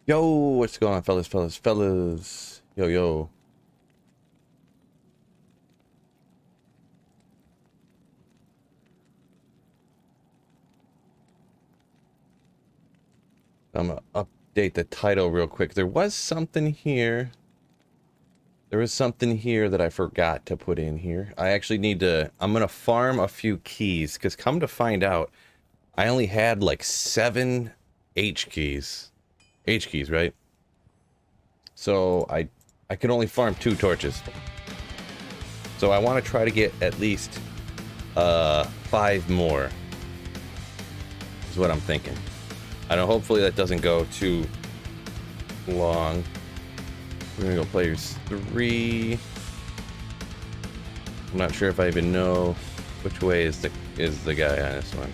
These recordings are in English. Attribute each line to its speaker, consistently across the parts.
Speaker 1: Yo, what's going on, fellas? Yo. I'm gonna update the title real quick. There was something here. There was something here that I forgot to put in here. I actually need to... I'm gonna farm a few keys, because come to find out, I only had like 7 H keys. H keys, right? So I could only farm 2 torches. So I want to try to get at least 5 more. Is what I'm thinking. I know, hopefully that doesn't go too long. We're gonna go players 3. I'm not sure if I even know which way is the guy on this one.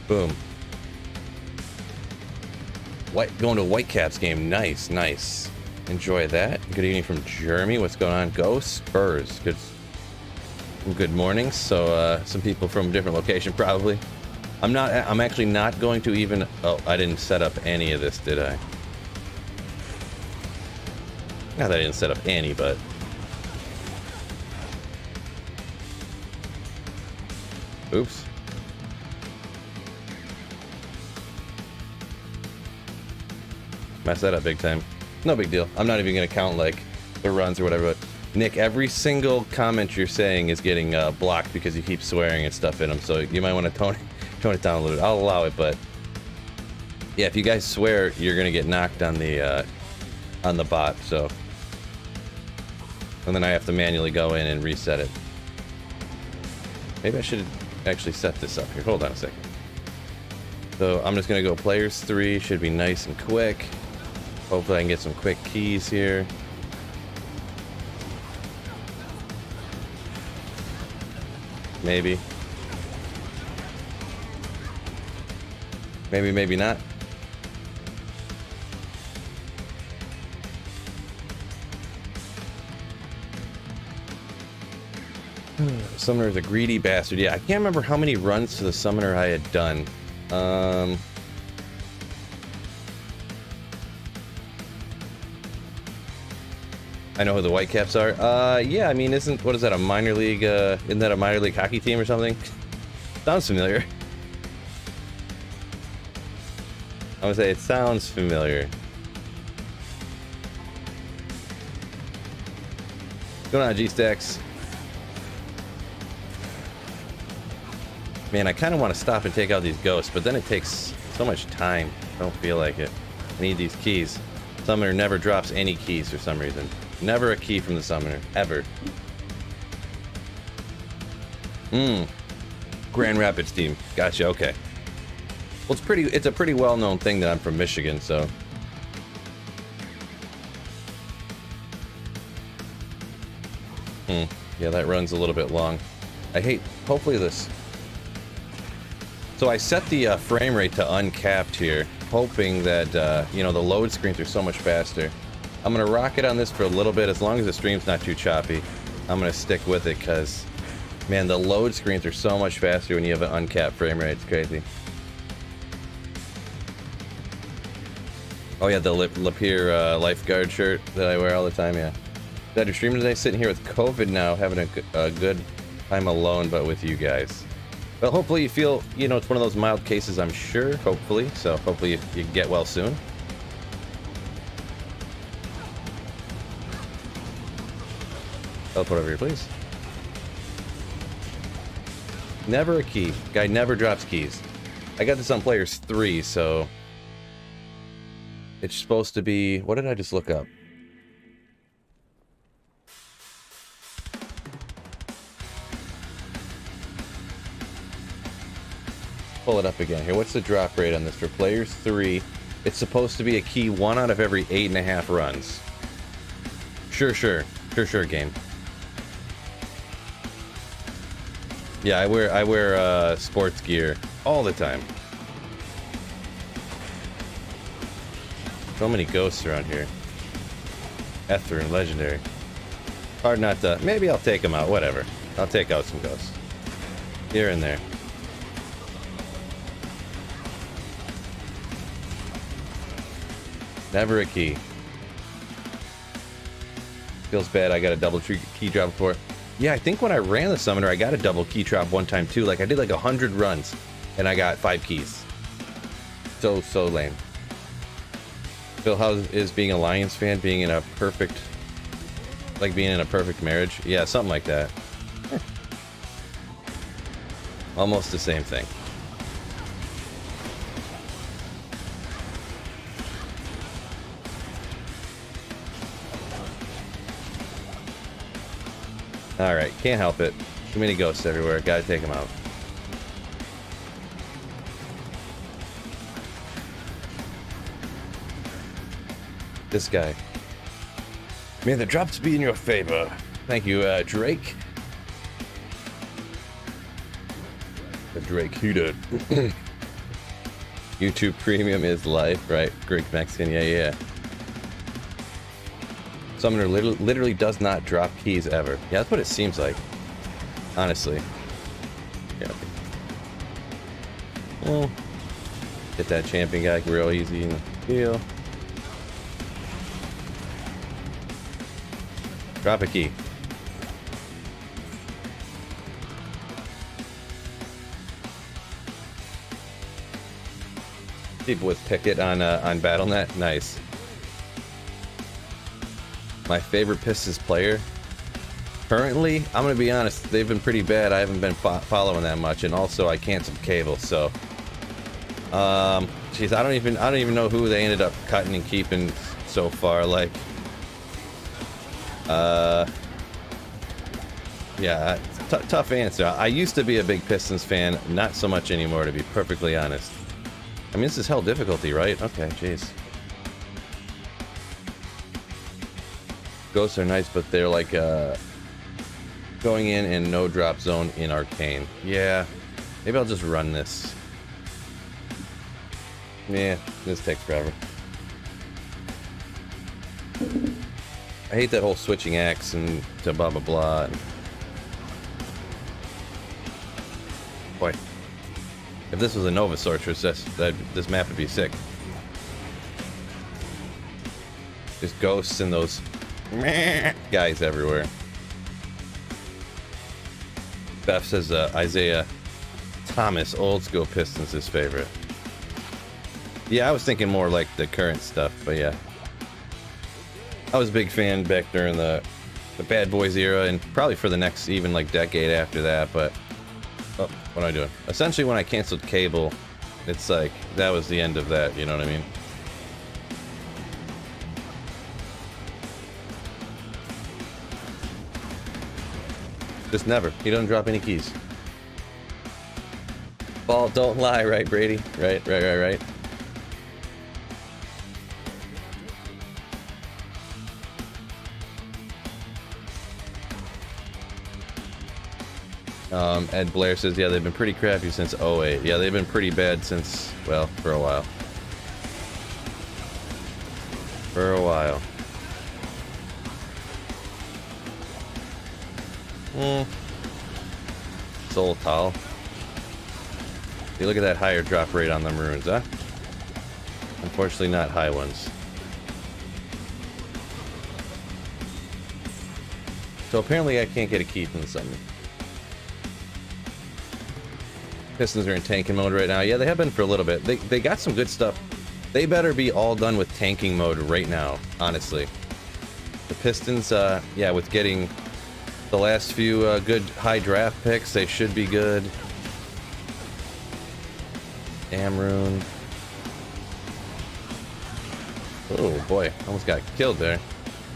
Speaker 1: Boom. Going to Whitecaps game. Nice. Enjoy that. Good evening from Jeremy. What's going on? Go Spurs. Good morning. So some people from a different location probably. I'm actually not going to even... Oh, I didn't set up any of this, did I? Not that I didn't set up any, but... Oops. Messed that up big time. No big deal. I'm not even going to count, like, the runs or whatever, but... Nick, every single comment you're saying is getting blocked because you keep swearing and stuff in them, so you might want to tone it down a little bit. I'll allow it, but... Yeah, if you guys swear, you're going to get knocked on the bot, so... And then I have to manually go in and reset it. Maybe I should actually set this up here. Hold on a second. So, I'm just going to go players 3. Should be nice and quick. Hopefully I can get some quick keys here. Maybe. Maybe not. Summoner is a greedy bastard. Yeah, I can't remember how many runs to the summoner I had done. I know who the Whitecaps are. Yeah, I mean, what is that, a minor league, isn't that a minor league hockey team or something? Sounds familiar. I would say it sounds familiar. What's going on, G-Stacks? Man, I kind of want to stop and take out these ghosts, but then it takes so much time. I don't feel like it. I need these keys. Summoner never drops any keys for some reason. Never a key from the summoner, ever. Grand Rapids team. Gotcha, okay. Well, it's a pretty well-known thing that I'm from Michigan, so. Yeah, that runs a little bit long. Hopefully this. So I set the frame rate to uncapped here, hoping that, you know, the load screens are so much faster. I'm going to rock it on this for a little bit, as long as the stream's not too choppy. I'm going to stick with it, because, man, the load screens are so much faster when you have an uncapped frame rate. It's crazy. Oh, yeah, the Lapeer lifeguard shirt that I wear all the time, yeah. Did I stream today? Sitting here with COVID now, having a good time alone, but with you guys. Well, hopefully you feel, you know, it's one of those mild cases, I'm sure, hopefully. So hopefully you get well soon. Teleport over here, please. Never a key. Guy never drops keys. I got this on players 3, so... It's supposed to be... What did I just look up? Pull it up again here. What's the drop rate on this for players 3? It's supposed to be a key 1 out of every 8.5 runs. Sure, game. Yeah, I wear sports gear all the time. So many ghosts around here. Ether and legendary. Hard not to... Maybe I'll take them out, whatever. I'll take out some ghosts. Here and there. Never a key. Feels bad I got a double key drop before. Yeah, I think when I ran the summoner, I got a double key drop one time too. Like I did like 100 runs and I got 5 keys. So lame. Phil, how is being a Lions fan being in a perfect, like being in a perfect marriage? Yeah, something like that. Almost the same thing. Alright, can't help it. Too many ghosts everywhere. Gotta take them out. This guy. May the drops be in your favor. Thank you, Drake. The Drake heater. YouTube Premium is life, right? Greek Mexican, yeah. Summoner literally does not drop keys ever. Yeah, that's what it seems like. Honestly. Yeah. Well, get that champion guy real easy in the field. Drop a key. People with Picket on BattleNet, nice. My favorite Pistons player. Currently, I'm gonna be honest, they've been pretty bad. I haven't been following that much, and also I canceled cable. So, geez, I don't even know who they ended up cutting and keeping so far. Like, yeah, tough answer. I used to be a big Pistons fan, not so much anymore, to be perfectly honest. I mean, this is hell difficulty, right? Okay, jeez. Ghosts are nice, but they're like going in and no drop zone in Arcane. Yeah, maybe I'll just run this. Yeah, this takes forever. I hate that whole switching axe and to blah blah blah. Boy, if this was a Nova Sorceress, this map would be sick. Just ghosts and those guys everywhere. Beth says Isaiah Thomas, old school Pistons, his favorite. Yeah, I was thinking more like the current stuff, but yeah. I was a big fan back during the Bad Boys era, and probably for the next even like decade after that, but oh, what am I doing? Essentially when I canceled cable, it's like that was the end of that, you know what I mean? Just never. He doesn't drop any keys. Ball, don't lie, right, Brady? Right. Ed Blair says, yeah, they've been pretty crappy since 08. Yeah, they've been pretty bad since, well, for a while. Soul Tall. See, look at that higher drop rate on them runes, huh? Unfortunately, not high ones. So apparently I can't get a key from the summon. Pistons are in tanking mode right now. Yeah, they have been for a little bit. They got some good stuff. They better be all done with tanking mode right now, honestly. The Pistons, yeah, with getting the last few good high draft picks, they should be good. Amrune. Oh boy, almost got killed there.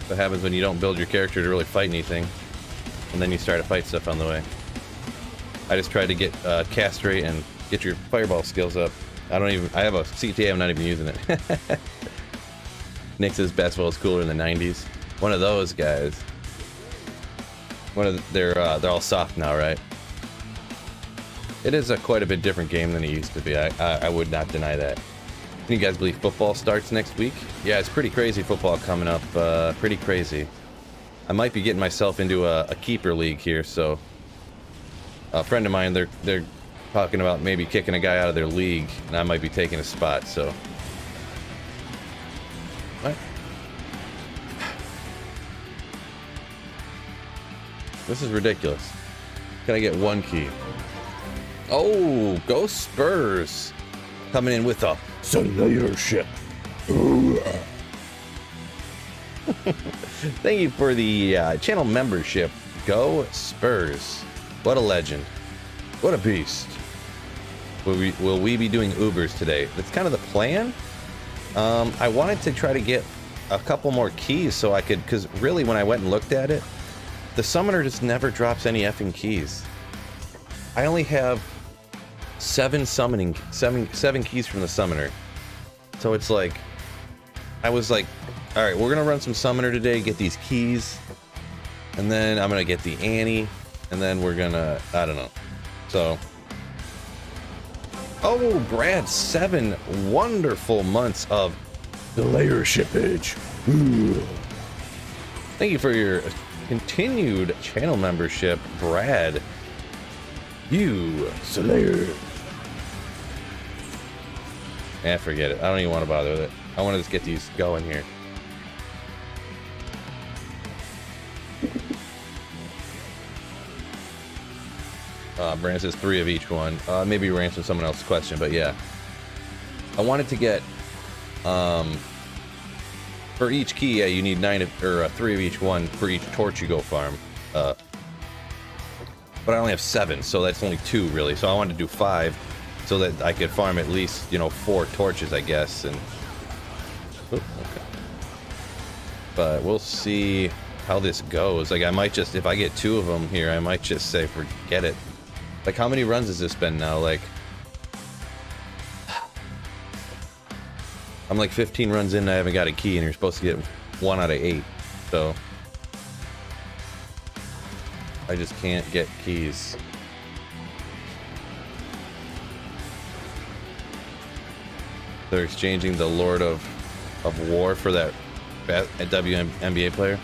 Speaker 1: What happens when you don't build your character to really fight anything, and then you start to fight stuff on the way. I just tried to get castrate and get your fireball skills up. I have a CTA, I'm not even using it. Nick says basketball is cooler in the 90s. One of those guys. They're all soft now, right? It is quite a bit different game than it used to be. I would not deny that. Can you guys believe football starts next week? Yeah, it's pretty crazy football coming up. Pretty crazy. I might be getting myself into a keeper league here, so a friend of mine, they're talking about maybe kicking a guy out of their league, and I might be taking a spot, so This is ridiculous. Can I get 1 key? Oh, go Spurs. Coming in with a leadership. Thank you for the channel membership. Go Spurs. What a legend. What a beast. Will we be doing Ubers today? That's kind of the plan. I wanted to try to get a couple more keys so I could, because really when I went and looked at it, the summoner just never drops any effing keys. I only have 7 keys from the summoner. So it's like, I was like, all right, we're gonna run some summoner today, get these keys, and then I'm gonna get the Anni, and then we're gonna, I don't know. So, oh, Brad, 7 wonderful months of the layership age. Thank you for your continued channel membership, Brad. You Slayer. Forget it. I don't even want to bother with it. I want to just get these going here. Brand says 3 of each one. Maybe you're answering someone else's question, but yeah. I wanted to get, for each key, yeah, you need 3 of each one for each torch you go farm. But I only have 7, so that's only 2 really. So I wanted to do 5, so that I could farm at least, 4 torches, I guess. And okay. But we'll see how this goes. Like, I might just, if I get 2 of them here, I might just say forget it. Like, how many runs has this been now? Like, I'm like 15 runs in and I haven't got a key, and you're supposed to get 1 out of 8. So I just can't get keys. They're exchanging the Lord of War for that WNBA player.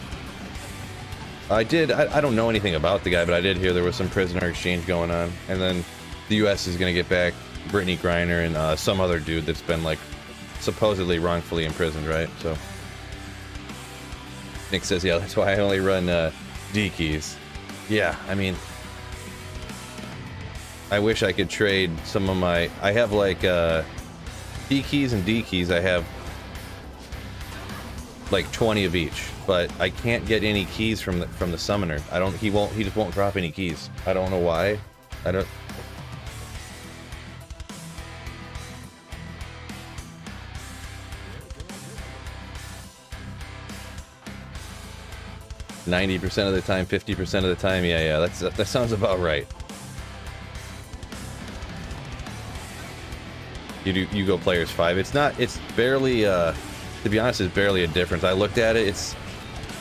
Speaker 1: I don't know anything about the guy, but I did hear there was some prisoner exchange going on. And then the U.S. is going to get back Brittany Griner and some other dude that's been, like, supposedly wrongfully imprisoned, right? So Nick says, yeah, that's why I only run D keys. Yeah, I mean, I wish I could trade some of my... I have, like, D keys and D keys. I have like 20 of each, but I can't get any keys from the summoner. He just won't drop any keys. I don't know why. I don't. "90% of the time, 50% of the time." Yeah, that sounds about right. You go players 5. It's barely, to be honest, it's barely a difference. I looked at it. It's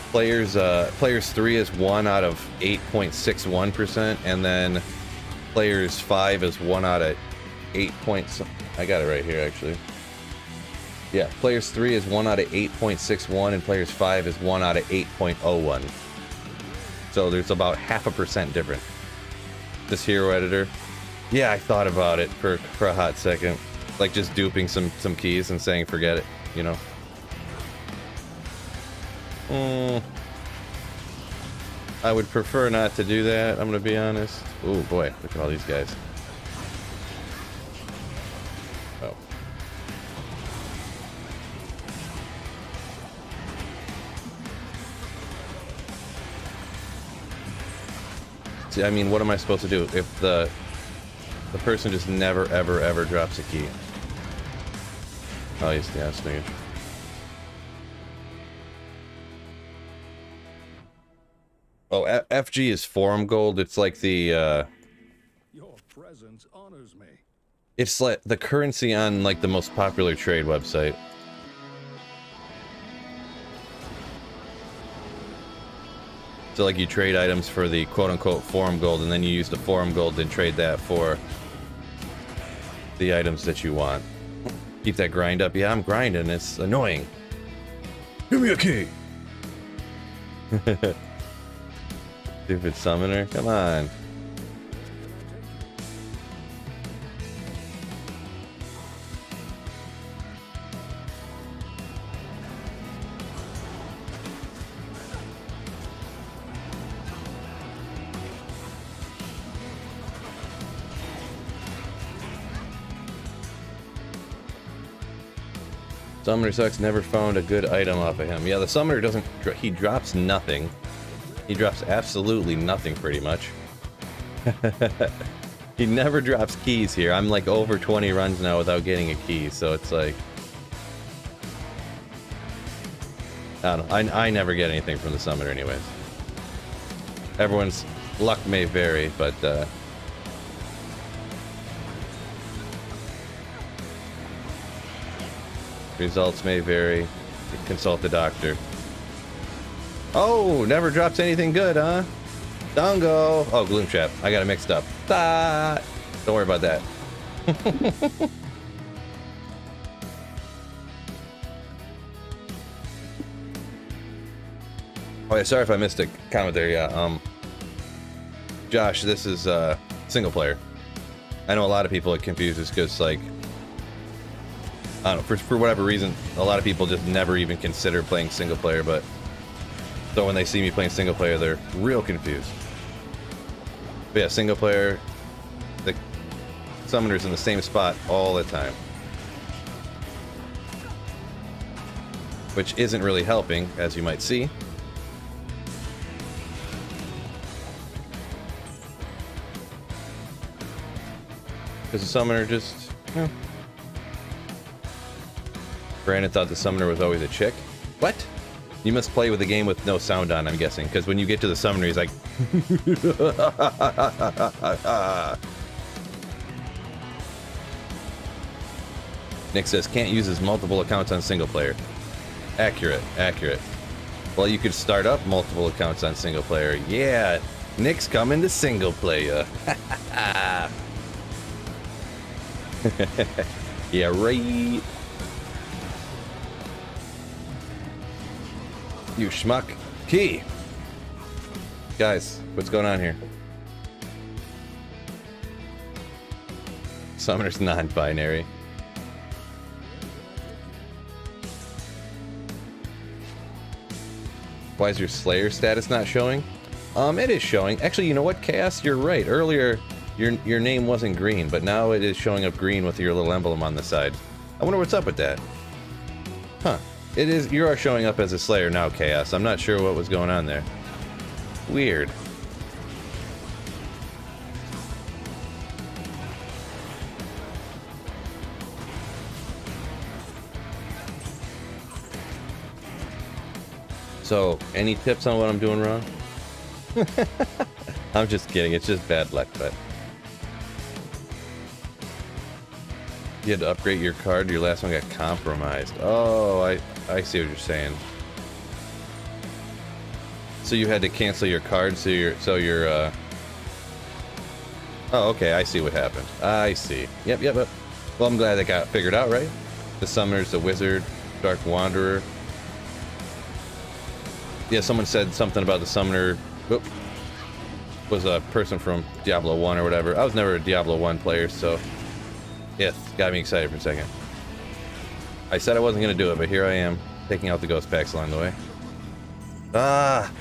Speaker 1: players 3 is 1 out of 8.61%, and then players 5 is 1 out of 8 points. I got it right here, actually. Yeah, players 3 is 1 out of 8.61, and players 5 is 1 out of 8.01. So there's about 0.5% difference. This hero editor. Yeah, I thought about it for a hot second. Like just duping some keys and saying forget it, I would prefer not to do that, I'm gonna be honest. Oh boy, look at all these guys. Oh. See, I mean, what am I supposed to do if the person just never ever drops a key? Oh, he's the ass nigga. Oh, FG is forum gold. It's like the
Speaker 2: Your presence honors me.
Speaker 1: It's like the currency on like the most popular trade website. So like you trade items for the quote-unquote forum gold, and then you use the forum gold and trade that for the items that you want. Keep that grind up. Yeah, I'm grinding. It's annoying. Give me a key. Stupid summoner. Come on. Summoner sucks, never found a good item off of him. Yeah, the summoner doesn't, he drops nothing. He drops absolutely nothing pretty much. He never drops keys here. I'm like over 20 runs now without getting a key, so it's like... I don't know, I never get anything from the summoner anyways. Everyone's luck may vary, but results may vary. Consult the doctor. Oh, never drops anything good, huh? Dongo. Oh, Gloom Trap. I got it mixed up. Ah, don't worry about that. Oh yeah, sorry if I missed a comment there. Yeah, Josh, this is single player. I know a lot of people it confuses because, like, I don't know, for whatever reason, a lot of people just never even consider playing single player, but so when they see me playing single player, they're real confused. But yeah, single player, the summoner's in the same spot all the time. Which isn't really helping, as you might see. Because the summoner just, you know. Brandon thought the summoner was always a chick. What? You must play with the game with no sound on, I'm guessing. Because when you get to the summoner, he's like... Nick says, can't use his multiple accounts on single player. Accurate, accurate. Well, you could start up multiple accounts on single player. Yeah, Nick's coming to single player. Yeah, right. You schmuck. Key. Guys, what's going on here? Summoner's non-binary. Why is your Slayer status not showing? It is showing. Actually, you know what, Chaos? You're right. Earlier, your name wasn't green, but now it is showing up green with your little emblem on the side. I wonder what's up with that. Huh. It is. You are showing up as a Slayer now, Chaos. I'm not sure what was going on there. Weird. So, any tips on what I'm doing wrong? I'm just kidding. It's just bad luck, but... You had to upgrade your card. Your last one got compromised. Oh, I see what you're saying. So you had to cancel your card, so you're Oh, okay, I see what happened. I see. Yep. Well, I'm glad that got figured out, right? The Summoner's the Wizard, Dark Wanderer. Yeah, someone said something about the Summoner. Whoop, was a person from Diablo 1 or whatever. I was never a Diablo 1 player, so... Yes, got me excited for a second. I said I wasn't going to do it, but here I am, taking out the ghost packs along the way. Ah!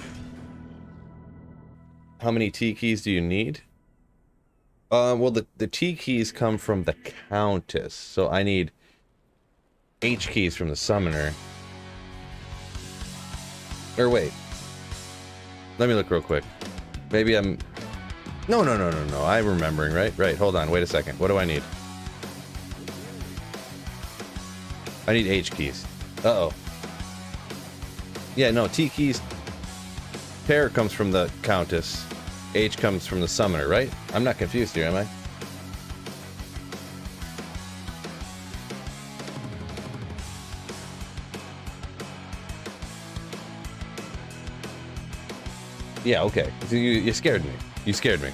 Speaker 1: How many T keys do you need? Well, the T keys come from the Countess, so I need H keys from the Summoner. Or wait. Let me look real quick. Maybe I'm... No. I'm remembering, right? Right, hold on, wait a second. What do I need? I need H keys. Uh-oh. Yeah, no, T keys... Terror comes from the Countess. H comes from the Summoner, right? I'm not confused here, am I? Yeah, okay. So you scared me. You scared me.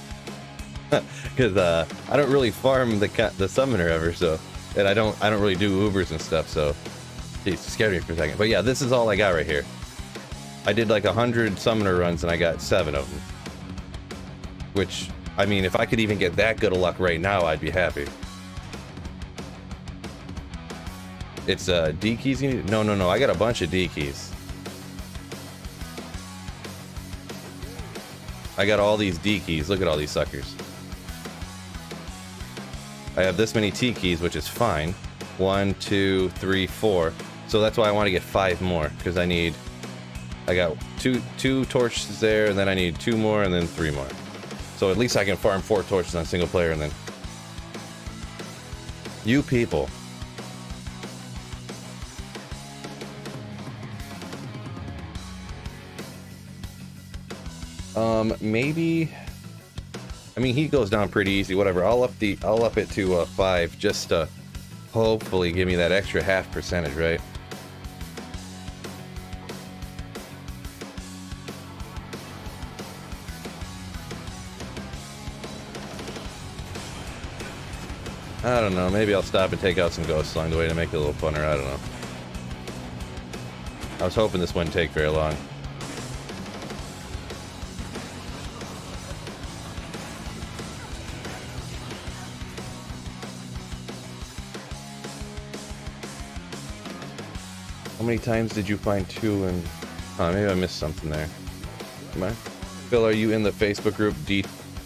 Speaker 1: Because I don't really farm the Summoner ever, so... And I don't really do Ubers and stuff, so... Jeez, scared me for a second. But yeah, this is all I got right here. I did like 100 Summoner runs and I got 7 of them. Which, I mean, if I could even get that good of luck right now, I'd be happy. It's D keys you need? No, I got a bunch of D keys. I got all these D keys. Look at all these suckers. I have this many T keys, which is fine. 1, 2, 3, 4. So that's why I want to get 5 more, because I got two torches there, and then I need 2 more, and then 3 more. So at least I can farm 4 torches on single player, and then... You people. Maybe... I mean, he goes down pretty easy, whatever. I'll up it to 5, just to hopefully give me that extra half percentage, right? I don't know, maybe I'll stop and take out some ghosts along the way to make it a little funner, I don't know. I was hoping this wouldn't take very long. How many times did you find 2 and... Oh, maybe I missed something there. Am I? Phil, are you in the Facebook group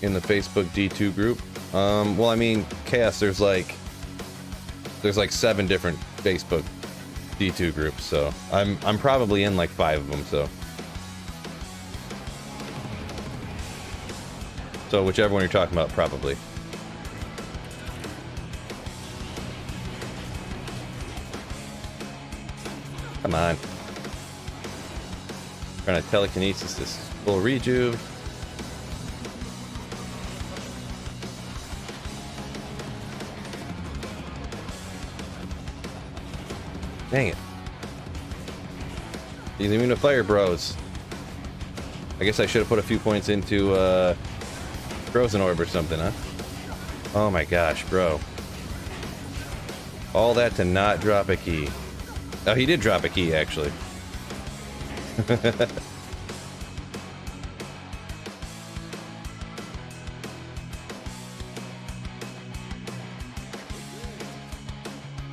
Speaker 1: in the Facebook D2 group? Well, I mean, Chaos, there's like 7 different Facebook D2 groups, so I'm probably in like 5 of them, so whichever one you're talking about, probably. Come on. Trying to telekinesis this full rejuve. Dang it. He's immune to fire, bros. I guess I should have put a few points into Frozen Orb or something, huh? Oh my gosh, bro. All that to not drop a key. Oh, he did drop a key, actually.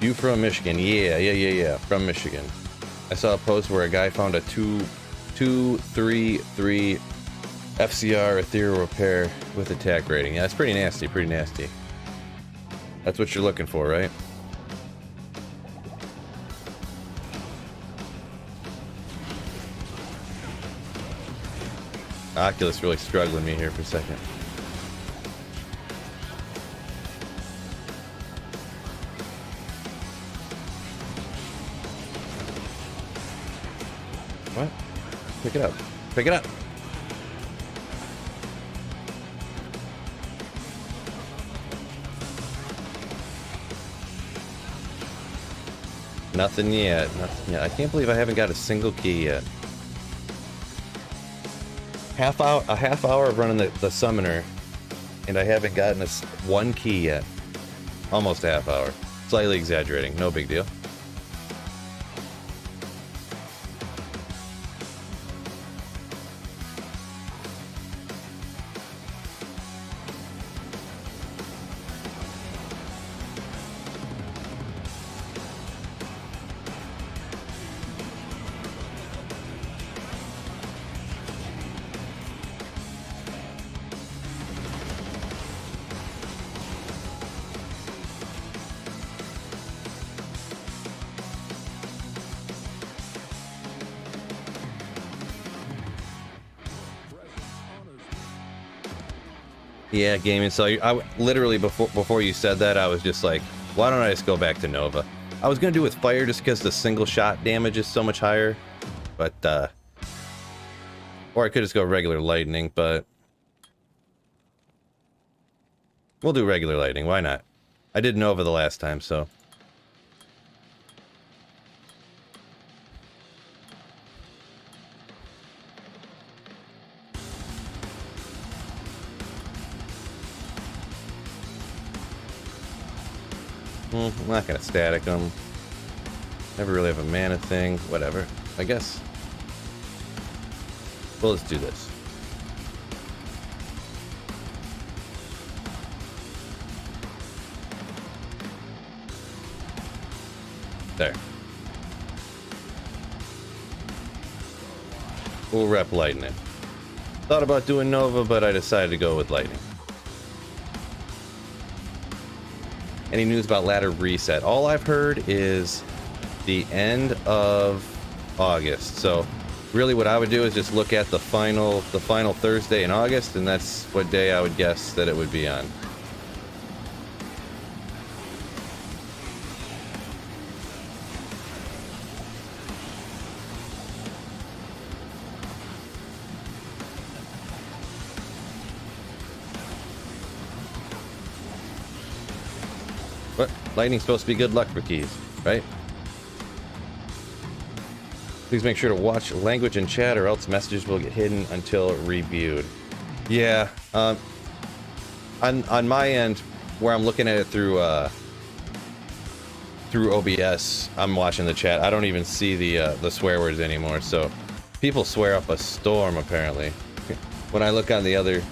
Speaker 1: You from Michigan? Yeah. From Michigan. I saw a post where a guy found a 2-3-3 FCR ethereal repair with attack rating. Yeah, it's pretty nasty, That's what you're looking for, right? Oculus really struggling me here for a second. What? Pick it up. Pick it up. Nothing yet. Nothing yet. I can't believe I haven't got a single key yet. A half hour of running the summoner, and I haven't gotten this 1 key yet. Almost a half hour. Slightly exaggerating. No big deal. Yeah, gaming. So I literally before you said that, I was just like, why don't I just go back to Nova? I was gonna do with fire just because the single shot damage is so much higher, but or I could just go regular lightning, but we'll do regular lightning. Why not? I did Nova the last time, so. I'm not gonna static them. Never really have a mana thing. Whatever. I guess. Well, let's do this. There. We'll rep lightning. Thought about doing Nova, but I decided to go with lightning. Any news about ladder reset? All I've heard is the end of August. So really what I would do is just look at the final Thursday in August, and that's what day I would guess that it would be on. What? Lightning's supposed to be good luck for keys, right? Please make sure to watch language and chat, or else messages will get hidden until reviewed. Yeah, on my end, where I'm looking at it through OBS, I'm watching the chat. I don't even see the swear words anymore. So people swear up a storm apparently. When I look on the other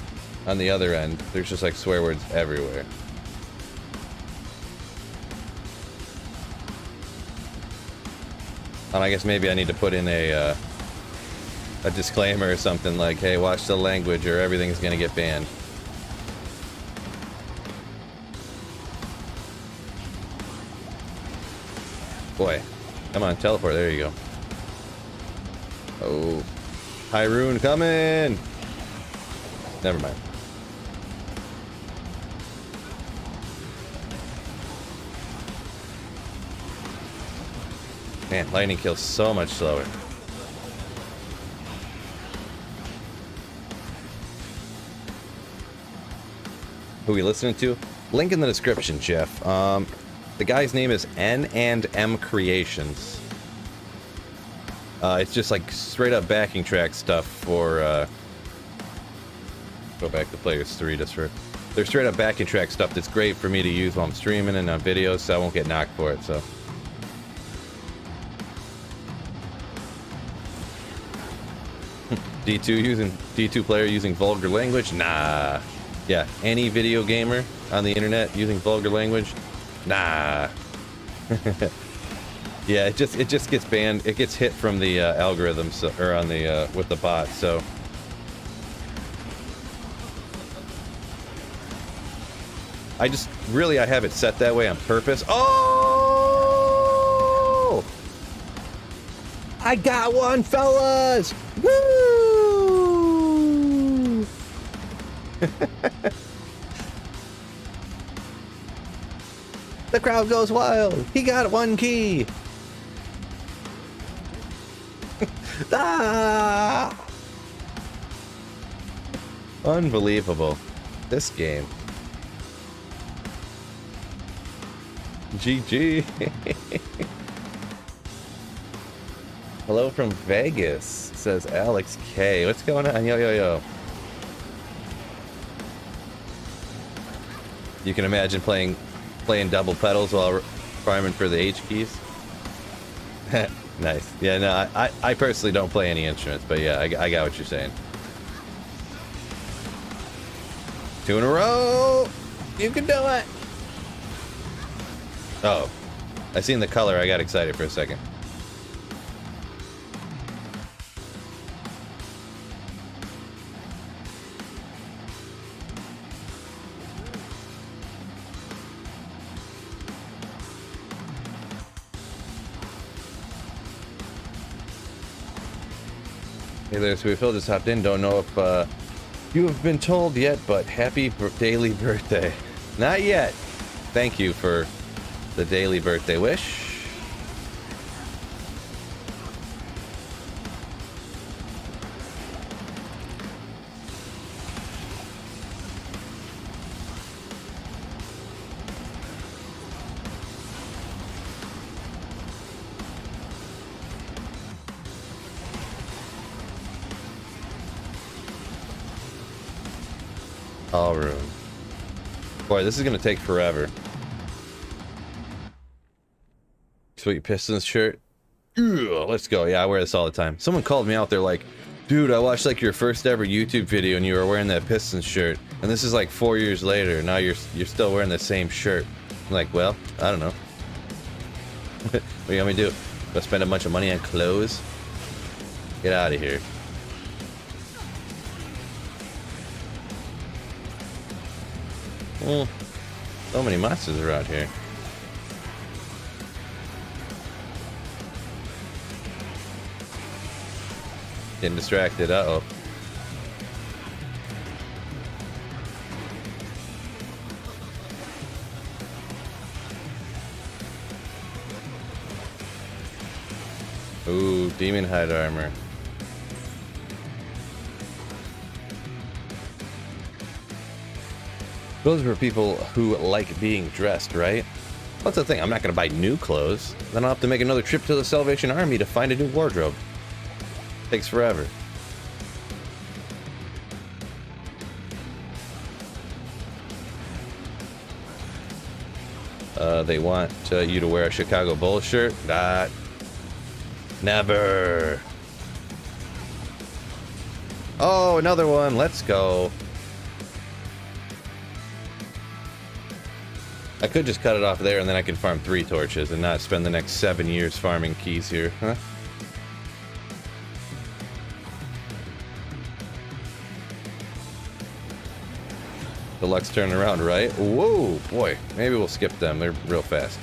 Speaker 1: end, there's just like swear words everywhere. And I guess maybe I need to put in a disclaimer or something like, hey, watch the language or everything's gonna get banned. Boy, come on, teleport, there you go. Oh, Hyrule coming! Never mind. Man, lightning kills so much slower. Who are we listening to? Link in the description, Jeff. The guy's name is N&M Creations. It's just like straight up backing track stuff for, go back to Players 3 just for... They're straight up backing track stuff that's great for me to use while I'm streaming and on videos, so I won't get knocked for it, so... D2 player using vulgar language? Nah. Yeah, any video gamer on the internet using vulgar language? Nah. Yeah, it just gets banned. It gets hit from the algorithm, so, or on the with the bot. So I have it set that way on purpose. Oh! I got one, fellas! Woo! The crowd goes wild. He got one key. Ah! Unbelievable. This game. GG. Hello from Vegas, says Alex K. What's going on? Yo, yo, yo. You can imagine playing double pedals while farming for the H keys. Nice. Yeah, no, I personally don't play any instruments, but yeah, I got what you're saying. 2 in a row! You can do it! Oh. I seen the color, I got excited for a second. Hey there, Sweet Phil, just hopped in. Don't know if you have been told yet, but happy daily birthday. Not yet. Thank you for the daily birthday wish. All room. Boy, this is gonna take forever. Sweet Pistons shirt. Ugh, let's go. Yeah, I wear this all the time. Someone called me out. They're like, dude, I watched like your first ever YouTube video and you were wearing that Pistons shirt. And this is like 4 years later. Now you're still wearing the same shirt. I'm like, well, I don't know. What do you want me to do? Go spend a bunch of money on clothes? Get out of here. So many monsters around here. Getting distracted. Uh-oh. Ooh, demon hide armor. Those are for people who like being dressed, right? What's the thing? I'm not going to buy new clothes. Then I'll have to make another trip to the Salvation Army to find a new wardrobe. Takes forever. They want you to wear a Chicago Bulls shirt? Never. Oh, another one. Let's go. I could just cut it off there and then I can farm 3 torches and not spend the next 7 years farming keys here, huh? The luck's turning around, right? Whoa, boy. Maybe we'll skip them. They're real fast.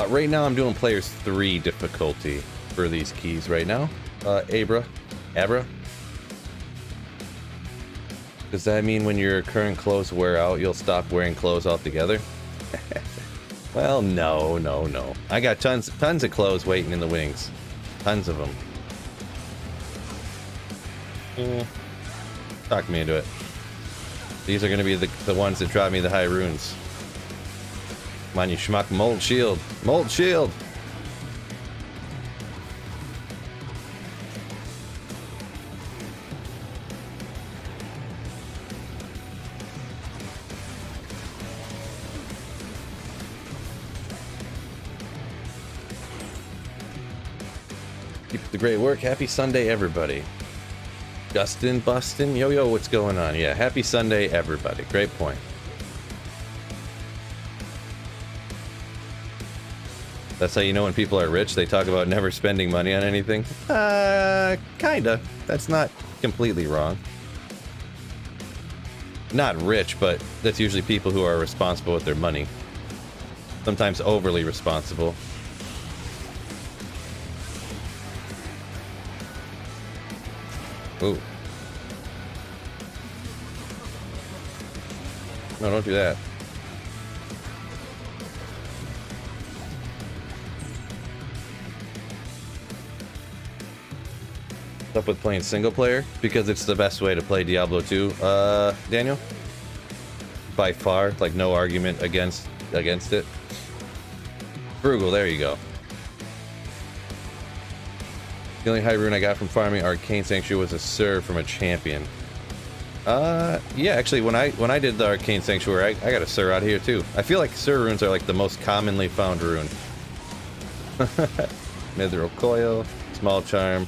Speaker 1: Right now I'm doing players 3 difficulty for these keys right now. Abra. Does that mean when your current clothes wear out, you'll stop wearing clothes altogether? Well, no. I got tons of clothes waiting in the wings. Tons of them. Talk me into it. These are going to be the ones that drop me the high runes. Come on, you schmuck. Mold shield. Mold shield! Keep up the great work. Happy Sunday, everybody. Justin, Bustin, yo, what's going on? Yeah, happy Sunday, everybody. Great point. That's how you know when people are rich. They talk about never spending money on anything. Kinda. That's not completely wrong. Not rich, but that's usually people who are responsible with their money. Sometimes overly responsible. Ooh. No, don't do that. Up with playing single player because it's the best way to play Diablo 2. Daniel? By far, like no argument against it. Frugal, there you go. The only high rune I got from farming Arcane Sanctuary was a Sir from a champion. Yeah, actually, when I did the Arcane Sanctuary, I got a Sir out here too. I feel like Sir runes are like the most commonly found rune. Mithril Coil, Small Charm.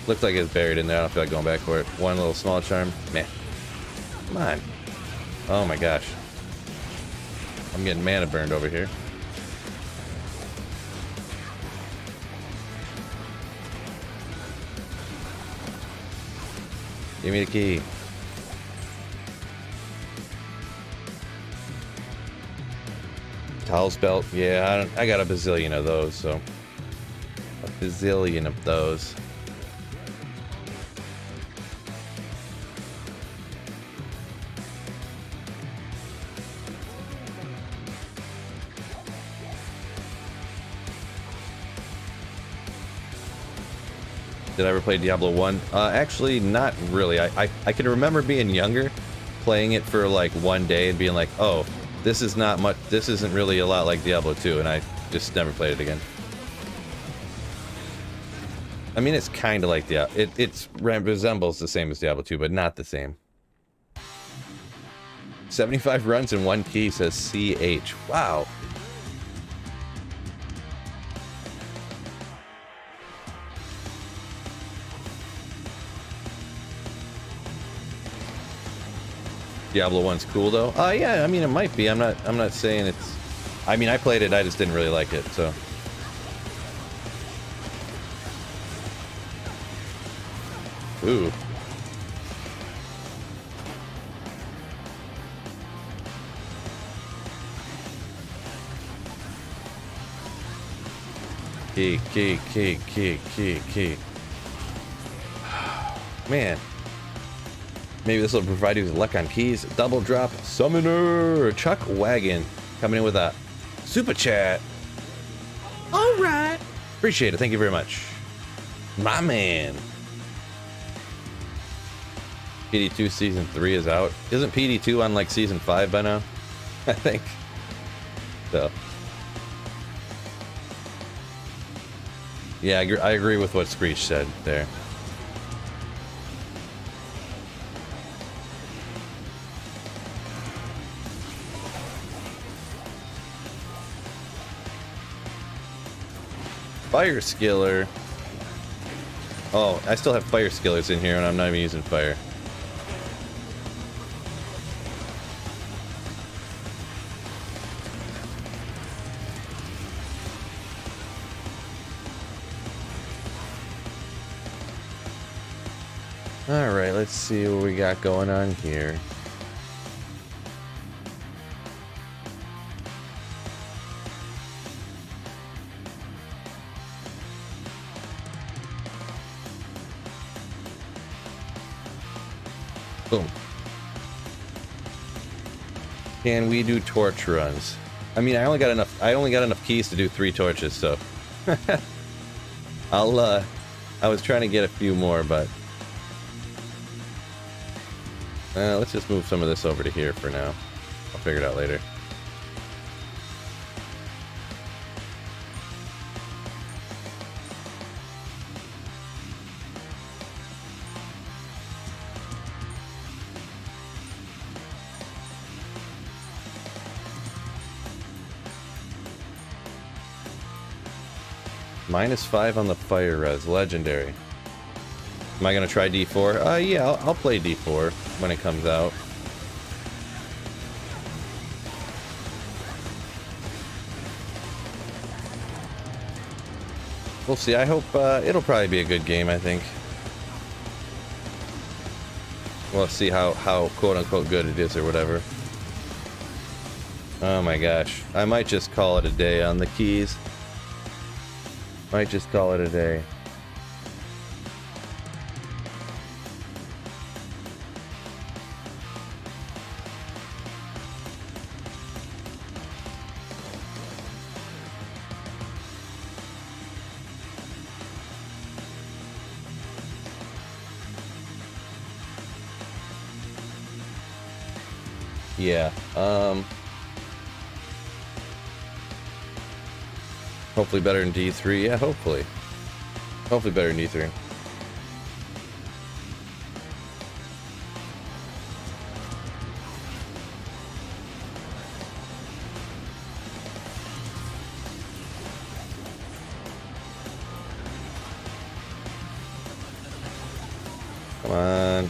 Speaker 1: Looks like it's buried in there. I don't feel like going back for it. One little Small Charm. Meh. Come on. Oh my gosh. I'm getting mana burned over here. Give me the key. Towel's belt. Yeah, I got a bazillion of those, so. A bazillion of those. Did I ever play Diablo 1? Actually, not really. I can remember being younger, playing it for like one day and being like, oh, this is not much, this isn't really a lot like Diablo 2, and I just never played it again. I mean, it's kind of like Diablo, it resembles the same as Diablo 2, but not the same. 75 runs in 1 key, says CH. Wow. Diablo 1's cool though. Yeah, I mean it might be. I'm not saying it's. I mean I played it. I just didn't really like it. So. Ooh. Key. Man. Maybe this will provide you with luck on keys. Double drop summoner. Chuck Wagon coming in with a super chat. All right. Appreciate it. Thank you very much. My man. PD2 season 3 is out. Isn't PD2 on like season 5 by now? I think. So. Yeah, I agree with what Screech said there. Fire skiller. Oh, I still have fire skillers in here and I'm not even using fire. Alright, let's see what we got going on here. Boom. Can we do torch runs? I mean, I only got enough keys to do 3 torches, so I was trying to get a few more, but let's just move some of this over to here for now. I'll figure it out later. -5 on the fire res, legendary. Am I gonna try D4? Yeah, I'll play D4 when it comes out. We'll see. I hope it'll probably be a good game. I think. We'll see how quote unquote good it is or whatever. Oh my gosh, I might just call it a day on the keys. Might just call it a day. Yeah, hopefully better than D3. Yeah, hopefully. Hopefully better than D3. Come on.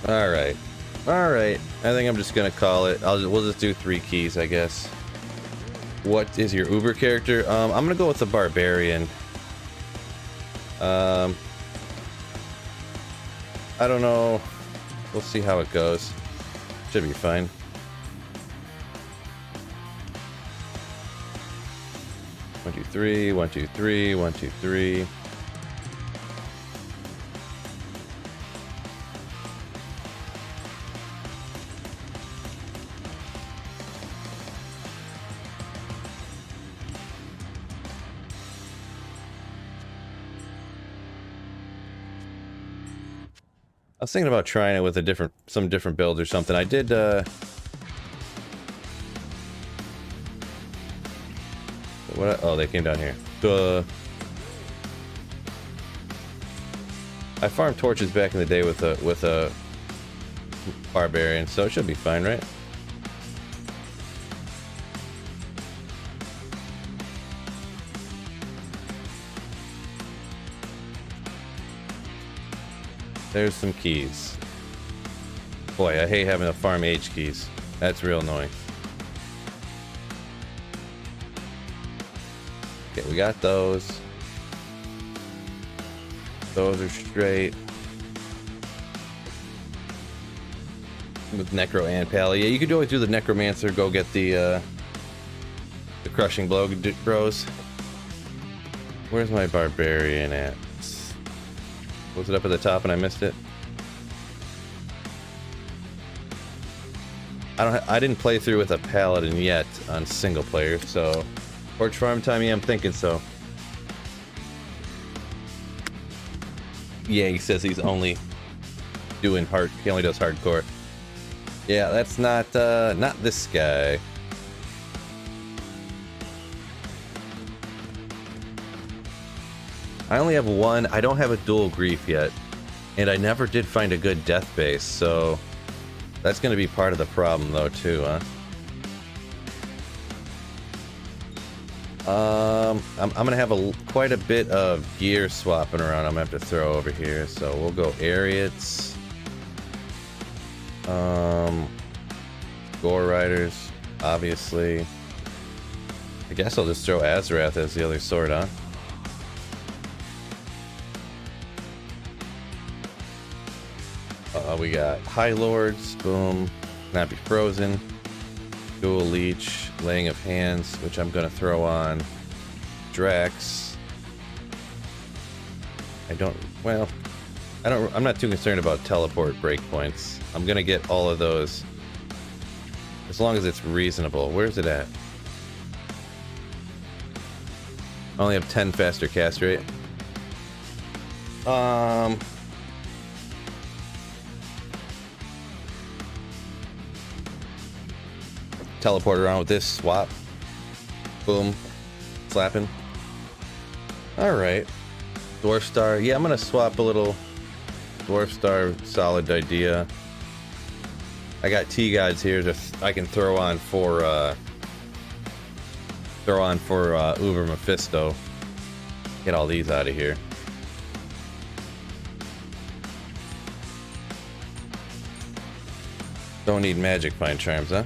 Speaker 1: Alright. Alright. I think I'm just gonna call it. We'll just do 3 keys, I guess. What is your Uber character? I'm gonna go with the Barbarian. I don't know. We'll see how it goes. Should be fine. One, two, three. 1, 2, 3. 1, 2, 3. I was thinking about trying it with some different build or something. I did, oh, they came down here. Duh. I farmed torches back in the day with a Barbarian, so it should be fine, right? There's some keys. Boy, I hate having to farm H keys. That's real annoying. Okay, we got those. Those are straight. With Necro and Pally. Yeah, you could always do the Necromancer, go get the Crushing Blow bros. Where's my Barbarian at? Was it up at the top and I missed it? I didn't play through with a Paladin yet on single player, so Torch Farm time, yeah, I'm thinking so. Yeah, he says he's only doing he only does hardcore. Yeah, that's not this guy. I only have one. I don't have a dual grief yet, and I never did find a good death base, so that's going to be part of the problem, though, too, huh? I'm gonna have quite a bit of gear swapping around. I'm gonna have to throw over here, so we'll go Ariats. Gore Riders, obviously. I guess I'll just throw Azarath as the other sword, huh? We got High Lords, boom. Not be frozen. Dual Leech, Laying of Hands, which I'm gonna throw on Drax. I'm not too concerned about teleport breakpoints. I'm gonna get all of those as long as it's reasonable. Where's it at? I only have 10 faster cast rate. Teleport around with this, swap. Boom. Slapping. Alright. Dwarf Star. Yeah, I'm gonna swap a little. Dwarf Star, solid idea. I got T-Gods here just I can throw on for Uber Mephisto. Get all these out of here. Don't need magic find charms, huh?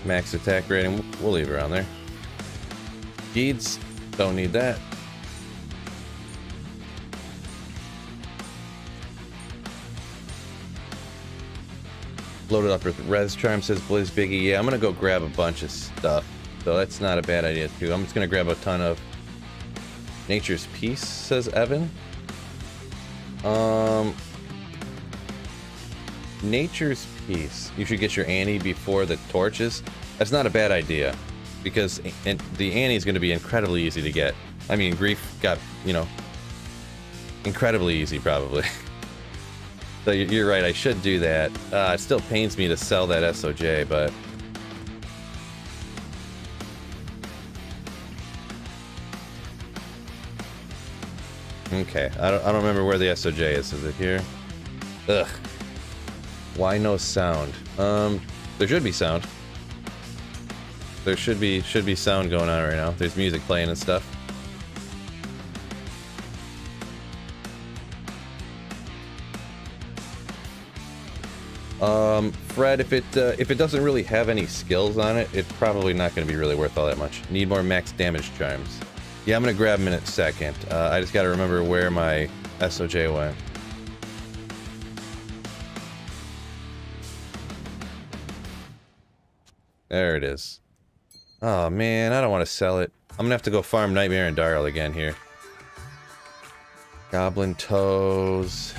Speaker 1: Max attack rating, we'll leave it around there. Beads, don't need that. Loaded up with res charm, says Blizz Biggie. Yeah, I'm gonna go grab a bunch of stuff, so that's not a bad idea too. I'm just gonna grab a ton of Nature's Peace, says Evan. Nature's Peace. You should get your Anni before the torches. That's not a bad idea, because the Anni is going to be incredibly easy to get. I mean, Grief got, incredibly easy, probably. So you're right, I should do that. It still pains me to sell that SOJ, but... Okay, I don't remember where the SOJ is. Is it here? Ugh. Why no sound? There should be sound. There should be sound going on right now. There's music playing and stuff. Fred, if it doesn't really have any skills on it, it's probably not going to be really worth all that much. Need more max damage charms. Yeah, I'm gonna grab them in a second. I just gotta remember where my SOJ went. There it is. Oh man, I don't want to sell it. I'm gonna have to go farm Nightmare and Darl again here. Goblin Toes.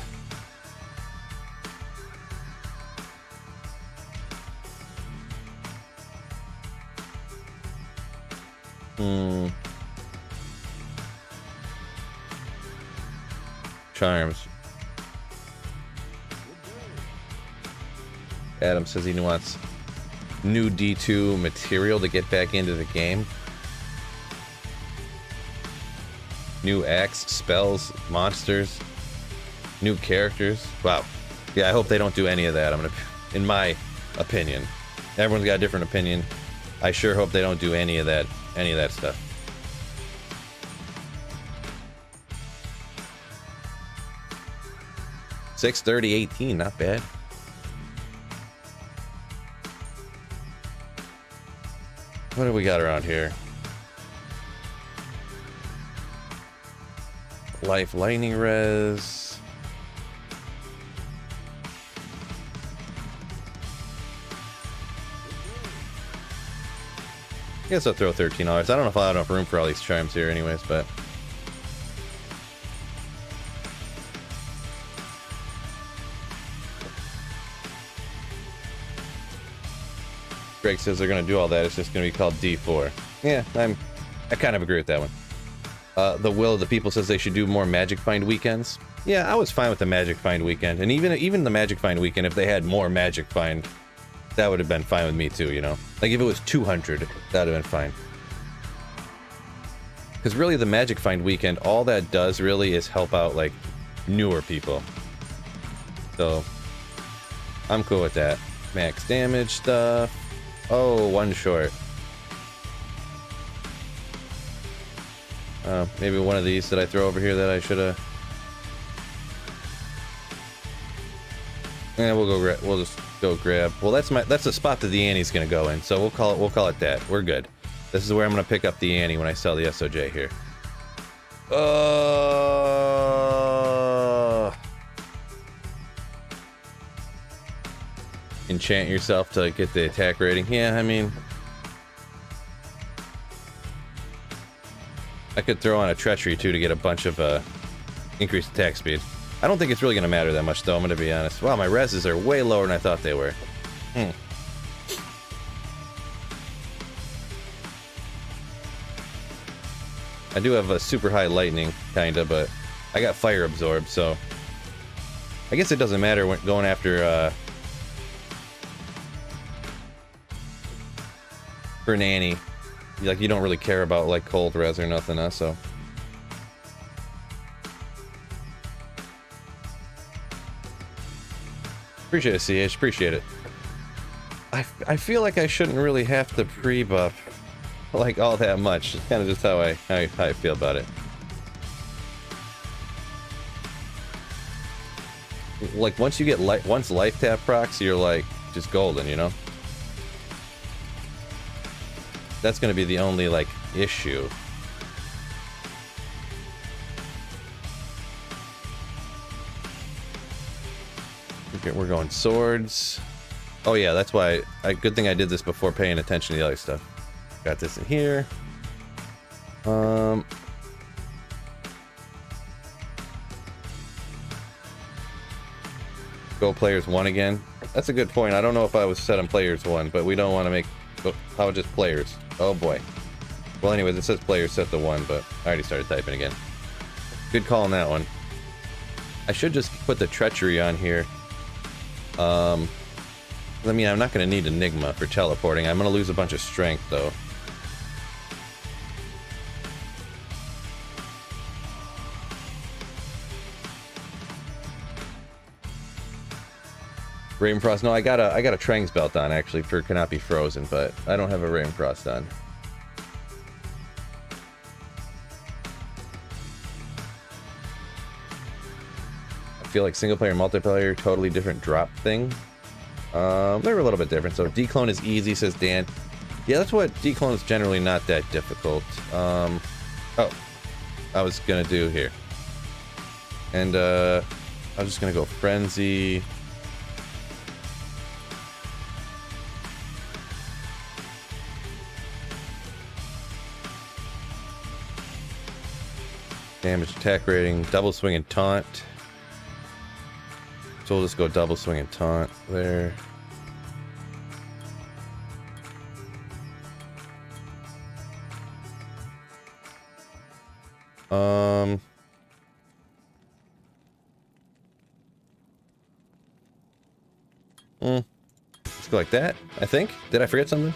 Speaker 1: Charms. Adam says he wants new D2 material to get back into the game. New axe, spells, monsters, new characters. Wow. Yeah, I hope they don't do any of that. In my opinion. Everyone's got a different opinion. I sure hope they don't do any of that stuff. 630, 18, not bad. What do we got around here? Life lightning res. I guess I'll throw $13. I don't know if I'll have enough room for all these charms here anyways, but... Greg says they're going to do all that. It's just going to be called D4. Yeah, I kind of agree with that one. The Will of the People says they should do more Magic Find weekends. Yeah, I was fine with the Magic Find weekend. And even the Magic Find weekend, if they had more Magic Find, that would have been fine with me too, you know? Like if it was 200, that would have been fine. Because really the Magic Find weekend, all that does really is help out like newer people. So, I'm cool with that. Max damage stuff. Oh, one short. Maybe one of these that I throw over here that I should have. Yeah, we'll just go grab. Well, that's the spot that the Annie's gonna go in. So we'll call it that. We're good. This is where I'm gonna pick up the Annie when I sell the SOJ here. Enchant yourself to get the attack rating. Yeah, I mean, I could throw on a treachery too to get a bunch of increased attack speed. I don't think it's really gonna matter that much though, I'm gonna be honest. Wow, my reses are way lower than I thought they were. I do have a super high lightning, kinda, but I got fire absorb, so I guess it doesn't matter when going after for an Annie. Like, you don't really care about like cold res or nothing, so. Appreciate it, CH. Appreciate it. I feel like I shouldn't really have to pre-buff like all that much. It's kind of just how I feel about it. Like once you get once life tap procs, you're like just golden, you know. That's gonna be the only like issue. Okay, we're going swords. Oh yeah, that's why. Good thing I did this before paying attention to the other stuff. Got this in here. Go players 1 again. That's a good point. I don't know if I was set on players 1, but we don't want to make. How about just players? Oh boy. Well, anyways, it says players set to 1, but I already started typing again. Good call on that one. I should just put the treachery on here. I mean, I'm not going to need Enigma for teleporting. I'm going to lose a bunch of strength, though. Raven Frost. No, I got a Trang's belt on actually for cannot be frozen, but I don't have a Raven Frost on. I feel like single player, multiplayer, totally different drop thing. They're a little bit different. So declone is easy, says Dan. Yeah, that's what declone is generally not that difficult. Oh, I was gonna do here, and I was just gonna go frenzy. Damage, attack rating, double swing and taunt. So we'll just go double swing and taunt there. Let's go like that, I think. Did I forget something?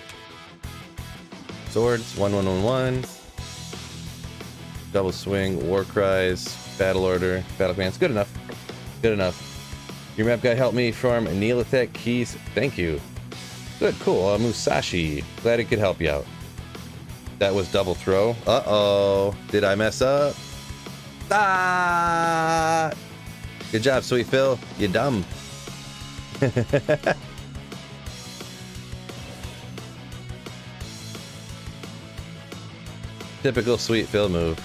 Speaker 1: Swords, 1111. Double swing, war cries, battle order, battle commands. Good enough. Good enough. Your map guy helped me farm Neolithic keys. Thank you. Good, cool. Musashi. Glad it could help you out. That was double throw. Uh-oh. Did I mess up? Ah! Good job, Sweet Phil. You dumb. Typical Sweet Phil move.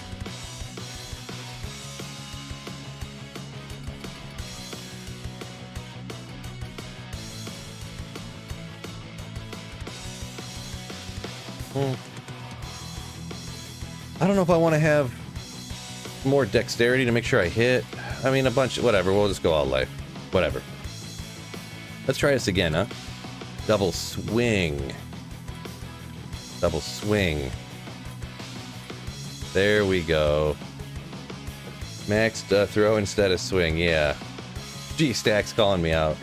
Speaker 1: I don't know if I want to have more dexterity to make sure I hit. I mean, a bunch, whatever. We'll just go all life. Whatever. Let's try this again, huh? Double swing. Double swing. There we go. Maxed throw instead of swing, yeah. G-Stack's calling me out.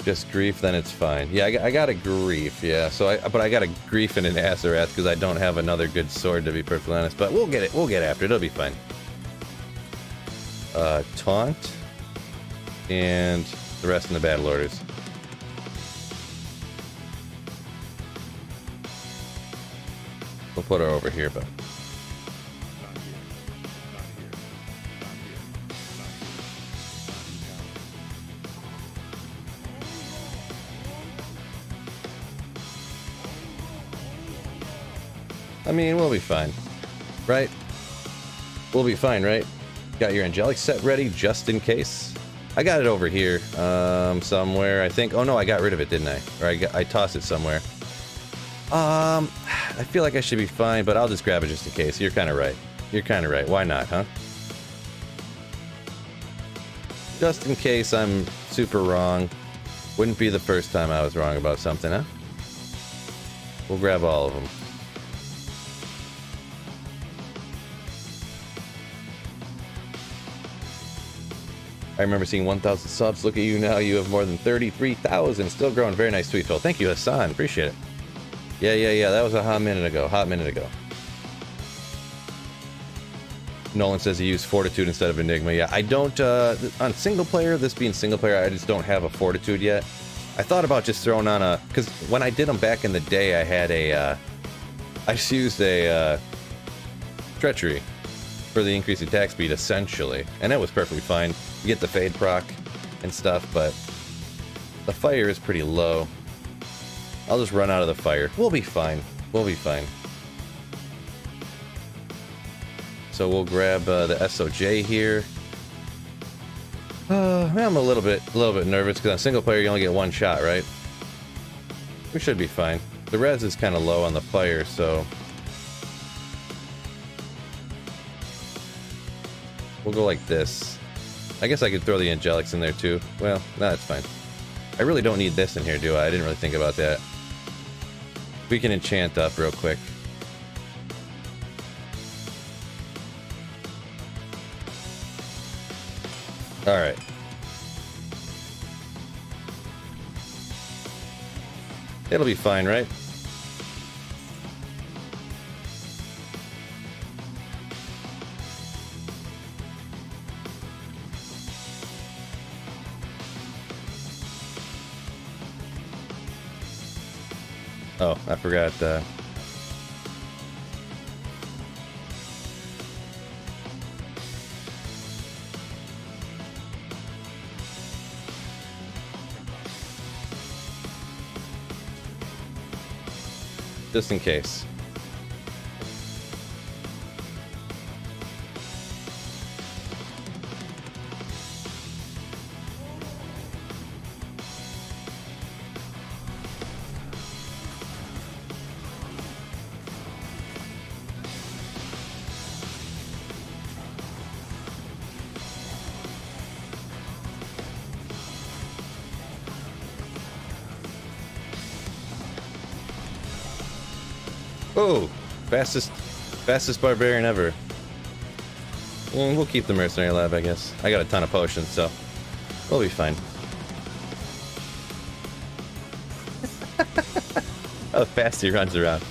Speaker 1: Just grief, then it's fine. Yeah, I got a grief, yeah. But I got a grief and an Azarath because I don't have another good sword, to be perfectly honest. But we'll get it. We'll get after it. It'll be fine. Taunt. And the rest in the battle orders. We'll put her over here, but... I mean, we'll be fine, right? We'll be fine, right? Got your angelic set ready just in case. I got it over here, somewhere, I think. Oh no, I got rid of it, didn't I? Or I tossed it somewhere. I feel like I should be fine, but I'll just grab it just in case. You're kind of right. You're kind of right. Why not, huh? Just in case I'm super wrong. Wouldn't be the first time I was wrong about something, huh? We'll grab all of them. I remember seeing 1,000 subs. Look at you now. You have more than 33,000. Still growing. Very nice, Sweet Phil. Thank you, Hassan. Appreciate it. Yeah. That was a hot minute ago. Nolan says he used Fortitude instead of Enigma. Yeah, I don't, on single player, this being single player, I just don't have a Fortitude yet. I thought about just throwing on a, because when I did them back in the day, I had a, I just used a, Treachery for the increased attack speed, essentially. And that was perfectly fine. You get the fade proc and stuff, but the fire is pretty low. I'll just run out of the fire. We'll be fine. We'll be fine. So we'll grab the SOJ here. I'm a little bit nervous because on single player you only get one shot, right? We should be fine. The res is kind of low on the fire, so we'll go like this. I guess I could throw the angelics in there too. Well, no, that's fine. I really don't need this in here, do I? I didn't really think about that. We can enchant up real quick. Alright. It'll be fine, right? Oh, I forgot, just in case. Oh, fastest barbarian ever. We'll keep the mercenary lab, I guess. I got a ton of potions, so we'll be fine. How fast he runs around.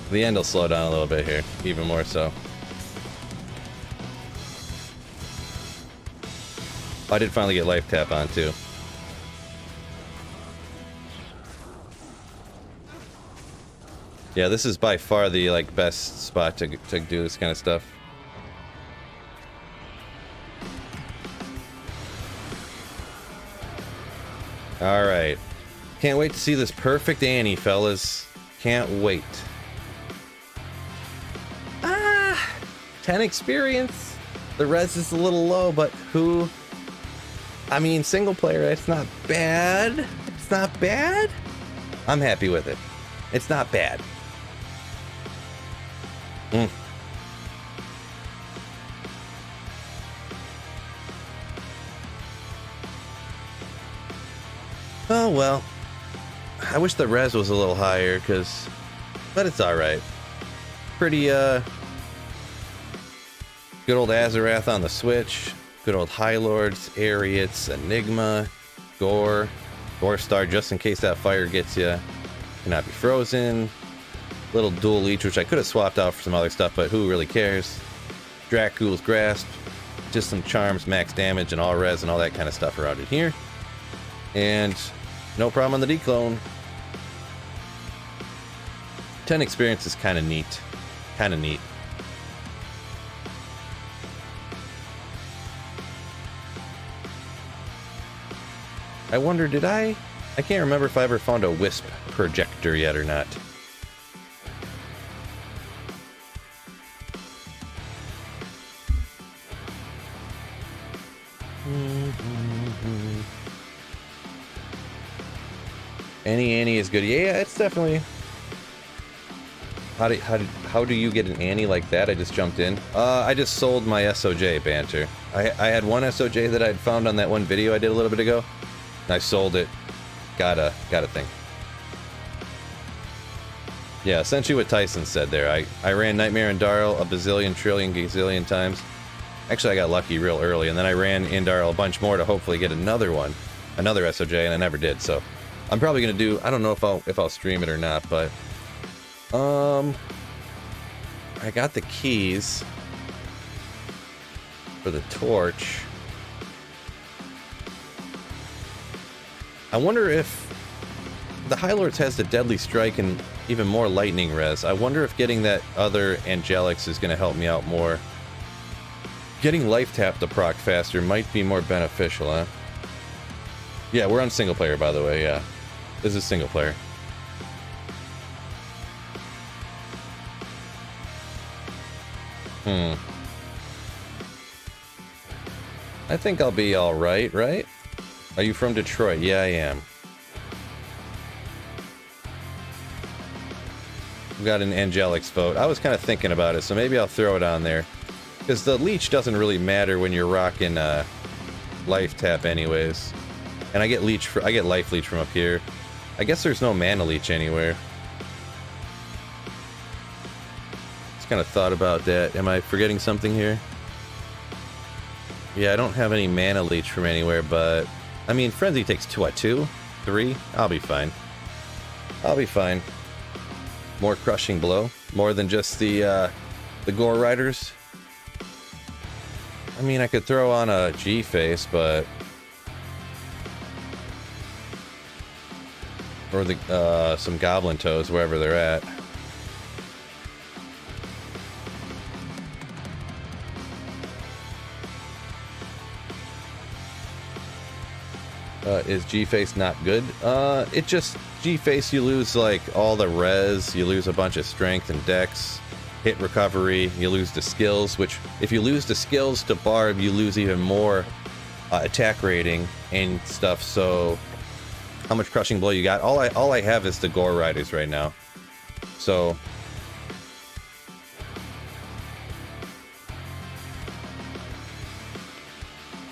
Speaker 1: The end will slow down a little bit here, even more so. I did finally get life tap on too. Yeah, this is by far the like best spot to do this kind of stuff. All right. Can't wait to see this perfect Annie, fellas. Can't wait. 10 experience. The res is a little low, but who... I mean, single player, it's not bad. It's not bad. I'm happy with it. It's not bad. Oh, well. I wish the res was a little higher, but it's alright. Pretty, good old Azarath on the Switch. Good old High Lords, Ariots, Enigma, Gore Star, just in case that fire gets you. Cannot be frozen. Little dual leech, which I could have swapped out for some other stuff, but who really cares? Dracula's Grasp. Just some charms, max damage, and all res and all that kind of stuff around in here. And no problem on the declone. 10 experience is kind of neat. Kind of neat. I wonder, I can't remember if I ever found a Wisp projector yet or not. Annie is good. Yeah, it's definitely... How do you get an Annie like that? I just jumped in. I just sold my SOJ banter. I had one SOJ that I'd found on that one video I did a little bit ago. I sold it. Got a thing. Yeah, essentially what Tyson said there. I ran Nightmare and Darl a bazillion, trillion, gazillion times. Actually, I got lucky real early, and then I ran Indarl a bunch more to hopefully get another one. Another SOJ, and I never did, so... I'm probably gonna do... I don't know if I'll stream it or not, but... I got the keys... for the torch. I wonder if... The High Lords has the Deadly Strike and even more lightning res. I wonder if getting that other Angelics is gonna help me out more. Getting Life Tap to proc faster might be more beneficial, huh? Yeah, we're on single player, by the way, yeah. This is single player. I think I'll be alright, right? Are you from Detroit? Yeah, I am. We've got an Angelics vote. I was kind of thinking about it, so maybe I'll throw it on there. Because the leech doesn't really matter when you're rocking Life Tap anyways. And I get Life Leech from up here. I guess there's no Mana Leech anywhere. Just kind of thought about that. Am I forgetting something here? Yeah, I don't have any Mana Leech from anywhere, but... I mean, Frenzy takes 2? 3? I'll be fine. I'll be fine. More Crushing Blow. More than just the Gore Riders. I mean, I could throw on a G-Face, but... Or the some Goblin Toes, wherever they're at. Is G-Face not good? It just... G-Face, you lose, like, all the res, you lose a bunch of strength and dex, hit recovery, you lose the skills, which, if you lose the skills to Barb, you lose even more attack rating and stuff, so... How much Crushing Blow you got? All I have is the Gore Riders right now. So...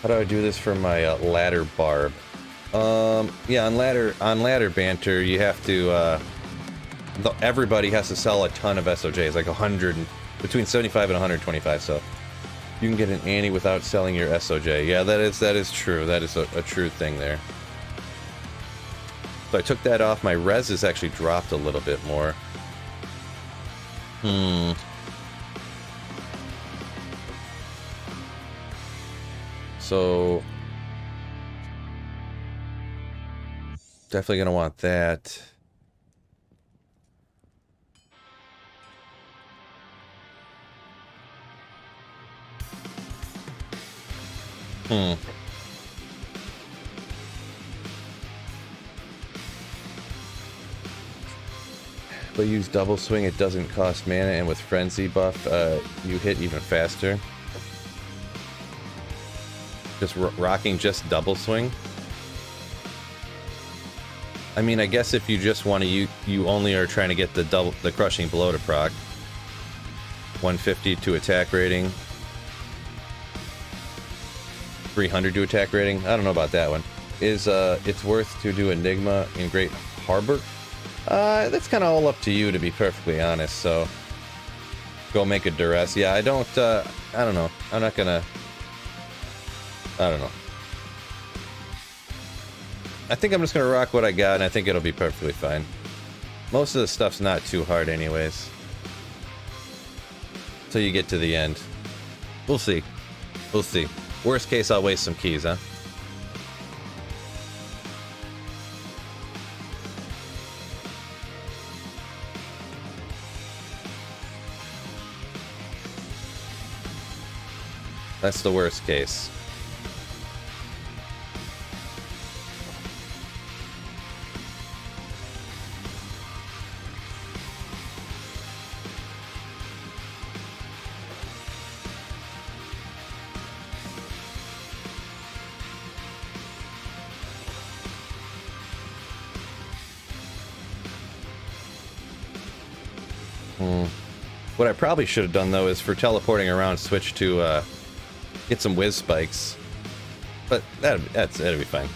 Speaker 1: How do I do this for my ladder Barb? Yeah, on ladder banter, you have to, everybody has to sell a ton of SOJs, like 100, between 75 and 125, so you can get an Annie without selling your SOJ. Yeah, that is true. That is a true thing there. So I took that off. My res has actually dropped a little bit more. So... Definitely gonna want that. Hmm. But use double swing, it doesn't cost mana, and with frenzy buff, you hit even faster. Just rocking just double swing. I mean, I guess if you just want to, you only are trying to get the crushing blow to proc. 150 to attack rating. 300 to attack rating. I don't know about that one. Is it's worth to do Enigma in Great Harbor? That's kind of all up to you, to be perfectly honest. So go make a duress. Yeah, I don't know. I'm not gonna. I don't know. I think I'm just gonna rock what I got, and I think it'll be perfectly fine. Most of the stuff's not too hard, anyways. Till you get to the end. We'll see. We'll see. Worst case, I'll waste some keys, huh? That's the worst case. What I probably should have done, though, is for teleporting around, switch to get some whiz spikes. But that'll be fine.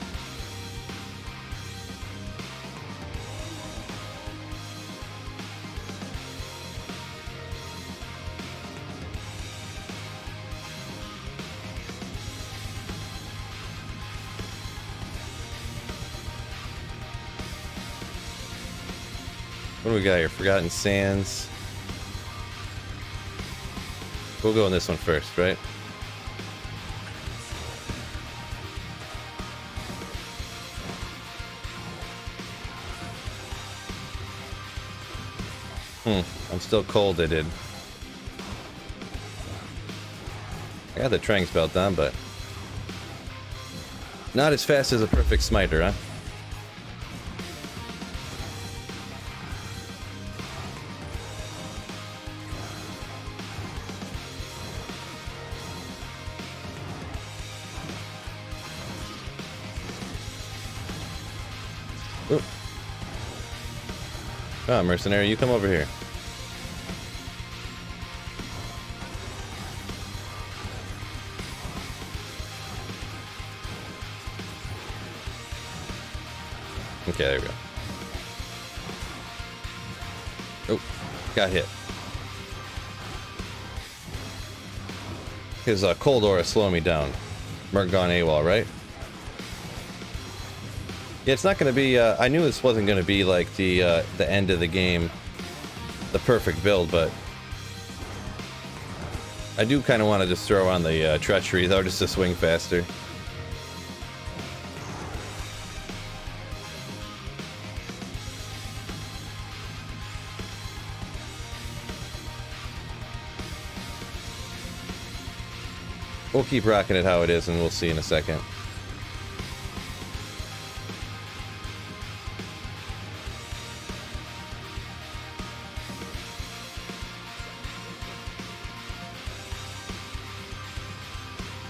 Speaker 1: What do we got here? Forgotten Sands. We'll go on this one first, right? I'm still cold, I did. I got the Trank spell down, but not as fast as a perfect smiter, huh? Ooh. Come on, mercenary, you come over here. Okay, there we go. Oh, got hit. His cold aura slowing me down. Merc gone AWOL, right? Yeah, it's not going to be, I knew this wasn't going to be like the end of the game, the perfect build, but I do kind of want to just throw on the treachery, though, just to swing faster. We'll keep rocking it how it is, and we'll see in a second.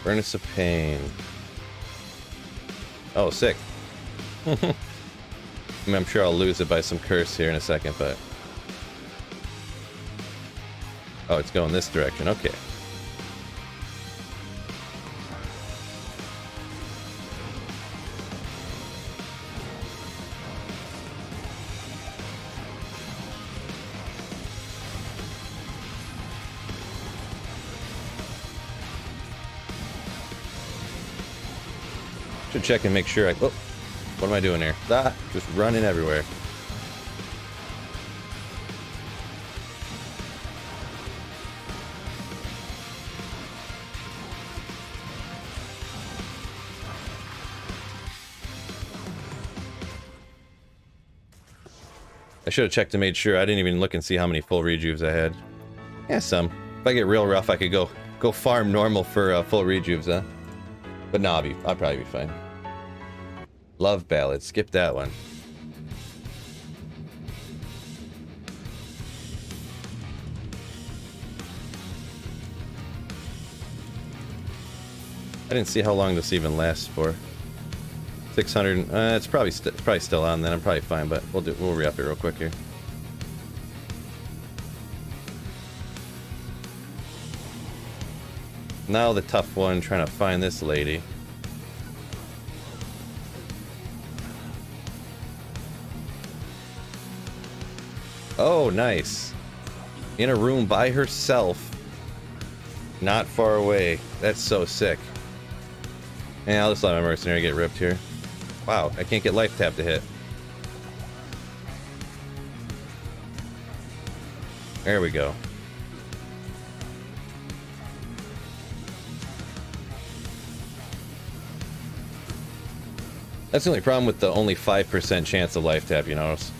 Speaker 1: Furnace of Pain. Oh, sick. I mean, I'm sure I'll lose it by some curse here in a second, but... Oh, it's going this direction. Okay. Should check and make sure I... Oh, what am I doing here? Ah, just running everywhere. I should have checked and made sure. I didn't even look and see how many full rejuves I had. Yeah, some. If I get real rough, I could go farm normal for full rejuves, huh? But no, I'll probably be fine. Love ballad. Skip that one. I didn't see how long this even lasts for. 600. It's probably still on. Then I'm probably fine. But we'll re-up it real quick here. Now the tough one, trying to find this lady. Oh, nice. In a room by herself. Not far away. That's so sick. And I'll just let my mercenary get ripped here. Wow, I can't get life tap to hit. There we go. That's the only problem with the only 5% chance of life tap, you notice.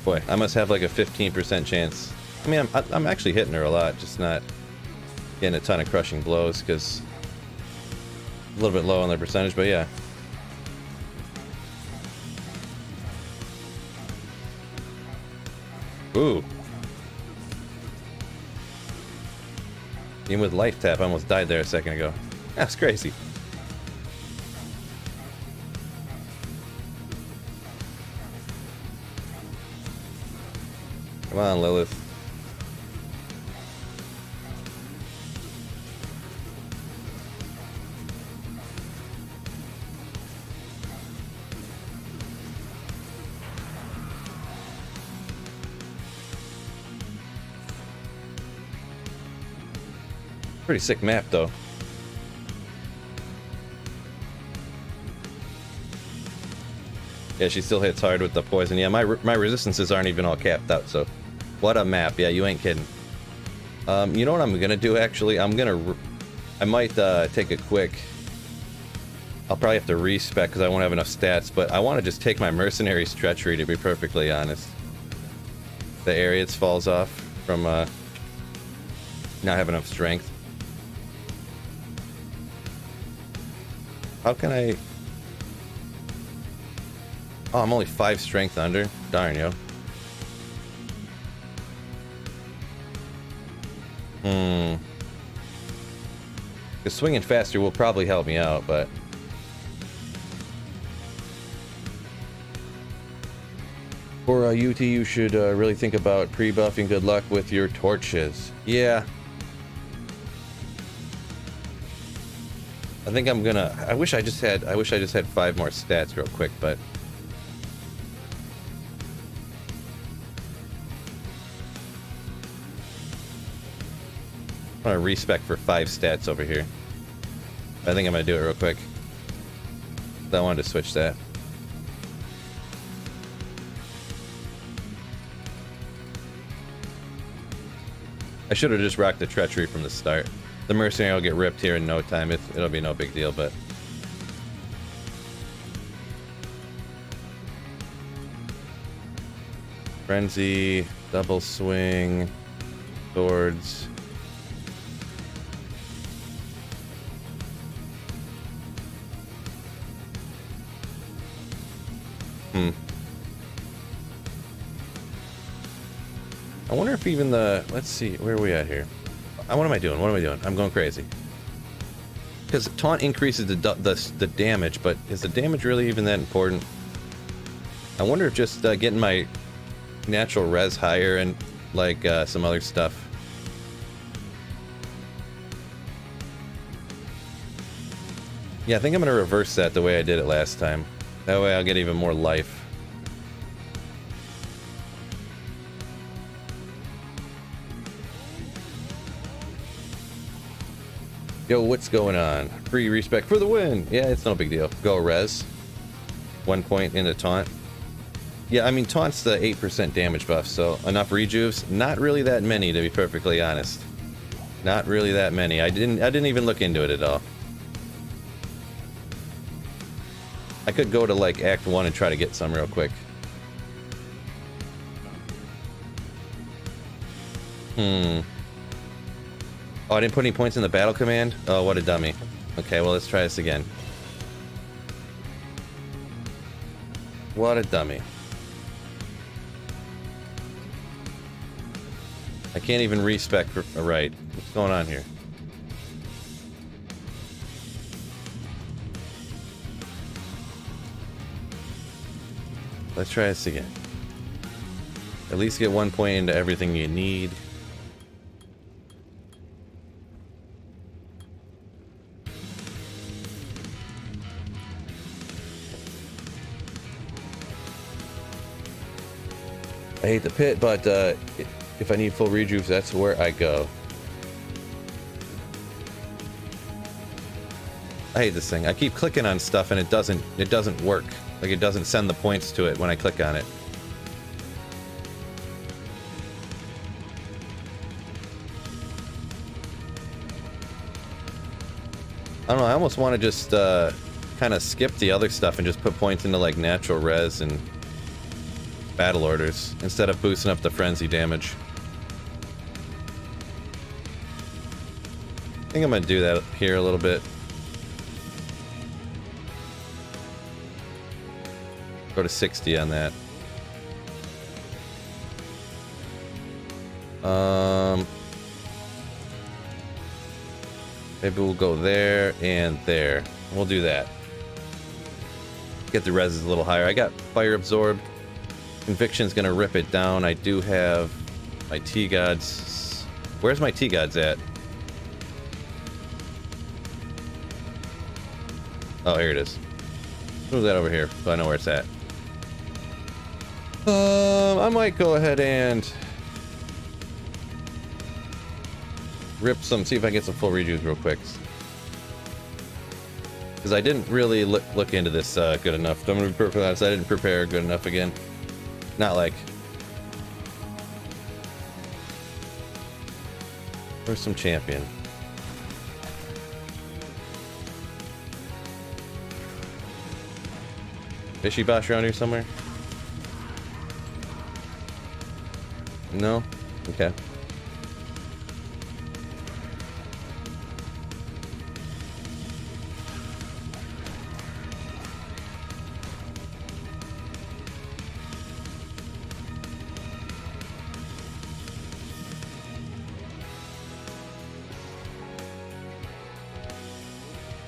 Speaker 1: Boy, I must have like a 15% chance. I mean, I'm actually hitting her a lot, just not getting a ton of crushing blows, because a little bit low on the percentage, but yeah. Ooh. Even with life tap, I almost died there a second ago. That's crazy. Come on, Lilith. Pretty sick map, though. Yeah, she still hits hard with the poison. Yeah, my resistances aren't even all capped out, so... What a map. Yeah, you ain't kidding. You know what I'm gonna do, actually? I might take a quick... I'll probably have to respec because I won't have enough stats, but I want to just take my Mercenary's Treachery, to be perfectly honest. The Ariats falls off from not having enough strength. How can I... Oh, I'm only 5 strength under. Darn, yo. Because swinging faster will probably help me out, but... For UT, you should really think about pre-buffing. Good luck with your torches. Yeah. I think I'm gonna... I wish I just had 5 more stats real quick, but... I'm gonna respec for 5 stats over here. I think I'm gonna do it real quick. I wanted to switch that. I should have just rocked the Treachery from the start. The Mercenary will get ripped here in no time. It'll be no big deal, but... Frenzy, double swing, swords... I wonder if even the... Let's see, where are we at here? What am I doing? What am I doing? I'm going crazy. Because taunt increases the damage, but is the damage really even that important? I wonder if just getting my natural res higher and like some other stuff. Yeah, I think I'm going to reverse that the way I did it last time. That way I'll get even more life. Yo, what's going on? Free respec for the win! Yeah, it's no big deal. Go res. 1 point into taunt. Yeah, I mean, taunt's the 8% damage buff, so enough rejuves. Not really that many, to be perfectly honest. Not really that many. I didn't even look into it at all. I could go to like Act 1 and try to get some real quick. Oh, I didn't put any points in the battle command? Oh, what a dummy. Okay, well, let's try this again. What a dummy. I can't even respec right. What's going on here? Let's try this again. At least get 1 point into everything you need. I hate the pit, but if I need full rejuve, that's where I go. I hate this thing. I keep clicking on stuff and it doesn't work. Like it doesn't send the points to it when I click on it. I don't know, I almost want to just kind of skip the other stuff and just put points into like natural res and battle orders instead of boosting up the frenzy damage. I think I'm gonna do that here a little bit. Go to 60 on that. Maybe we'll go there and there. We'll do that. Get the reses a little higher. I got fire absorbed. Conviction's gonna rip it down. I do have my T-Gods. Where's my T-Gods at? Oh, here it is. Move that over here so I know where it's at. I might go ahead and rip some, see if I can get some full rejuves real quick. Because I didn't really look into this good enough. I'm going to be perfectly honest, I didn't prepare good enough again. Not like... Where's some champion? Fishy boss around here somewhere? No? Okay.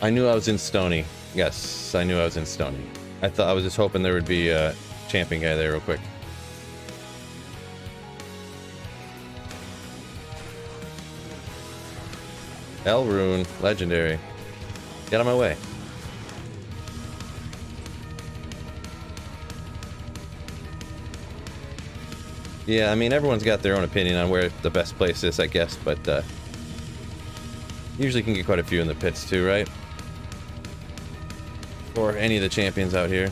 Speaker 1: I knew I was in Stony. Yes, I knew I was in Stony. I was just hoping there would be a champion guy there real quick. Elrune, legendary. Get out of my way. Yeah, I mean, everyone's got their own opinion on where the best place is, I guess, but usually can get quite a few in the pits too, right? Or any of the champions out here.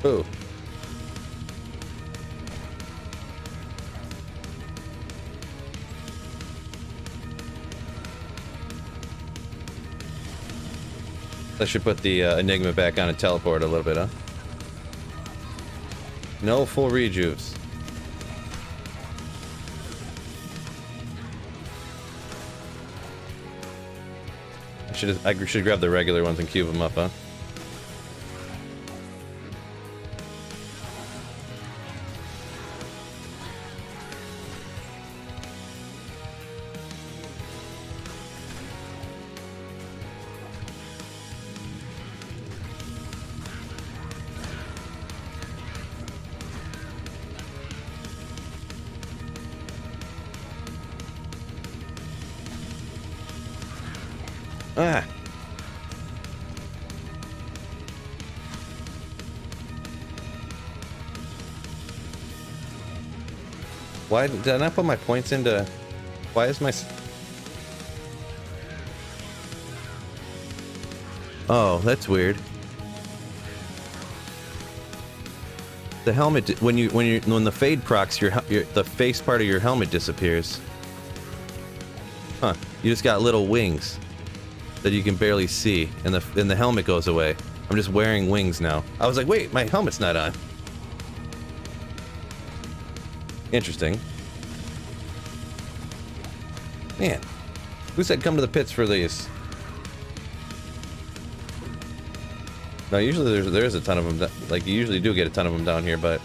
Speaker 1: Ooh. I should put the Enigma back on and teleport a little bit, huh? No full rejuves. I should grab the regular ones and cube them up, huh? Ah. Why did I not put my points into... Why is my... Oh, that's weird. The helmet, when the fade procs, the face part of your helmet disappears. Huh? You just got little wings that you can barely see, and the helmet goes away. I'm just wearing wings now. I was like, wait, my helmet's not on. Interesting. Man, who said come to the pits for these? No, usually there's a ton of them. Like, you usually do get a ton of them down here, but...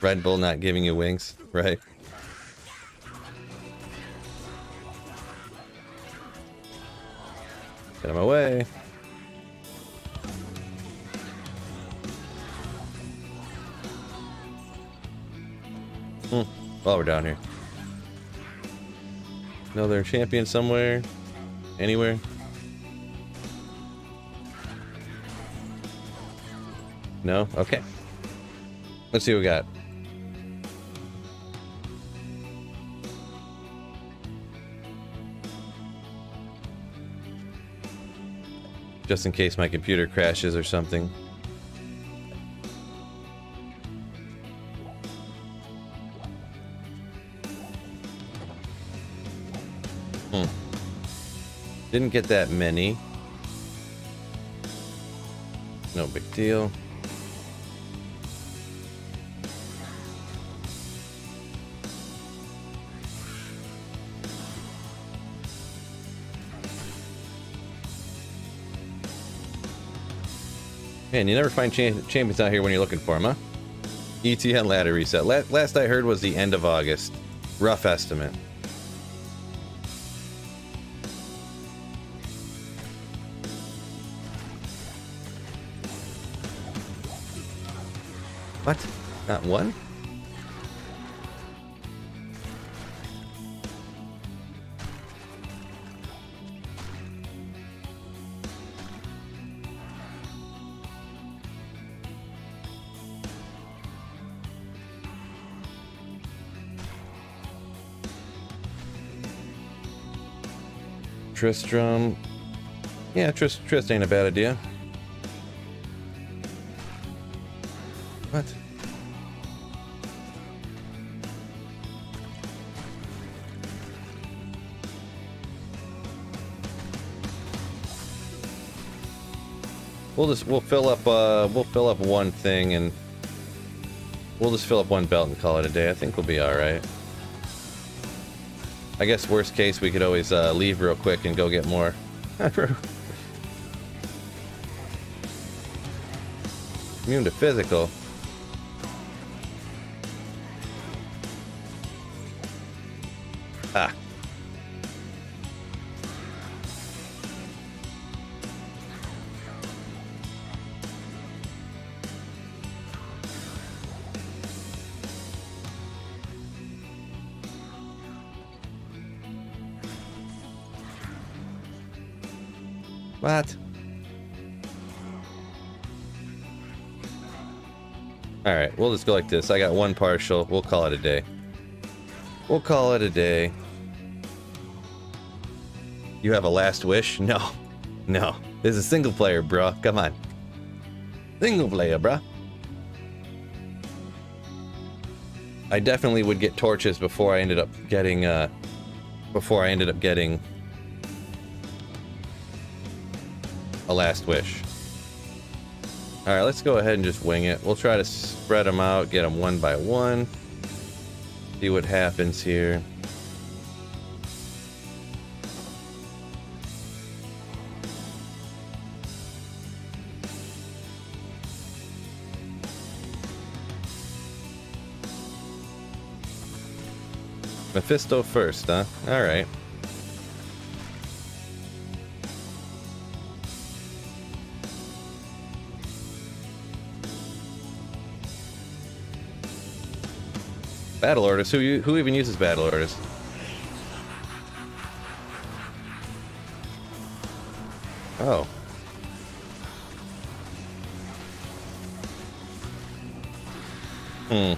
Speaker 1: Red Bull not giving you wings, right? Get him away. While we're down here. Another champion somewhere? Anywhere? No? Okay. Let's see what we got. Just in case my computer crashes or something. Didn't get that many. No big deal. Man, you never find champions out here when you're looking for them, huh? ETN ladder reset. Last I heard was the end of August. Rough estimate. What? Not one? Tristram. Yeah, Trist ain't a bad idea. What? We'll fill up one thing, and we'll just fill up one belt and call it a day. I think we'll be all right. I guess worst case we could always leave real quick and go get more. Immune to physical. Ah. What? Alright, we'll just go like this. I got one partial. We'll call it a day. We'll call it a day. You have a last wish? No. No. This is single player, bro. Come on. Single player, bro. I definitely would get torches before I ended up getting, a last wish. Alright, let's go ahead and just wing it. We'll try to spread them out, get them one by one. See what happens here. Mephisto first, huh? Alright. Battle orders? Who even uses battle orders? Oh. Hmm.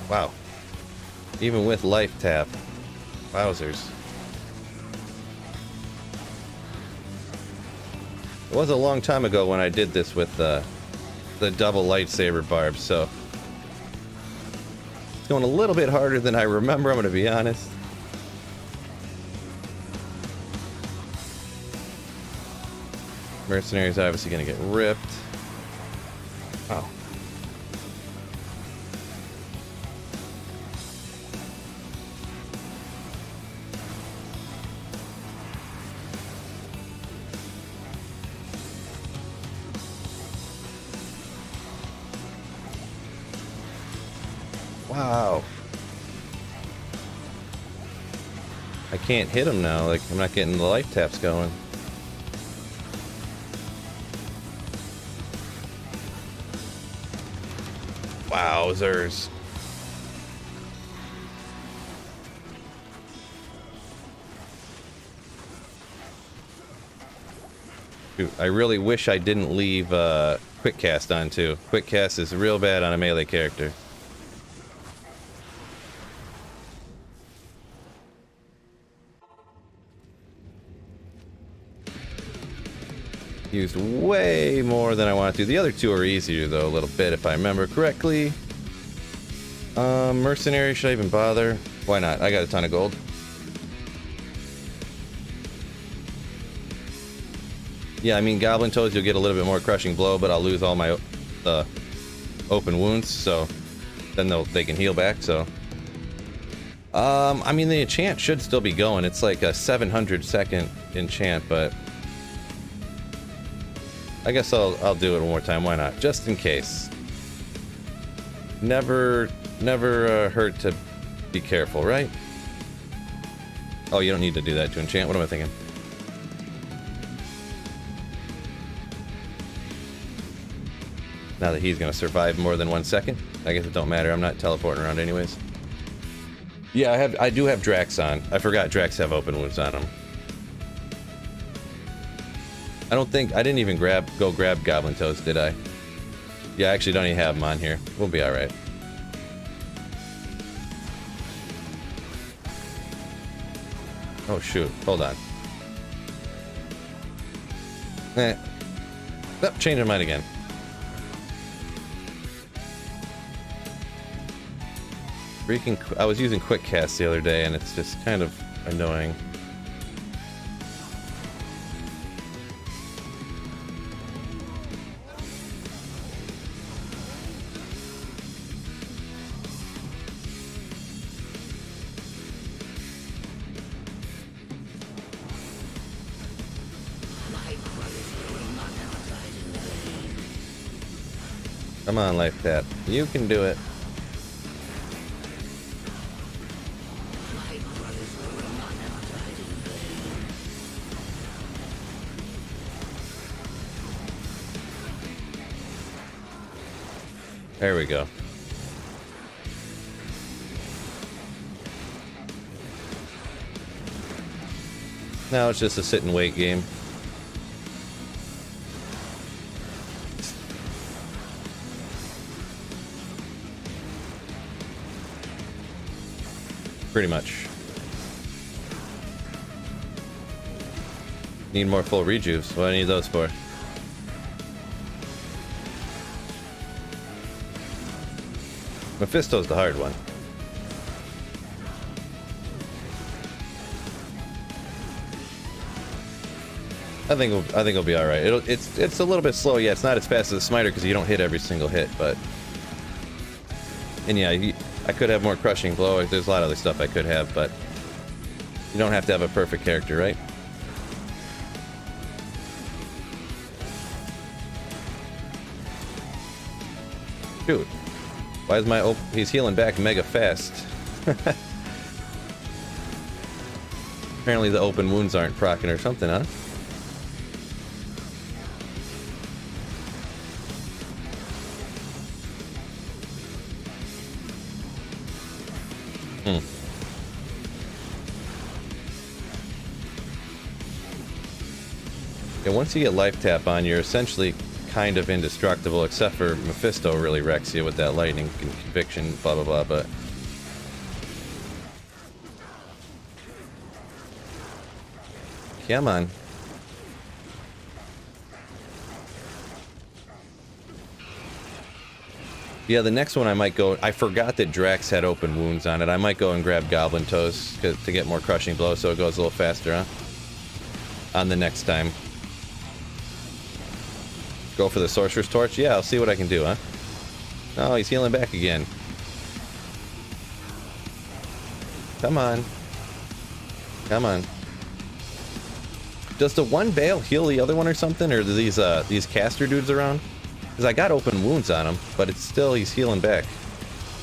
Speaker 1: Wow. Even with life tap. Wowzers. It was a long time ago when I did this with the double lightsaber barb, so it's going a little bit harder than I remember, I'm going to be honest. Mercenary's obviously going to get ripped. Oh. Wow. I can't hit him now, like I'm not getting the life taps going. Wowzers. Dude, I really wish I didn't leave quick cast on too. Quick cast is real bad on a melee character. Used way more than I wanted to. The other two are easier though, a little bit if I remember correctly. Mercenary, should I even bother? Why not? I got a ton of gold. Yeah, I mean Goblin Toes, you'll get a little bit more crushing blow, but I'll lose all my open wounds, so then they can heal back. So, I mean the enchant should still be going. It's like a 700-second enchant, but I guess I'll do it one more time. Why not? Just in case. Never hurt to be careful, right? Oh, you don't need to do that to enchant. What am I thinking? Now that he's gonna survive more than 1 second, I guess it don't matter. I'm not teleporting around anyways. Yeah, I do have Drax on. I forgot Drax have open wounds on him. I didn't even go grab Goblin Toes, did I? Yeah, I actually don't even have them on here. We'll be alright. Oh shoot, hold on. Oh, change my mind again. I was using quick cast the other day and it's just kind of annoying. Come on, life tap. You can do it. There we go. Now it's just a sit and wait game. Pretty much. Need more full rejuves. What do I need those for? Mephisto's the hard one. I think it'll be all right. It's a little bit slow. Yeah, it's not as fast as the Smiter because you don't hit every single hit, but yeah, I could have more crushing blow. There's a lot of other stuff I could have, but you don't have to have a perfect character, right? Dude, why is my he's healing back mega fast? Apparently the open wounds aren't proccing or something, huh? Yeah, once you get life tap on, you're essentially kind of indestructible, except for Mephisto really wrecks you with that lightning conviction, blah blah blah, but... Come on. Yeah, the next one I might go... I forgot that Drax had open wounds on it. I might go and grab Goblin Toes to get more crushing blow so it goes a little faster, huh? On the next time. Go for the Sorcerer's Torch? Yeah, I'll see what I can do, huh? Oh, he's healing back again. Come on. Come on. Does the one Bale heal the other one or something? Or do these caster dudes around? Because I got open wounds on him, but it's still, he's healing back.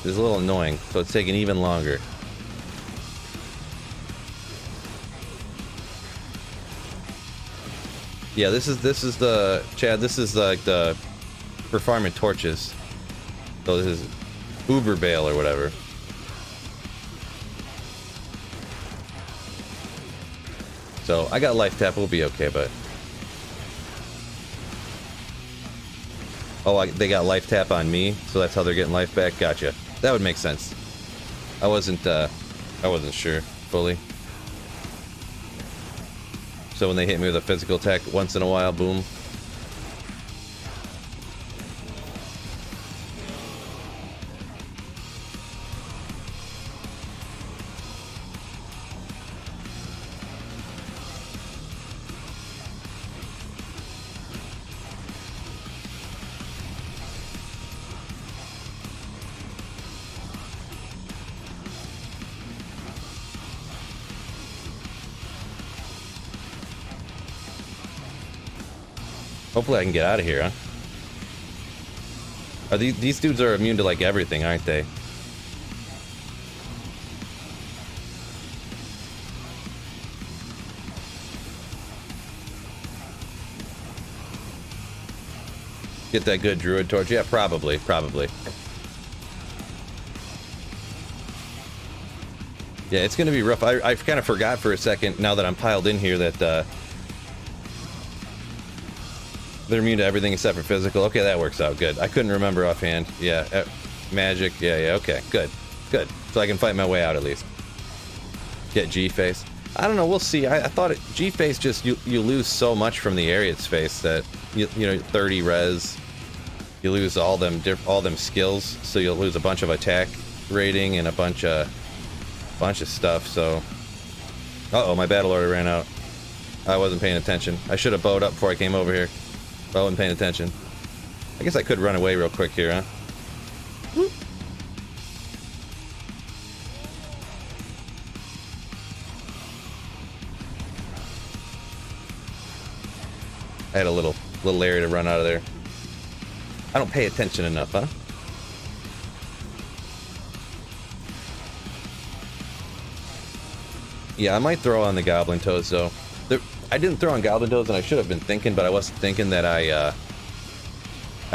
Speaker 1: It's a little annoying, so it's taking even longer. Yeah, this is the, Chad, this is like the, for farming torches. So this is Uber Bale or whatever. So I got life tap, we'll be okay, but... Oh, they got life tap on me, so that's how they're getting life back? Gotcha. That would make sense. I wasn't sure fully. So when they hit me with a physical attack once in a while, boom. Hopefully I can get out of here, huh? Are these dudes are immune to like everything, aren't they? Get that good druid torch? Yeah, probably. Yeah, it's gonna be rough. I kind of forgot for a second, now that I'm piled in here, that they're immune to everything except for physical. Okay, that works out good. I couldn't remember offhand. Yeah, magic. Yeah, okay, good. So I can fight my way out at least. Get G-Face. I don't know, we'll see. I thought G-Face just, you lose so much from the area it's face that, you know, 30 res, you lose all them skills, so you'll lose a bunch of attack rating and a bunch of stuff, so... Uh-oh, my battle order ran out. I wasn't paying attention. I should have bowed up before I came over here. I wasn't paying attention. I guess I could run away real quick here, huh? Whoop. I had a little area to run out of there. I don't pay attention enough, huh? Yeah, I might throw on the Goblin Toes, though. I didn't throw on Goblin Toes, and I should have been thinking, but I wasn't thinking that I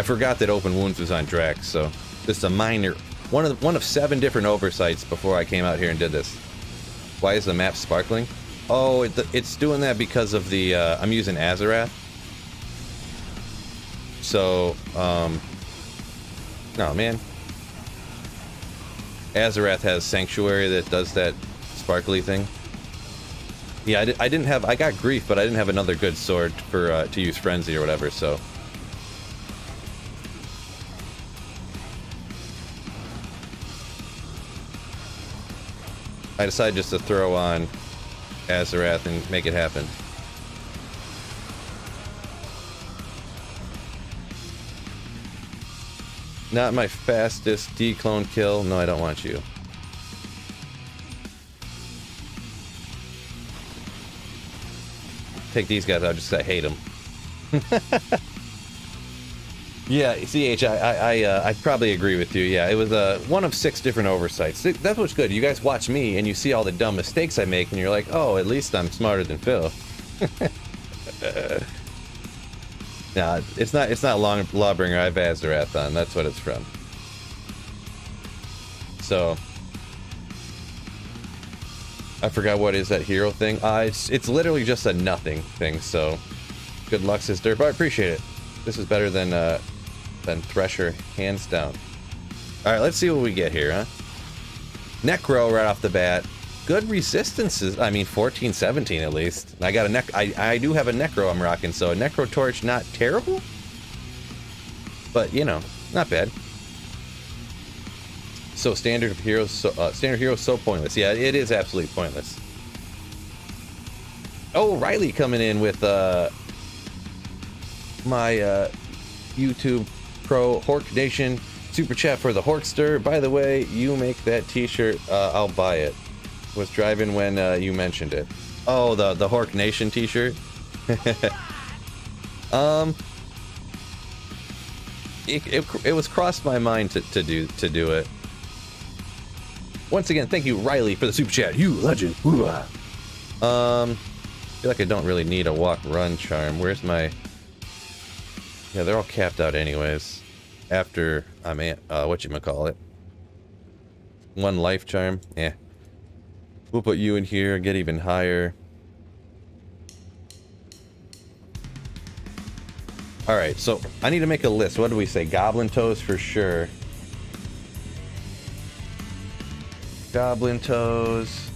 Speaker 1: forgot that Open Wounds was on Drax, so just a minor... One of 7 different oversights before I came out here and did this. Why is the map sparkling? Oh, it's doing that because of the... I'm using Azarath. So, oh man. Azarath has Sanctuary that does that sparkly thing. Yeah, I didn't have... I got Grief, but I didn't have another good sword for to use Frenzy or whatever, so... I decided just to throw on Azarath and make it happen. Not my fastest declone kill. No, I don't want you. Take these guys out just 'cause I hate them. Yeah, CH, I probably agree with you. Yeah, it was one of 6 different oversights. That's what's good. You guys watch me and you see all the dumb mistakes I make, and you're like, oh, at least I'm smarter than Phil. Nah, it's not Lawbringer. I have Azarath on. That's what it's from. So I forgot what is that hero thing. It's literally just a nothing thing. So Good luck, sister. But I appreciate it. This is better than Thresher, hands down. All right, let's see what we get here, huh? Necro right off the bat. Good resistances. I mean, 14, 17 at least. I got a I do have a Necro I'm rocking, so a Necro Torch, not terrible, but you know, not bad. So standard heroes, so pointless. Yeah, it is absolutely pointless. Oh, Riley coming in with my YouTube Pro Hork Nation super chat for the Horkster. By the way, you make that T-shirt, I'll buy it. Was driving when you mentioned it. Oh, the Hork Nation T-shirt. It was crossed my mind to do it. Once again, thank you, Riley, for the super chat. You legend. I feel like I don't really need a walk run charm. Where's my? Yeah, they're all capped out anyways. After I'm whatchamacallit. One life charm. Yeah. We'll put you in here, get even higher. Alright, so I need to make a list. What do we say? Goblin toes for sure. Goblin toes.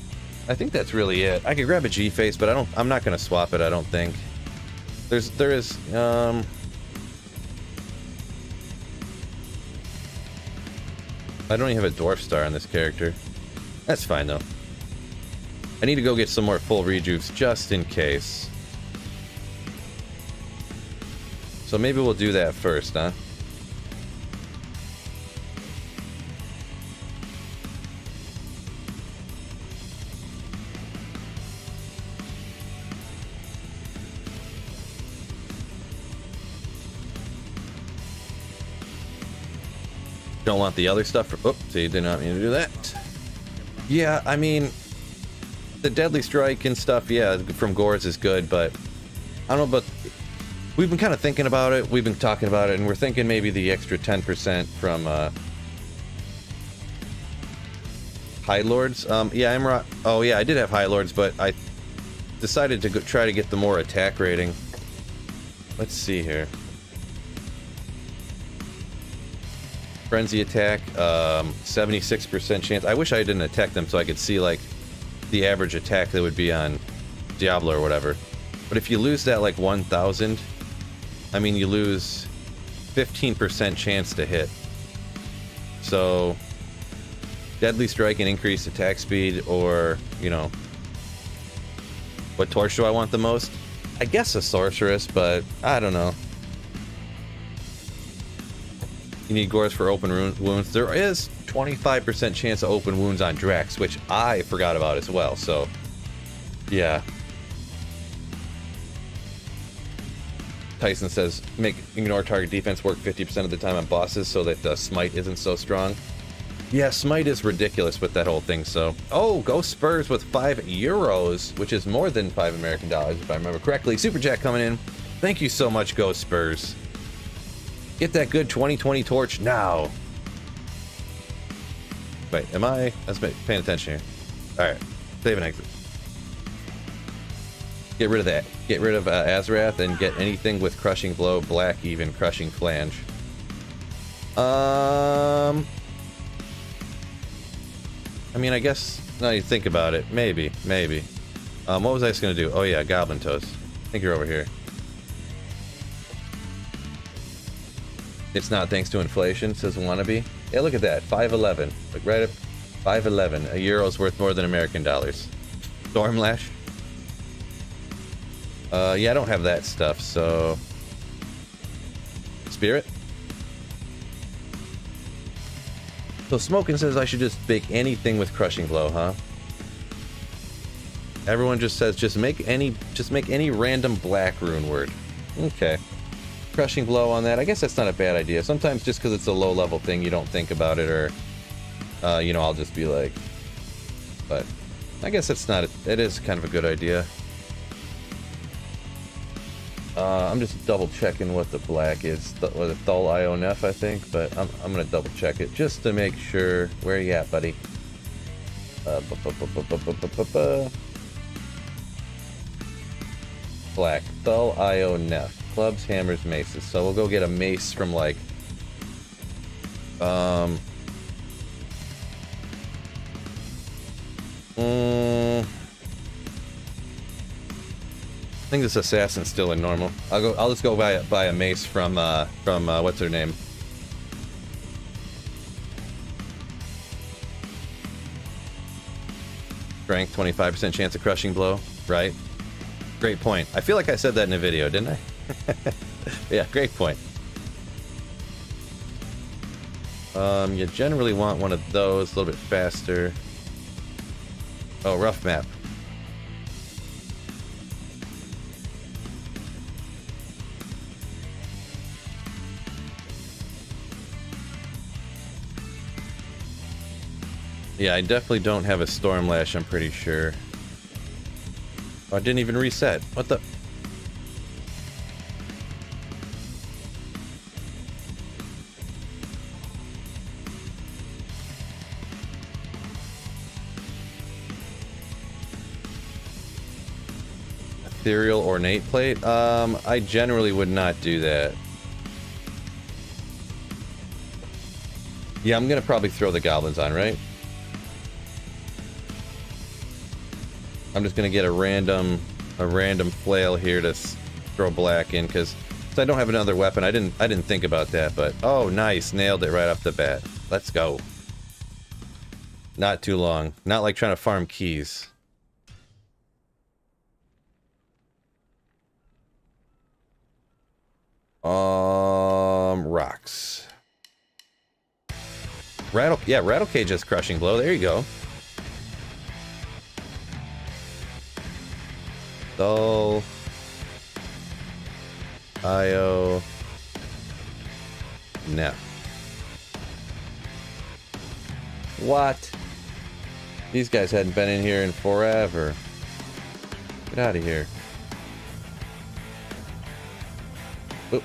Speaker 1: I think that's really it. I could grab a G-face, but I'm not gonna swap it, I don't think. There is I don't even have a dwarf star on this character. That's fine though. I need to go get some more full rejuves just in case. So maybe we'll do that first, huh? Don't want the other stuff for... Oops, see, did not mean to do that. Yeah, I mean... The Deadly Strike and stuff, yeah, from Gores is good, but... I don't know, but... We've been kind of thinking about it, we've been talking about it, and we're thinking maybe the extra 10% from, High Lords. Yeah, oh yeah, I did have High Lords, but I decided to try to get the more attack rating. Let's see here. Frenzy attack, 76% chance. I wish I didn't attack them so I could see, like, the average attack that would be on Diablo or whatever. But if you lose that, like, 1,000, I mean, you lose 15% chance to hit. So, Deadly Strike and increased attack speed, or, you know, what torch do I want the most? I guess a Sorceress, but I don't know. You need Gores for open wounds. There is 25% chance of open wounds on Drax, which I forgot about as well, so yeah. Tyson says, ignore target defense work 50% of the time on bosses so that Smite isn't so strong. Yeah, Smite is ridiculous with that whole thing, so... Oh, go Spurs with €5, which is more than $5 American dollars, if I remember correctly. Super Jack coming in. Thank you so much, Go Spurs. Get that good 2020 torch now. Wait, am I paying attention here? Alright, save and exit. Get rid of that. Get rid of Azrath and get anything with Crushing Blow, Black even, Crushing Flange. I mean, I guess, now you think about it, maybe. What was I just gonna do? Oh yeah, Goblin Toes. I think you're over here. It's not thanks to inflation, says Wannabe. Yeah, look at that, 511. Look right up, 511. A euro's worth more than American dollars. Stormlash. Yeah, I don't have that stuff, so... Spirit? So Smokin' says I should just make anything with Crushing Blow, huh? Everyone just says just make any random black rune word. Okay. Crushing Blow on that. I guess that's not a bad idea. Sometimes just because it's a low level thing you don't think about it, or you know, I'll just be like, but I guess it's not, it is kind of a good idea. I'm just double checking what the black is, or the Thul Ionf, I think, but I'm gonna double check it just to make sure. Where you at, buddy? Black. Dull, IO, Neff. Clubs, hammers, maces. So we'll go get a mace from like... I think this assassin's still in normal. I'll just go buy a mace from what's her name? Strength, 25% chance of crushing blow, right? Great point. I feel like I said that in a video, didn't I? Yeah, great point. You generally want one of those, a little bit faster. Oh, rough map. Yeah, I definitely don't have a Storm Lash, I'm pretty sure. Oh, I didn't even reset. What the... Ethereal Ornate Plate? I generally would not do that. Yeah, I'm gonna probably throw the goblins on, right? I'm just gonna get a random flail here to throw black in, because I don't have another weapon. I didn't think about that, but oh, nice, nailed it right off the bat. Let's go. Not too long. Not like trying to farm keys. Rocks. Rattle Cage is crushing blow. There you go. Dull. IO. No. What? These guys hadn't been in here in forever. Get out of here. Oop.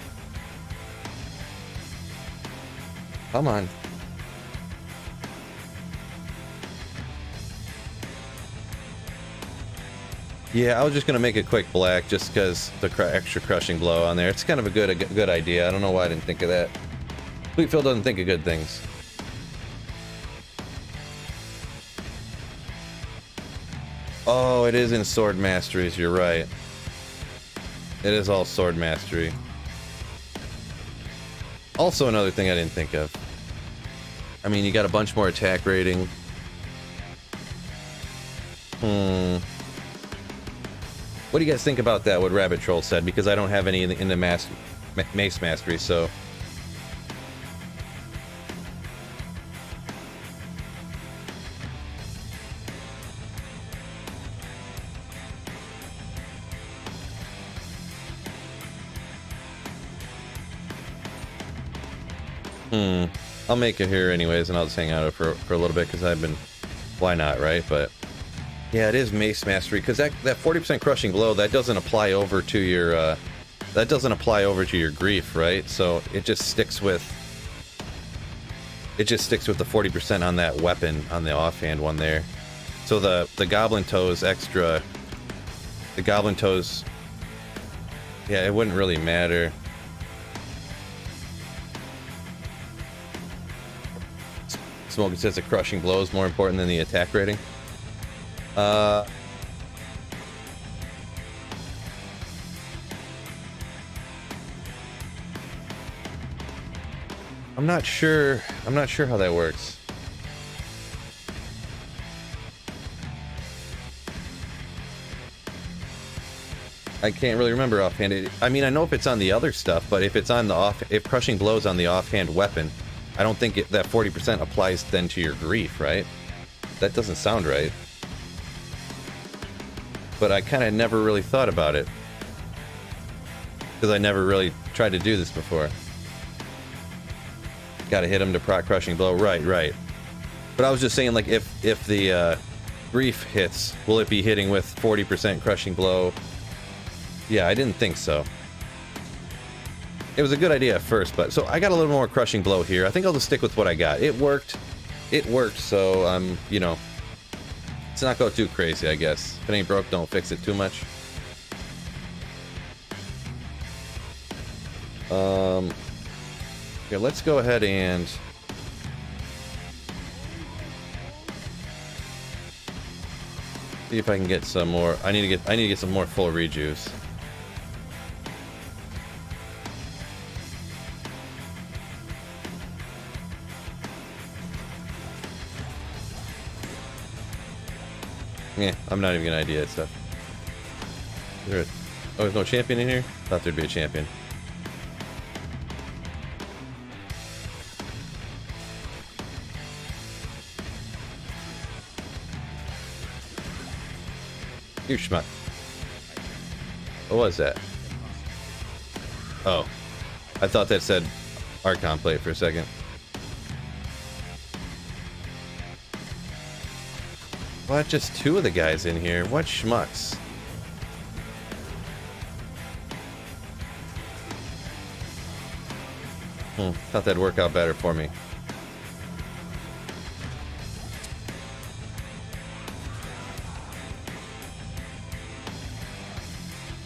Speaker 1: Come on. Yeah, I was just gonna make a quick black just because the extra crushing blow on there. It's kind of a good idea. I don't know why I didn't think of that. Fleetfield doesn't think of good things. Oh, it is in Sword Masteries. You're right. It is all Sword Mastery. Also, another thing I didn't think of. I mean, you got a bunch more attack rating. What do you guys think about that, what Rabbit Troll said? Because I don't have any in the Mace Mastery, so... I'll make it here anyways, and I'll just hang out for a little bit, because I've been... Why not, right? But... Yeah, it is Mace Mastery, because that 40% crushing blow, that doesn't apply over to your, grief, right? So it just sticks with... It just sticks with the 40% on that weapon, on the offhand one there. So the Goblin Toes extra... The Goblin Toes... Yeah, it wouldn't really matter. Smoking says the crushing blow is more important than the attack rating. I'm not sure how that works. I can't really remember offhand. I mean, I know if it's on the other stuff, but if it's on the if crushing blows on the offhand weapon, I don't think that 40% applies then to your grief, right? That doesn't sound right. But I kind of never really thought about it. Because I never really tried to do this before. Gotta hit him to proc crushing blow. Right. But I was just saying, like, if the grief hits, will it be hitting with 40% crushing blow? Yeah, I didn't think so. It was a good idea at first, but... So I got a little more crushing blow here. I think I'll just stick with what I got. It worked. It worked, so, you know... Let's not go too crazy, I guess. If it ain't broke, don't fix it too much. Yeah, let's go ahead and see if I can get some more. I need to get some more full rejuice. Yeah, I'm not even gonna idea that stuff. Oh, there's no champion in here? Thought there'd be a champion. You schmuck. What was that? Oh. I thought that said Archon plate for a second. What? Just two of the guys in here? What schmucks? Thought that'd work out better for me.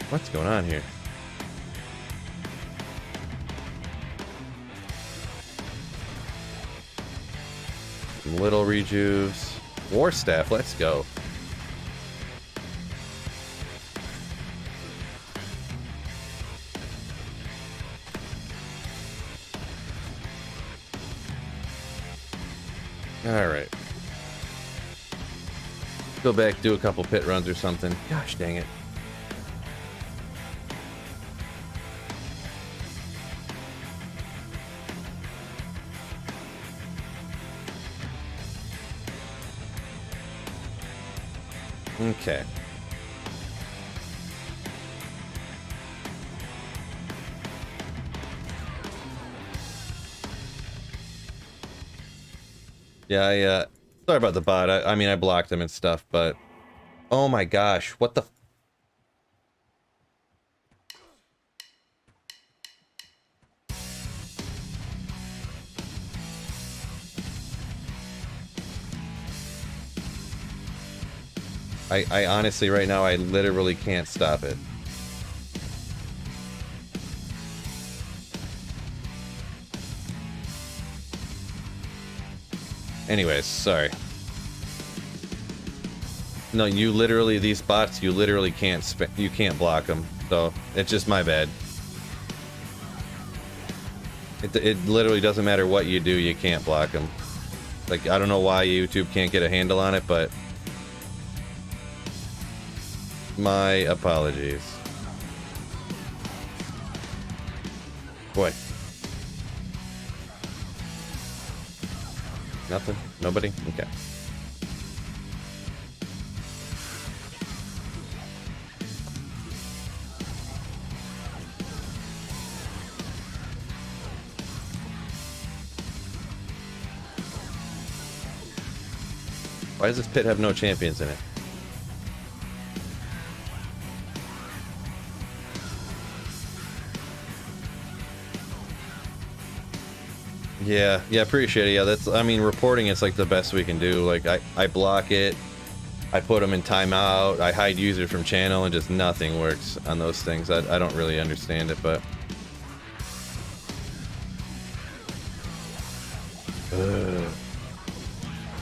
Speaker 1: What's going on here? Some little rejuves. War staff, let's go. Alright. Go back, do a couple pit runs or something. Gosh dang it. Okay. Yeah, sorry about the bot. I mean, I blocked him and stuff, but... Oh my gosh, what the... I honestly, right now, I literally can't stop it. Anyways, sorry. No, you literally, these bots, you literally can't you can't block them. So, it's just my bad. It literally doesn't matter what you do, you can't block them. Like, I don't know why YouTube can't get a handle on it, but... My apologies. Boy. Nothing? Nobody? Okay. Why does this pit have no champions in it? Yeah, appreciate it. Yeah, that's, I mean, reporting is like the best we can do. Like, I block it, I put them in timeout, I hide users from channel, and just nothing works on those things. I don't really understand it, but...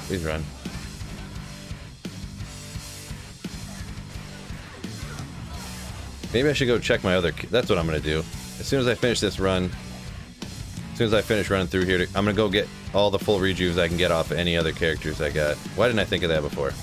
Speaker 1: Please run. Maybe I should go check my other... That's what I'm going to do. As soon as I finish this run... As soon as I finish running through here, I'm gonna go get all the full rejuves I can get off of any other characters I got. Why didn't I think of that before?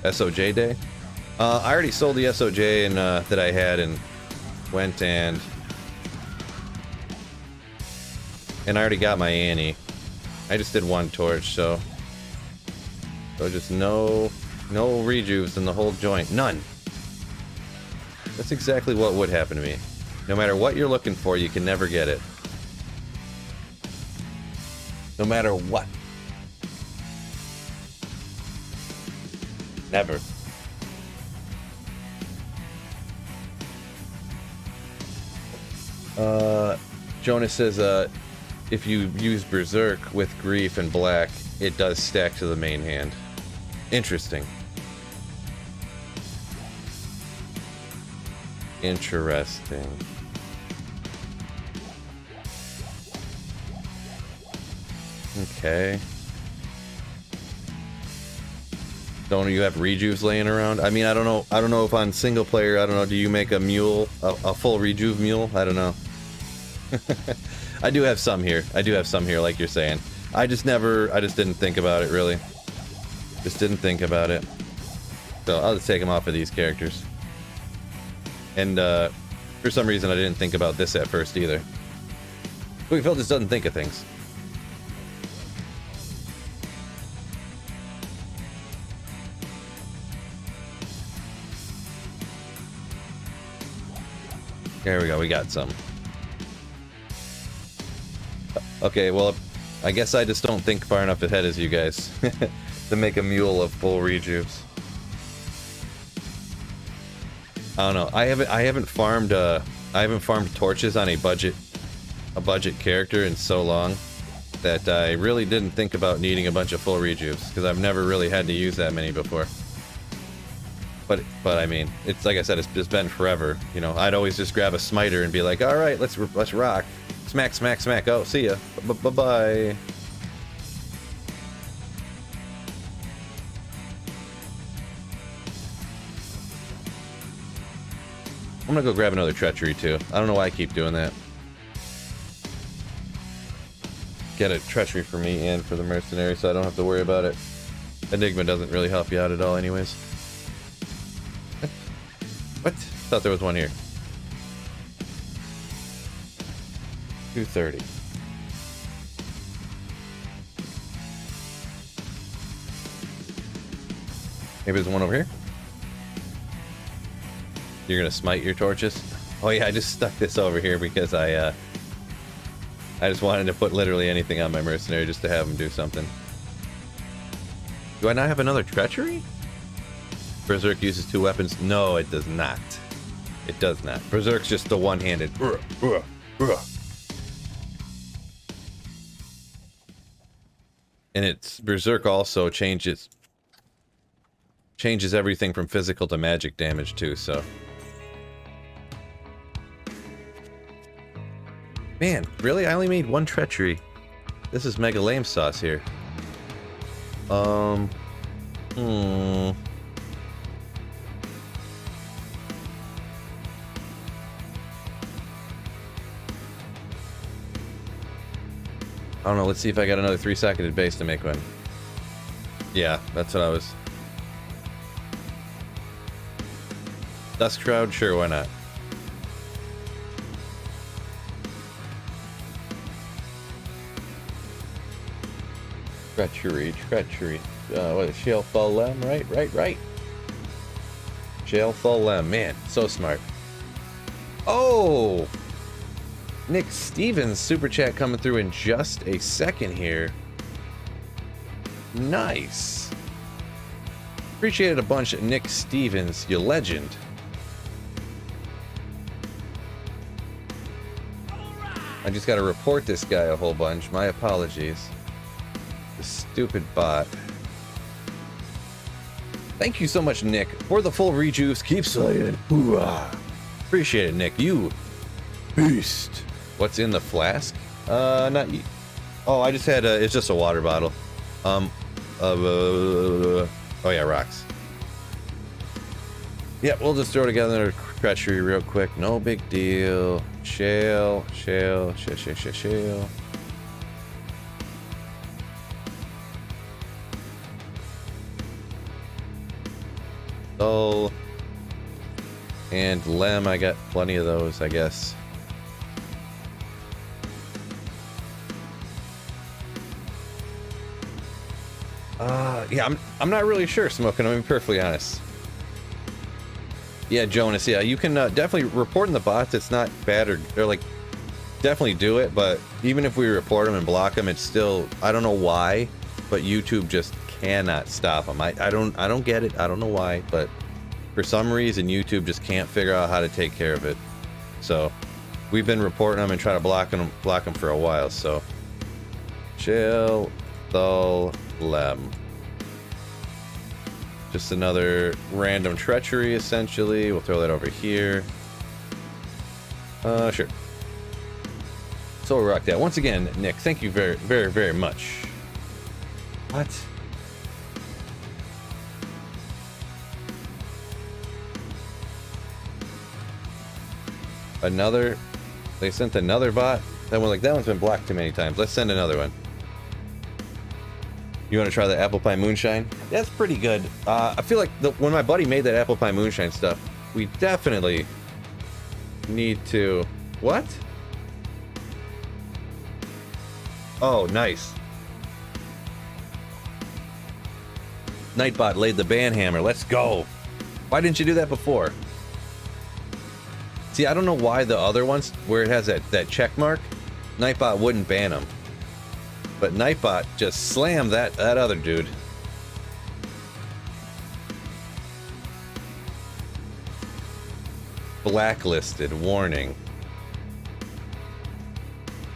Speaker 1: SOJ day? I already sold the SOJ and, that I had and went and I already got my Anni. I just did one torch, so just no rejuves in the whole joint. None. That's exactly what would happen to me. No matter what you're looking for, you can never get it. No matter what. Never. Jonas says, if you use Berserk with Grief and Black, it does stack to the main hand. Interesting. Interesting. Okay. Don't you have rejuves laying around? I mean, I don't know if on single player, I don't know, do you make a mule, a full rejuve mule? I don't know. I do have some here. I do have some here, like you're saying. I just didn't think about it, really. Just didn't think about it. So I'll just take them off of these characters. And for some reason, I didn't think about this at first either. Phil just doesn't think of things. There we go, we got some. Okay, well, I guess I just don't think far enough ahead as you guys to make a mule of full rejuves. I don't know. I haven't farmed torches on a budget character in so long that I really didn't think about needing a bunch of full rejuves because I've never really had to use that many before. But I mean, it's like I said, it's just been forever. You know, I'd always just grab a smiter and be like, all right, let's rock, smack, smack, smack. Oh, see ya, bye bye. I'm gonna go grab another treachery too. I don't know why I keep doing that. Get a treachery for me and for the mercenary, so I don't have to worry about it. Enigma doesn't really help you out at all, anyways. What? Thought there was one here. 230. Maybe there's one over here. You're gonna smite your torches? Oh yeah, I just stuck this over here because I just wanted to put literally anything on my mercenary just to have him do something. Do I not have another treachery? Berserk uses 2 weapons. No, it does not. It does not. Berserk's just the one-handed. And it's Berserk also changes everything from physical to magic damage too, so. Man, really? I only made 1 treachery. This is mega lame sauce here. I don't know, let's see if I got another 3-seconded base to make one. Yeah, that's what I was. Dusk Shroud? Sure, why not? Treachery. What is Shale Lem? Right. Shale Lem, man, so smart. Oh! Nick Stevens super chat coming through in just a second here. Nice. Appreciate it a bunch, Nick Stevens, you legend. I just gotta report this guy a whole bunch. My apologies. The stupid bot. Thank you so much, Nick, for the full rejuice. Keep slaying. Hoorah. Appreciate it, Nick. You beast. What's in the flask? Not you. Oh, I just had it's just a water bottle. Oh yeah, rocks. Yep, we'll just throw together a treachery real quick. No big deal. Shale. Dull. And Lem, I got plenty of those, I guess. Yeah, I'm not really sure, Smoking, I'm gonna be perfectly honest. Yeah, Jonas, yeah, you can definitely report in the bots. It's not bad, or like, definitely do it, but even if we report them and block them, it's still, I don't know why, but YouTube just cannot stop them. I don't get it. I don't know why, but for some reason YouTube just can't figure out how to take care of it. So we've been reporting them and trying to block them for a while. So Chill. Lem. Just another random treachery, essentially. We'll throw that over here. Sure. So we'll rock that. Once again, Nick, thank you very, very, very much. What? Another... They sent another bot? That one, like, that one's been blocked too many times. Let's send another one. You want to try the apple pie moonshine? That's pretty good. I feel like when my buddy made that apple pie moonshine stuff, we definitely need to... What? Oh, nice. Nightbot laid the ban hammer. Let's go. Why didn't you do that before? See, I don't know why the other ones, where it has that check mark, Nightbot wouldn't ban them. But Nightbot just slammed that other dude. Blacklisted. Warning.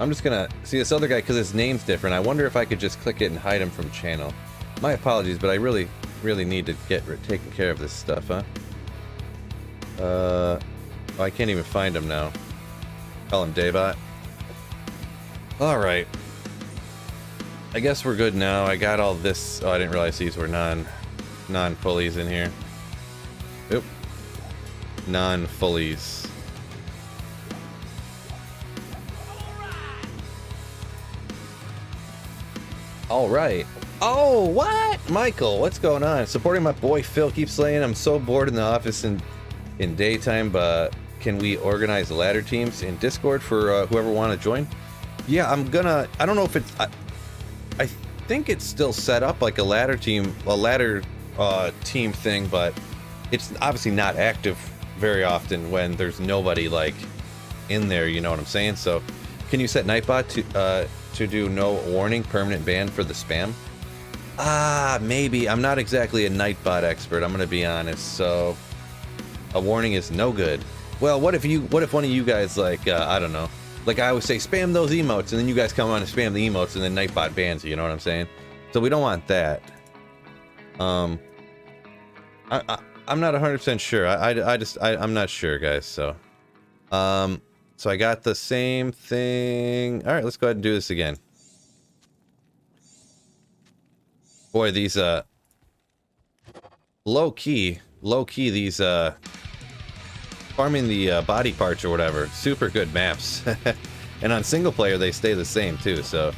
Speaker 1: I'm just gonna see this other guy because his name's different. I wonder if I could just click it and hide him from channel. My apologies, but I really need to get taken care of this stuff, huh? Oh, I can't even find him now. Call him Daybot. Alright. I guess we're good now. I got all this. Oh, I didn't realize these were non-fullies in here. Oop. Non-fullies. Alright. Oh, what? Michael, what's going on? Supporting my boy Phil. Keeps saying I'm so bored in the office in daytime, but can we organize ladder teams in Discord for whoever want to join? Yeah, I don't know if it's... I think it's still set up like a ladder team thing, but it's obviously not active very often when there's nobody like in there, you know what I'm saying? So can you set Nightbot to do no warning, permanent ban for the spam? Maybe. I'm not exactly a Nightbot expert, I'm gonna be honest, so a warning is no good. Well, what if one of you guys, like, I don't know, like I always say, spam those emotes, and then you guys come on and spam the emotes, and then Nightbot bans you, you know what I'm saying? So we don't want that. I'm not 100% sure. I'm not sure, guys, so. So I got the same thing. All right, let's go ahead and do this again. Boy, these, low-key, these, farming the body parts or whatever, super good maps. And on single player they stay the same too, so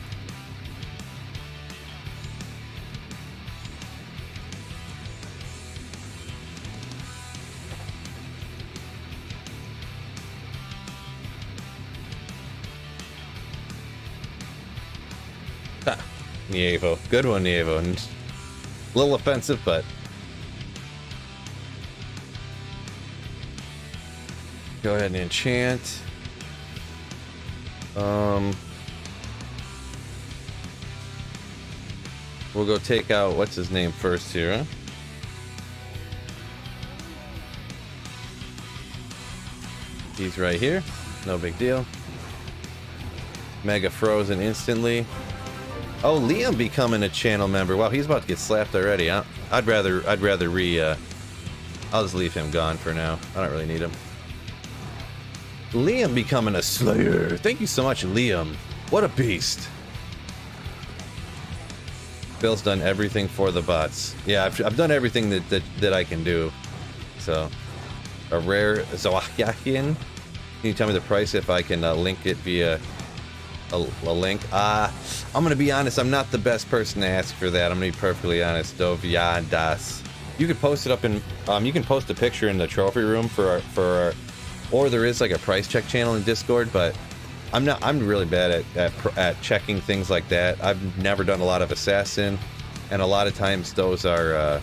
Speaker 1: ha, Nievo. Good one, Nievo. A little offensive, but go ahead and enchant. We'll go take out what's his name first here, huh? He's right here. No big deal. Mega frozen instantly. Oh, Liam becoming a channel member. Wow, he's about to get slapped already. I'd rather I'll just leave him gone for now. I don't really need him. Liam becoming a slayer. Thank you so much, Liam. What a beast. Phil's done everything for the bots. Yeah, I've done everything that I can do. So, a rare Zoakian. Can you tell me the price if I can link it via a link? I'm gonna be honest. I'm not the best person to ask for that. I'm gonna be perfectly honest. Doviadas. You could post it up in. You can post a picture in the trophy room for our. Or there is like a price check channel in Discord, but I'm really bad at checking things like that. I've never done a lot of assassin, and a lot of times those are a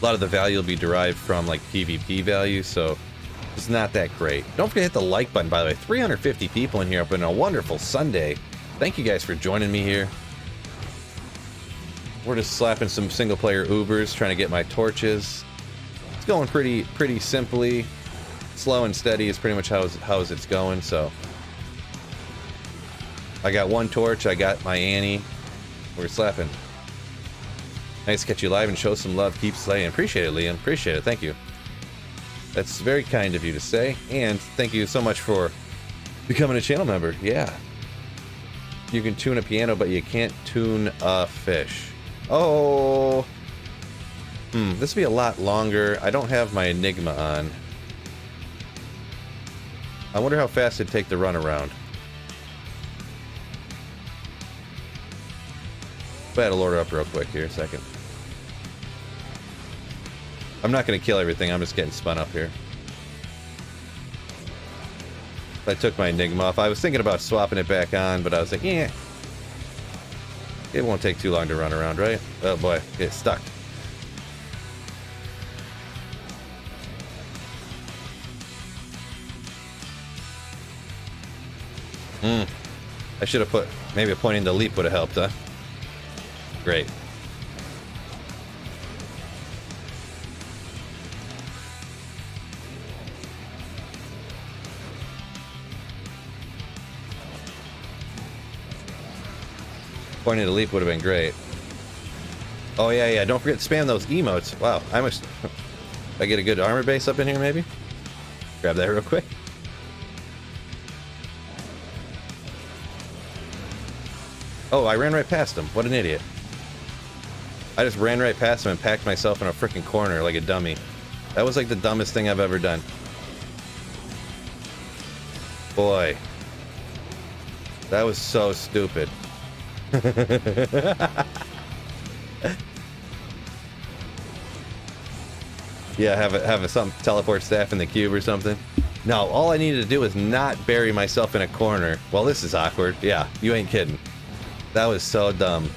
Speaker 1: lot of the value will be derived from like PvP value, so it's not that great. Don't forget to hit the like button, by the way. 350 people in here. It's been a wonderful Sunday. Thank you guys for joining me here. We're just slapping some single player Ubers, trying to get my torches. It's going pretty simply. Slow and steady is pretty much how it's going, so. I got one torch. I got my Annie. We're slapping. Nice to catch you live and show some love. Keep slaying. Appreciate it, Liam. Appreciate it. Thank you. That's very kind of you to say. And thank you so much for becoming a channel member. Yeah. You can tune a piano, but you can't tune a fish. Oh. This will be a lot longer. I don't have my Enigma on. I wonder how fast it'd take to run around. Better load her up real quick here, a second. I'm not going to kill everything, I'm just getting spun up here. I took my Enigma off. I was thinking about swapping it back on, but I was like, yeah. It won't take too long to run around, right? Oh boy, get stuck. I should have put, maybe a pointing to leap would have helped, huh? Great. Pointing to leap would have been great. Oh yeah, don't forget to spam those emotes. Wow, I must... I get a good armor base up in here, maybe? Grab that real quick. Oh, I ran right past him. What an idiot. I just ran right past him and packed myself in a freaking corner like a dummy. That was like the dumbest thing I've ever done. Boy. That was so stupid. Yeah, have some teleport staff in the cube or something. No, all I needed to do was not bury myself in a corner. Well, this is awkward. Yeah, you ain't kidding. That was so dumb.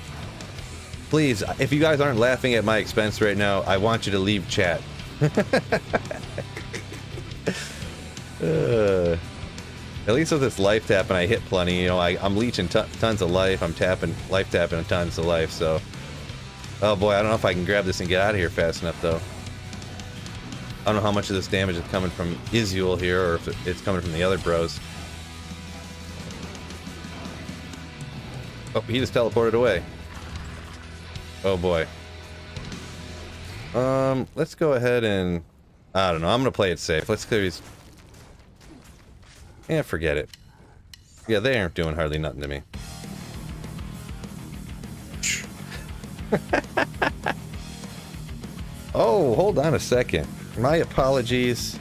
Speaker 1: Please, if you guys aren't laughing at my expense right now, I want you to leave chat. At least with this life tapping, I hit plenty. You know, I'm leeching tons of life. I'm life tapping tons of life, so... Oh boy, I don't know if I can grab this and get out of here fast enough, though. I don't know how much of this damage is coming from Izuel here, or if it's coming from the other bros. Oh, he just teleported away. Oh boy. Let's go ahead and... I don't know, I'm gonna play it safe. Let's clear these... Yeah, forget it. Yeah, they aren't doing hardly nothing to me. Oh, hold on a second. My apologies.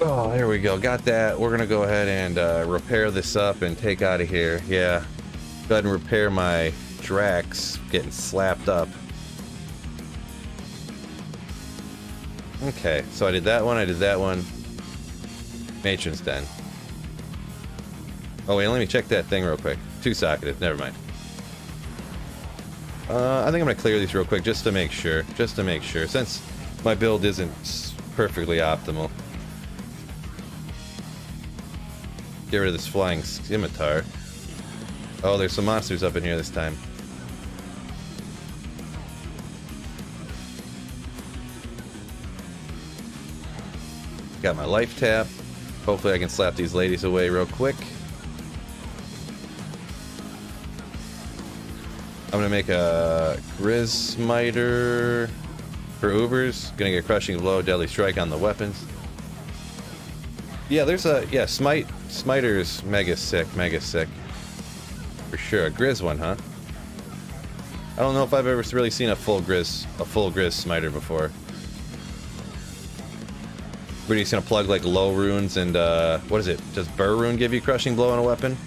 Speaker 1: Oh, there we go. Got that. We're gonna go ahead and repair this up and take out of here. Yeah. Go ahead and repair my Drax getting slapped up. Okay, so I did that one, I did that one. Matron's Den. Oh wait, let me check that thing real quick. Two-socketed, never mind. I think I'm gonna clear these real quick just to make sure. Just to make sure, since my build isn't perfectly optimal. Get rid of this flying scimitar. Oh, there's some monsters up in here this time. Got my life tap. Hopefully I can slap these ladies away real quick. I'm gonna make a Grizz Smiter for Ubers. Gonna get Crushing Blow, Deadly Strike on the weapons. Yeah, there's a... Yeah, Smiter's mega sick, mega sick. For sure. A Grizz one, huh? I don't know if I've ever really seen a full Grizz Smiter before. We're just gonna plug like low runes and what is it? Does Burr rune give you Crushing Blow on a weapon?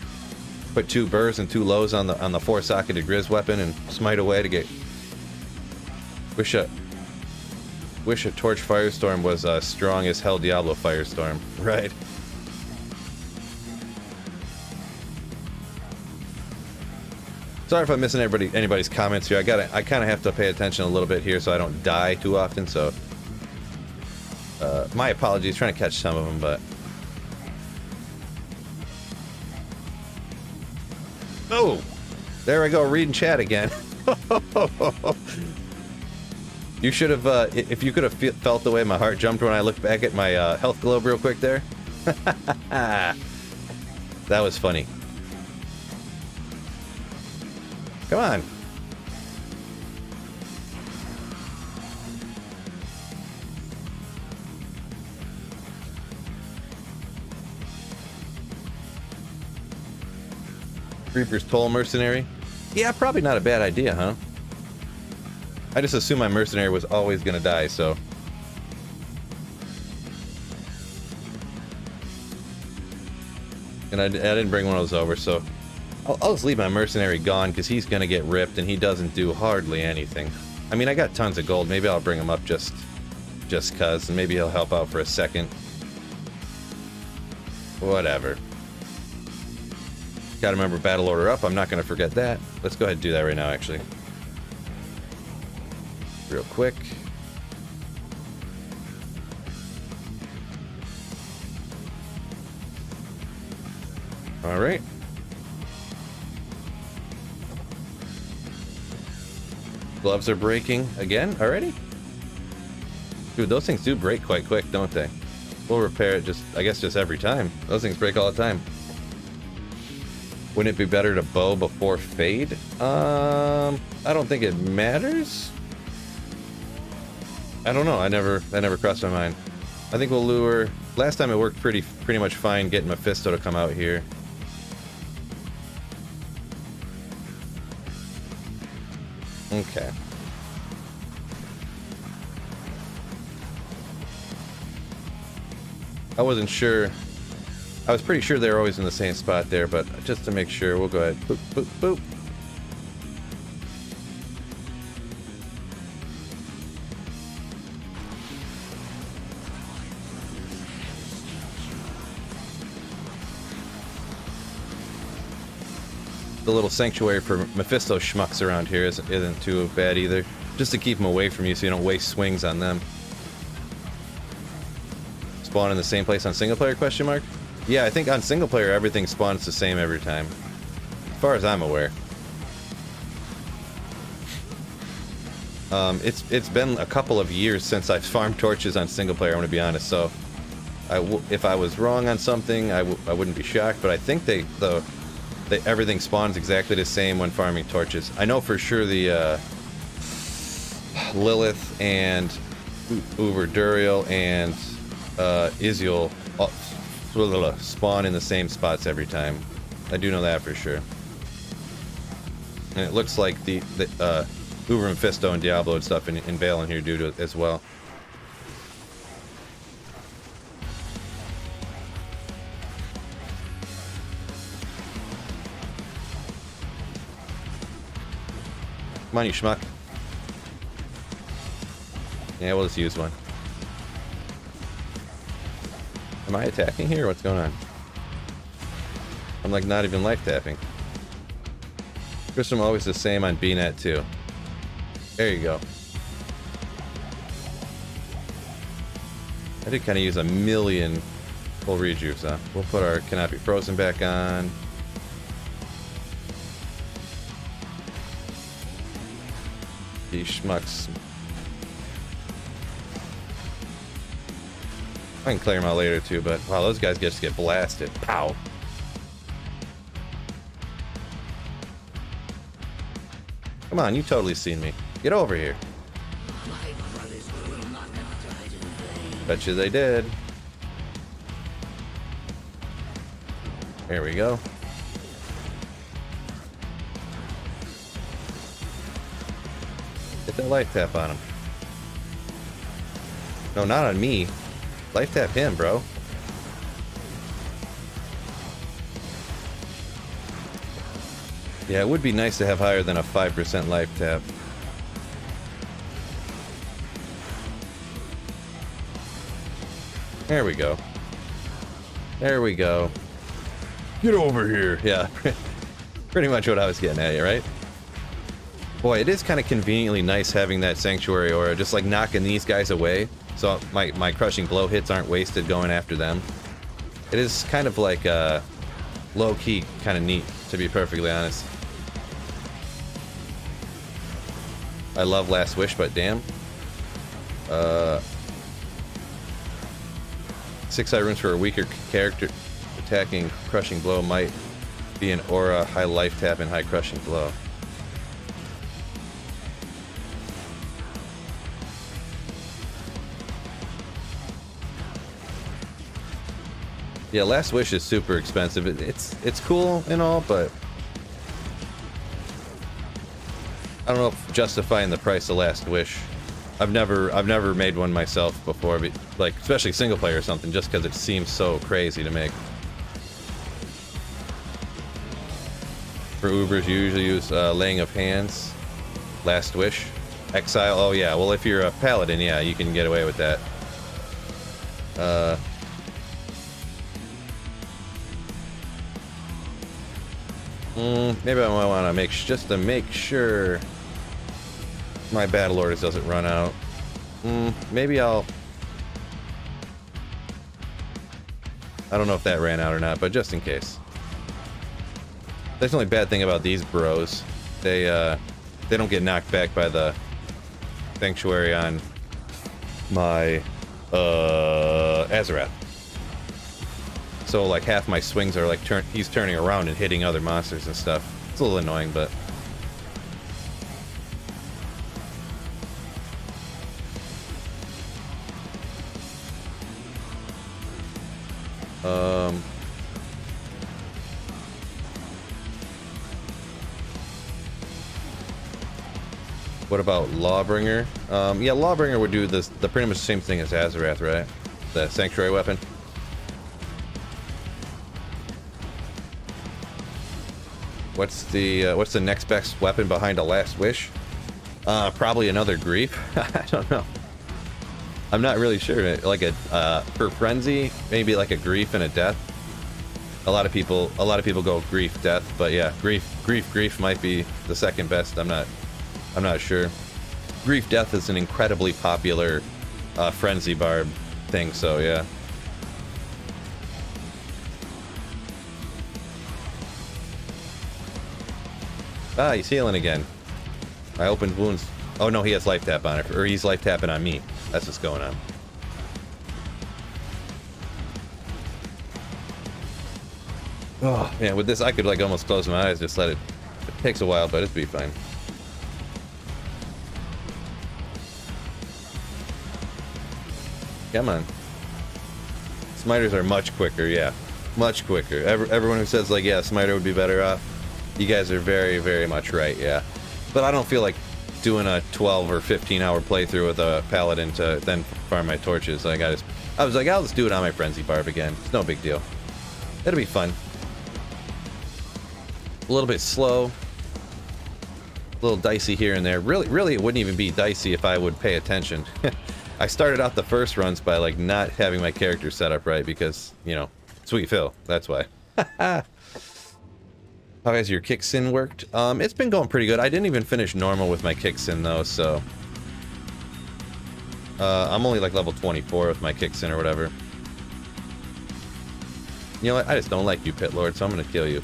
Speaker 1: Put 2 burrs and 2 lows on the 4-socketed Grizz weapon and smite away to get... Wish a Torch Firestorm was strong as Hell Diablo Firestorm. Right. Sorry if I'm missing anybody's comments here. I kind of have to pay attention a little bit here so I don't die too often. So my apologies. Trying to catch some of them, but oh, there I go reading chat again. You should have, if you could have felt the way my heart jumped when I looked back at my health globe real quick there. That was funny. Come on. Reaper's Toll Mercenary? Yeah, probably not a bad idea, huh? I just assumed my mercenary was always gonna die, so... And I didn't bring one of those over, so... I'll just leave my mercenary gone, because he's gonna get ripped, and he doesn't do hardly anything. I mean, I got tons of gold. Maybe I'll bring him up just cuz, and maybe he'll help out for a second. Whatever. Gotta remember battle order up. I'm not gonna forget that. Let's go ahead and do that right now, actually. Real quick. Alright. Gloves are breaking again already? Dude, those things do break quite quick, don't they? We'll repair it I guess just every time. Those things break all the time. Wouldn't it be better to bow before fade? I don't think it matters. I don't know. That never crossed my mind. I think we'll lure. Last time it worked pretty much fine getting Mephisto to come out here. Okay. I wasn't sure. I was pretty sure they were always in the same spot there, but just to make sure, we'll go ahead. Boop, boop, boop. The little sanctuary for Mephisto schmucks around here isn't too bad either. Just to keep them away from you so you don't waste swings on them. Spawn in the same place on single player, question mark? Yeah, I think on single player everything spawns the same every time. As far as I'm aware. It's been a couple of years since I've farmed torches on single player, I'm gonna be honest, so if I was wrong on something, I wouldn't be shocked, but I think everything spawns exactly the same when farming torches. I know for sure the Lilith and Uber Duriel and Iziel spawn in the same spots every time. I do know that for sure. And it looks like the Uber Mephisto and Diablo and stuff in Valen here do it as well. Come on, you schmuck. Yeah, we'll just use one. Am I attacking here? What's going on? I'm like not even life tapping. Christian always the same on BNet too. There you go. I did kind of use a million full rejuves, huh? We'll put our Cannot Be Frozen back on. These schmucks. I can clear them out later too, but wow, those guys just get blasted. Pow. Come on, you totally seen me. Get over here. Bet you they did. There we go. Get that life tap on him. No, not on me. Life tap him, bro. Yeah, it would be nice to have higher than a 5% life tap. There we go. There we go. Get over here. Yeah, pretty much what I was getting at, right? Boy, it is kind of conveniently nice having that sanctuary aura, just like knocking these guys away, so my crushing blow hits aren't wasted going after them. It is kind of like low-key, kind of neat, to be perfectly honest. I love Last Wish, but damn. 6 high runes for a weaker character. Attacking Crushing Blow might be an aura, high life tap, and high Crushing Blow. Yeah, Last Wish is super expensive. It's cool and all, but I don't know if justifying the price of Last Wish. I've never made one myself before, but like especially single player or something, just because it seems so crazy to make. For Ubers, you usually use Laying of Hands, Last Wish, Exile. Oh yeah, well if you're a paladin, yeah, you can get away with that. Maybe I might want to just to make sure my Battle Orders doesn't run out. Maybe I don't know if that ran out or not, but just in case. That's the only bad thing about these bros. They don't get knocked back by the Sanctuary on my Azarath. So like half my swings are like he's turning around and hitting other monsters and stuff. It's a little annoying, but what about Lawbringer? Yeah, Lawbringer would do the pretty much the same thing as Azarath, right? The Sanctuary weapon. What's the next best weapon behind a Last Wish? Probably another Grief. I don't know. I'm not really sure. Like for Frenzy, maybe like a Grief and a Death. A lot of people go Grief Death, but yeah, Grief might be the second best. I'm not sure. Grief Death is an incredibly popular Frenzy barb thing, so yeah. Ah, he's healing again. I opened wounds. Oh no, he has life tap on it, or he's life tapping on me. That's what's going on. Oh man, with this I could like almost close my eyes, just let it. It takes a while, but it'd be fine. Come on. Smiters are much quicker, yeah. Much quicker. Everyone who says like, yeah, Smiter would be better off, you guys are very, very much right, yeah. But I don't feel like doing a 12 or 15 hour playthrough with a paladin to then farm my torches. Like I was like, I'll just do it on my Frenzy barb again. It's no big deal. It'll be fun. A little bit slow. A little dicey here and there. Really, it wouldn't even be dicey if I would pay attention. I started out the first runs by like not having my character set up right because, you know, Sweet Phil. That's why. How has your kick sin worked? It's been going pretty good. I didn't even finish normal with my kick sin though, so I'm only like level 24 with my kick sin or whatever. You know what? I just don't like you, Pit Lord, so I'm gonna kill you.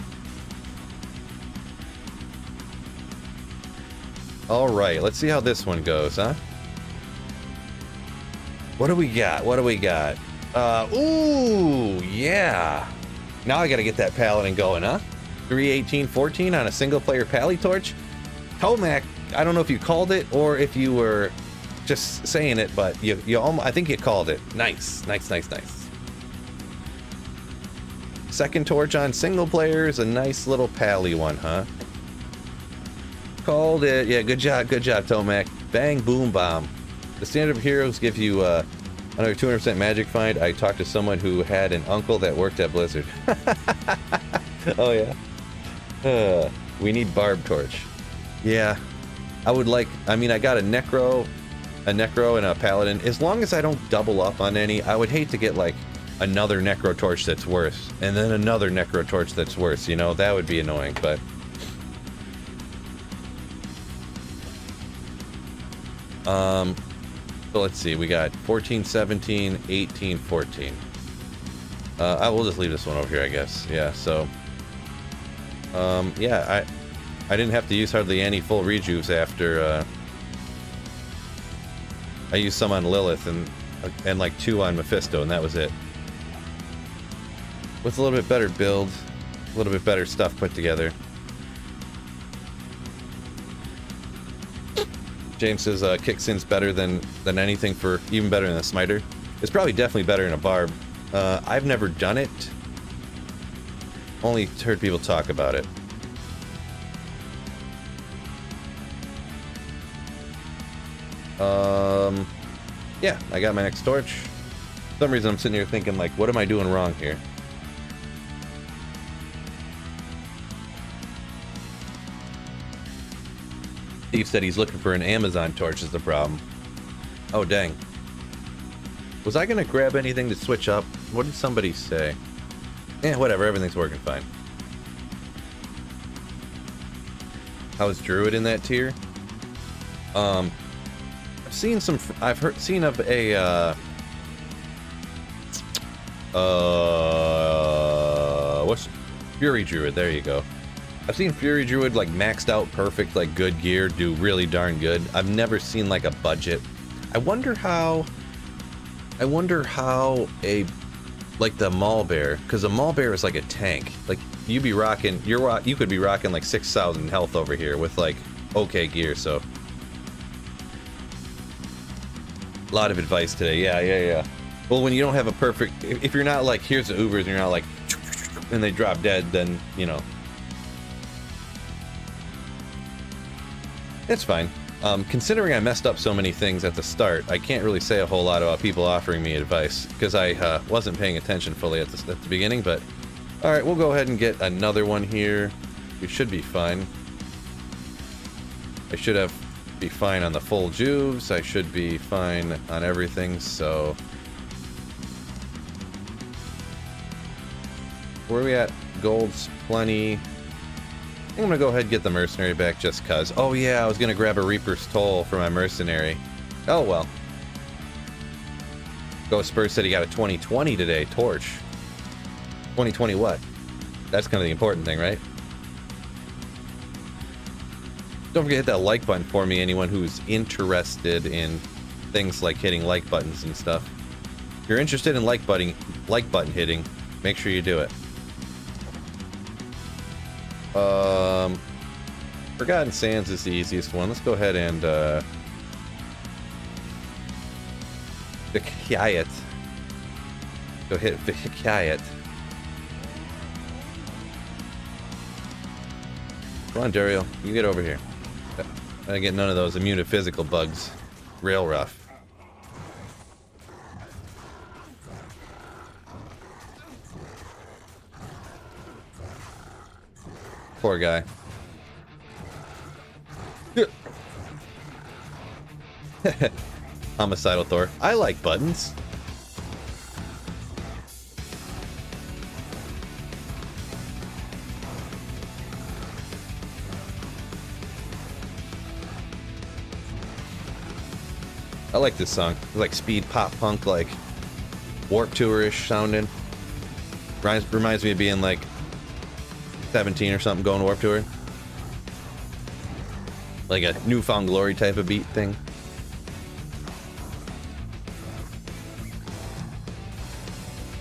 Speaker 1: All right, let's see how this one goes, huh? What do we got? What do we got? Ooh, yeah. Now I gotta get that paladin going, huh? 31814 on a single player pally torch. Tomac, I don't know if you called it or if you were just saying it, but you almost, I think you called it. Nice. Second torch on single player is a nice little pally one, huh? Called it. Yeah, good job, Tomac. Bang, boom, bomb. The standard of heroes give you another 200% magic find. I talked to someone who had an uncle that worked at Blizzard. Oh yeah. We need Barb Torch. Yeah, I would like. I mean, I got a Necro, and a Paladin. As long as I don't double up on any, I would hate to get like another Necro Torch that's worse, and then another Necro Torch that's worse. You know, that would be annoying. But so let's see. We got 14, 17, 18, 14. I will just leave this one over here, I guess. Yeah. So. Yeah, I didn't have to use hardly any full rejuves after I used some on Lilith and like 2 on Mephisto, and that was it. With a little bit better build, a little bit better stuff put together. James says Kicksin's better than anything, for even better than a smiter. It's probably definitely better than a barb. I've never done it. Only heard people talk about it. Yeah, I got my next torch. For some reason I'm sitting here thinking, like, what am I doing wrong here? Steve said he's looking for an Amazon torch is the problem. Oh, dang. Was I gonna grab anything to switch up? What did somebody say? Eh, whatever, everything's working fine. How's Druid in that tier? I've seen some, seen of a, what's Fury Druid, there you go. I've seen Fury Druid, like, maxed out perfect, like, good gear, do really darn good. I've never seen, like, a budget. I wonder how a, like, the Maul Bear, because a Maul Bear is like a tank. Like, you could be rocking, like, 6,000 health over here with, like, okay gear, so. A lot of advice today, yeah. Well, when you don't have a perfect, if you're not, like, here's the Ubers, and you're not, like, and they drop dead, then, you know. It's fine. Considering I messed up so many things at the start, I can't really say a whole lot about people offering me advice, because I wasn't paying attention fully at the beginning, but... Alright, we'll go ahead and get another one here. We should be fine. I should be fine on the full juves, I should be fine on everything, so... Where are we at? Gold's plenty. I'm gonna go ahead and get the mercenary back just cuz. Oh yeah, I was gonna grab a Reaper's Toll for my mercenary. Oh well. Ghost Spurs said he got a 2020 today, torch. 2020 what? That's kind of the important thing, right? Don't forget to hit that like button for me, anyone who's interested in things like hitting like buttons and stuff. If you're interested in like button hitting, make sure you do it. Forgotten Sands is the easiest one. Let's go ahead and Vikayat. Go hit Vikayat. Come on, Daryl. You get over here. I get none of those immune to physical bugs. Real rough. Poor guy. Homicidal Thor. I like buttons. I like this song. It's like speed pop punk, like Warp Tour-ish sounding. Reminds me of being like 17 or something going to Warp Tour. Like a Newfound Glory type of beat thing.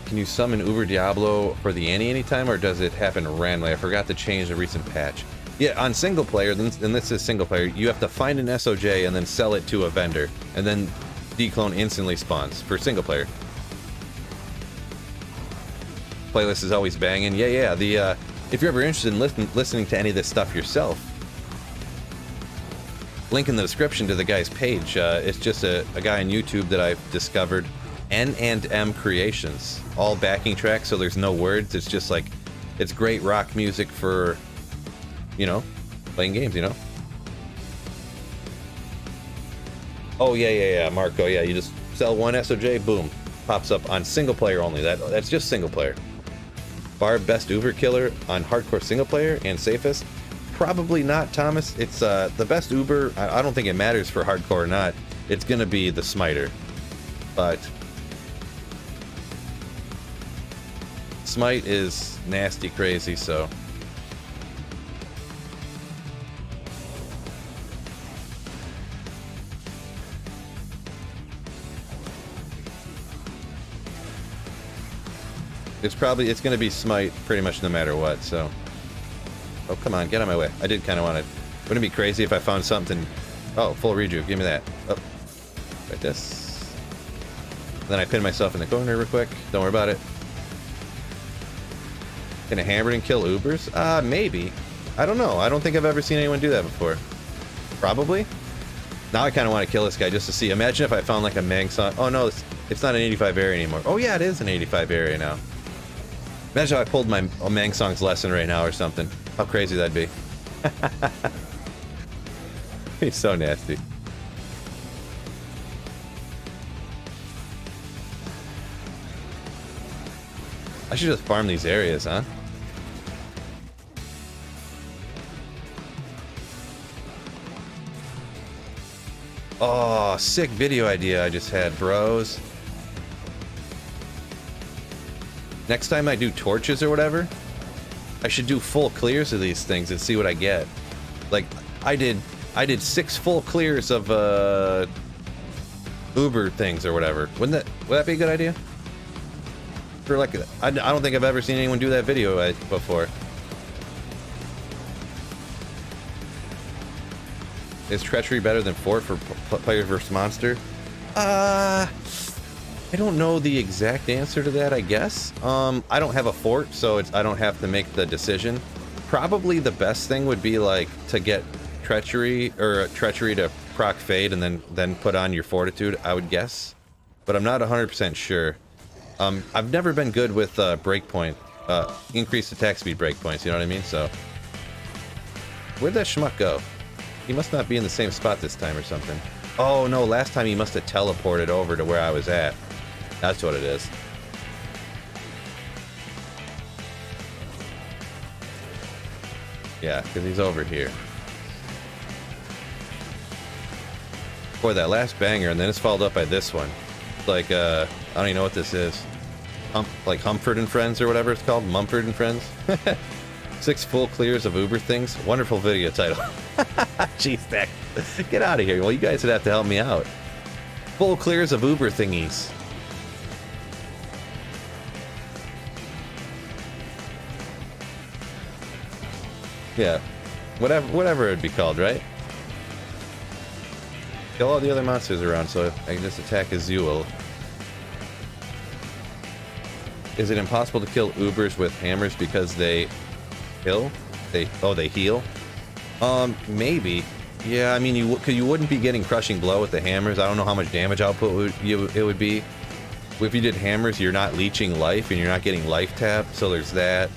Speaker 1: Can you summon Uber Diablo for the Anni anytime, or does it happen randomly? I forgot to change the recent patch. Yeah, on single player, and this is single player, you have to find an SOJ and then sell it to a vendor, and then declone instantly spawns for single player. Playlist is always banging. Yeah. If you're ever interested in listening to any of this stuff yourself, link in the description to the guy's page. It's just a guy on YouTube that I've discovered. N&M Creations. All backing tracks, so there's no words. It's just like, it's great rock music for, you know, playing games, you know? Oh, yeah, Marco. Yeah, you just sell one SOJ, boom. Pops up on single player only. That's just single player. Barb, best Uber killer on hardcore single player and safest? Probably not, Thomas. It's the best Uber. I don't think it matters for hardcore or not. It's gonna be the Smiter. But Smite is nasty crazy, so. It's going to be smite pretty much no matter what, so. Oh, come on, get out of my way. I did kind of want to. Wouldn't it be crazy if I found something? Oh, full rejuve, give me that. Oh, like this. Then I pin myself in the corner real quick. Don't worry about it. Can a hammer and kill Ubers? Maybe. I don't know. I don't think I've ever seen anyone do that before. Probably. Now I kind of want to kill this guy just to see. Imagine if I found like a Mang Song. Oh no, it's not an 85 area anymore. Oh yeah, it is an 85 area now. Imagine if I pulled my Mang Song's lesson right now or something. How crazy that'd be. He's so nasty. I should just farm these areas, huh? Oh, sick video idea I just had, bros. Next time I do torches or whatever, I should do full clears of these things and see what I get. Like, I did 6 full clears of Uber things or whatever. Would that be a good idea? For like, I don't think I've ever seen anyone do that video before. Is treachery better than fort for players versus monster? I don't know the exact answer to that, I guess. I don't have a fort, so I don't have to make the decision. Probably the best thing would be like to get treachery or treachery to proc fade and then put on your fortitude, I would guess. But I'm not 100% sure. I've never been good with breakpoint, increased attack speed breakpoints, you know what I mean? So, where'd that schmuck go? He must not be in the same spot this time or something. Oh no, last time he must have teleported over to where I was at. That's what it is. Yeah, because he's over here. Boy, that last banger, and then it's followed up by this one. Like, I don't even know what this is. Like Humford and Friends or whatever it's called. Mumford and Friends. 6 full clears of Uber things. Wonderful video title. Jeez, Beck. Get out of here. Well, you guys would have to help me out. Full clears of Uber thingies. Yeah. Whatever it'd be called, right? Kill all the other monsters around so I can just attack Azul. Is it impossible to kill Ubers with hammers because they kill? They heal? Maybe. Yeah, I mean, you wouldn't be getting crushing blow with the hammers. I don't know how much damage output it would be. If you did hammers, you're not leeching life and you're not getting life tap, so there's that.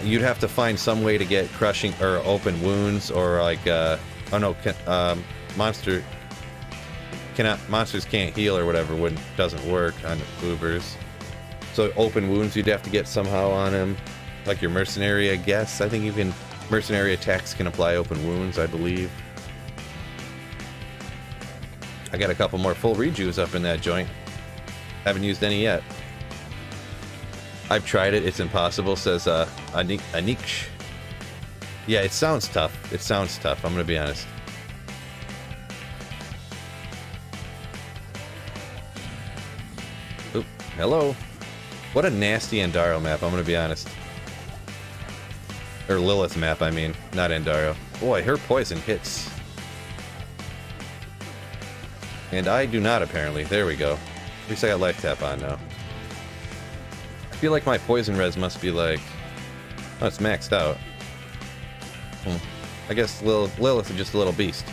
Speaker 1: You'd have to find some way to get crushing or open wounds or like, oh no, monsters can't heal or whatever doesn't work on Ubers. So open wounds you'd have to get somehow on him. Like your mercenary, I guess. I think you can... Mercenary attacks can apply open wounds, I believe. I got a couple more full rejuves up in that joint. Haven't used any yet. I've tried it. It's impossible, says Anik. Yeah, it sounds tough. It sounds tough, I'm going to be honest. Oop, hello. What a nasty Endaro map, I'm going to be honest. Or Lilith map, I mean, not Endaro. Boy, her poison hits. And I do not, apparently. There we go. At least I got life tap on now. I feel like my poison res must be like... Oh, it's maxed out. I guess Lilith is just a little beast.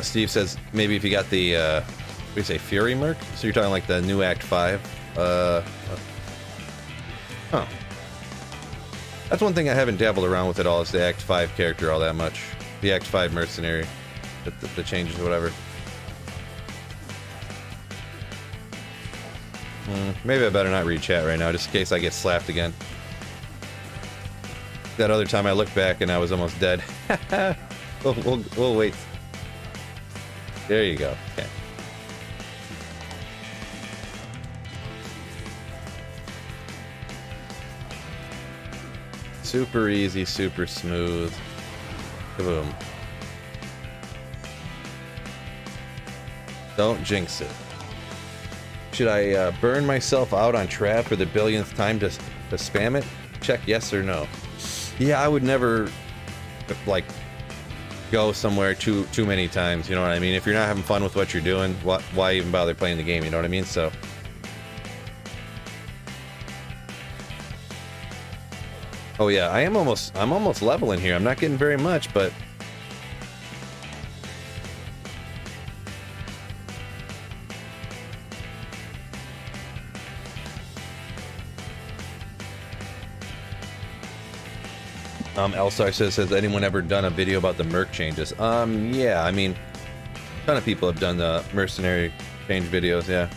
Speaker 1: Steve says, maybe if you got the, what do you say, Fury Merc? So you're talking like the new Act 5? Huh. That's one thing I haven't dabbled around with at all, is the Act 5 character all that much. The Act 5 mercenary. The changes or whatever. Maybe I better not read chat right now, just in case I get slapped again. That other time I looked back and I was almost dead. We'll wait. There you go. Okay. Super easy, super smooth. Kaboom. Don't jinx it. Should I burn myself out on trap for the billionth time to spam it? Check yes or no. Yeah, I would never, like, go somewhere too many times, you know what I mean? If you're not having fun with what you're doing, why even bother playing the game, you know what I mean? So... Oh yeah, I'm almost leveling here. I'm not getting very much, but... Elstar says, has anyone ever done a video about the merc changes? Yeah, I mean, a ton of people have done the mercenary change videos, yeah.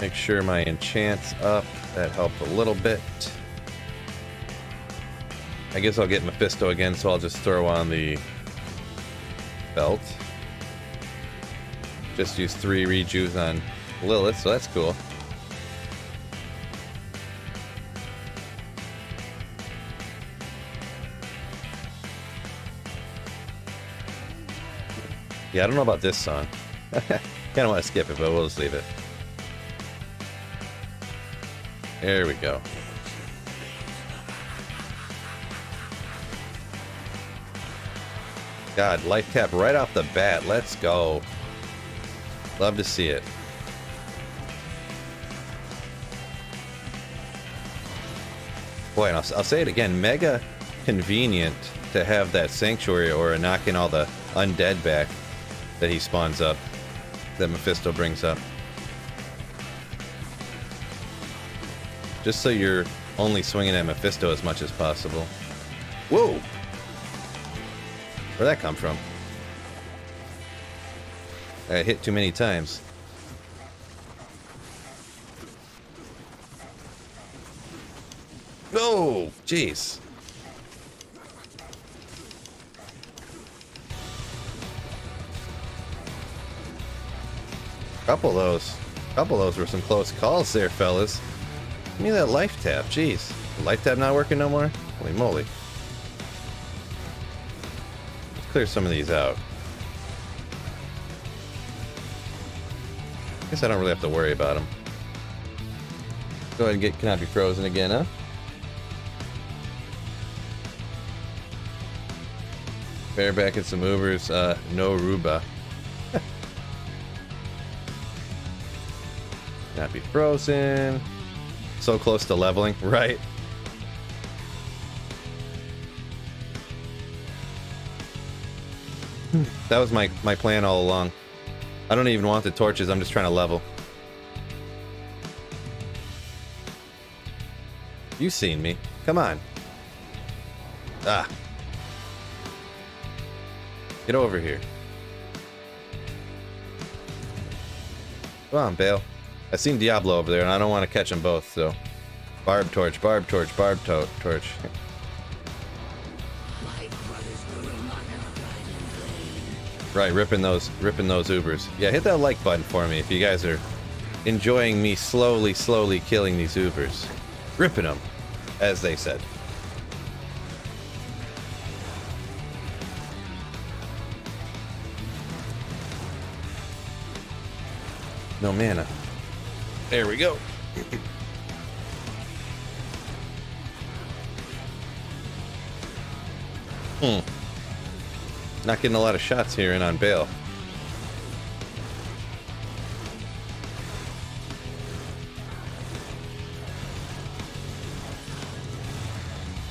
Speaker 1: Make sure my enchant's up. That helped a little bit. I guess I'll get Mephisto again, so I'll just throw on the belt. Just use 3 rejuves on Lilith, so that's cool. Yeah, I don't know about this song. Kinda want to skip it, but we'll just leave it. There we go. God, life tap right off the bat. Let's go. Love to see it. Boy, and I'll say it again. Mega convenient to have that sanctuary or knocking all the undead back that he spawns up, that Mephisto brings up. Just so you're only swinging at Mephisto as much as possible. Whoa! Where'd that come from? I hit too many times. Oh, jeez. Couple of those were some close calls there, fellas. Give me that life tap, jeez. The life tap not working no more? Holy moly. Let's clear some of these out. Guess I don't really have to worry about them. Go ahead and get cannot be frozen again, huh? Bareback and some movers, no Ruba. Not be frozen. So close to leveling, right? That was my plan all along. I don't even want the torches, I'm just trying to level. You've seen me. Come on. Ah. Get over here. Come on, Bale. I seen Diablo over there, and I don't want to catch them both, so... Barb torch, barb torch, barb torch. Right, ripping those Ubers. Yeah, hit that like button for me if you guys are enjoying me slowly killing these Ubers. Ripping them, as they said. No mana. There we go. Not getting a lot of shots here in on Bale.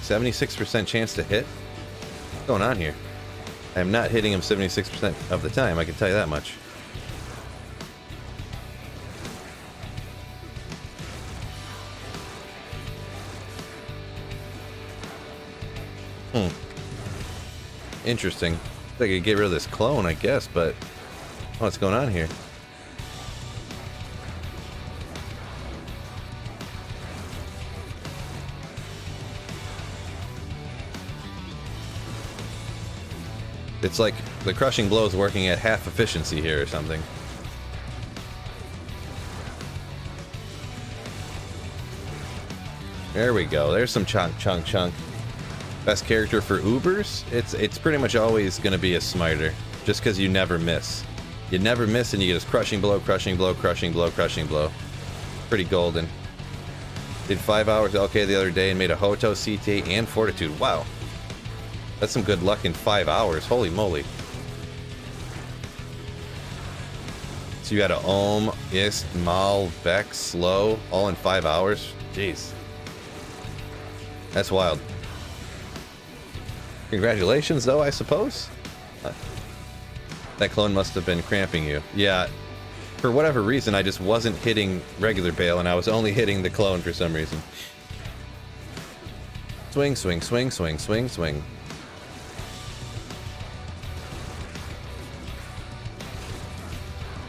Speaker 1: %76% chance to hit? What's going on here? I am not hitting him 76% of the time, I can tell you that much. Interesting. I could get rid of this clone, I guess, but what's going on here? It's like the crushing blow is working at half efficiency here or something. There we go. There's some chunk. Best character for Ubers? It's pretty much always going to be a smiter, just because you never miss. You never miss and you get his crushing blow, crushing blow, crushing blow, crushing blow. Pretty golden. Did 5 hours okay the other day and made a Hoto, CTA, and Fortitude. Wow. That's some good luck in 5 hours. Holy moly. So you got a Ohm, Ist, Mal, Beck, Slow, all in 5 hours? Jeez. That's wild. Congratulations, though, I suppose? That clone must have been cramping you. Yeah, for whatever reason, I just wasn't hitting regular Bale, and I was only hitting the clone for some reason. Swing, swing, swing, swing, swing, swing.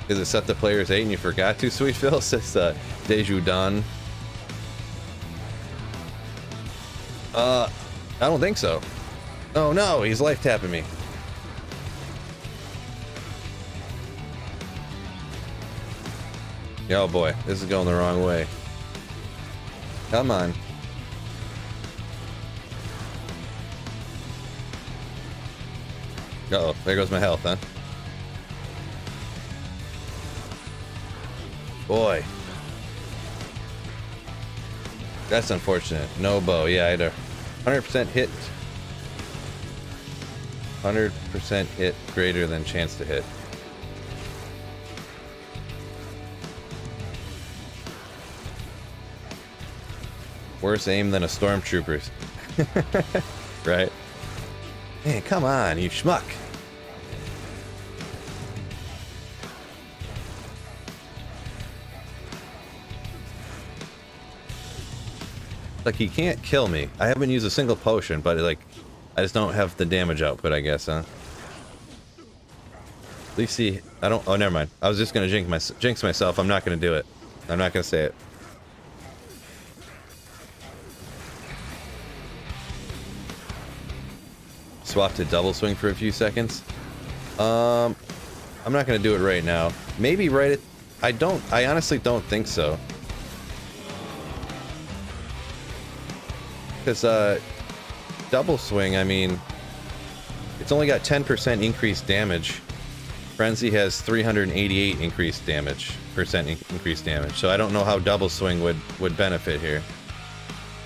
Speaker 1: Is it set the players 8 and you forgot to, Sweet Phil? Says Deju Don. I don't think so. Oh no, he's life tapping me. Oh boy, this is going the wrong way. Come on. Uh-oh, there goes my health, huh? Boy. That's unfortunate. No bow. Yeah, I had a 100% hit. 100% hit greater than chance to hit. Worse aim than a stormtrooper. Right? Man, come on, you schmuck. Like, he can't kill me. I haven't used a single potion, but like, I just don't have the damage output, I guess, huh? At least he... I don't... Oh, never mind. I was just gonna jinx myself. I'm not gonna do it. I'm not gonna say it. Swap to double swing for a few seconds. I'm not gonna do it right now. Maybe right at... I honestly don't think so. Because, double swing, I mean, it's only got 10% increased damage. Frenzy has 388 increased damage, increased damage. So I don't know how double swing would benefit here.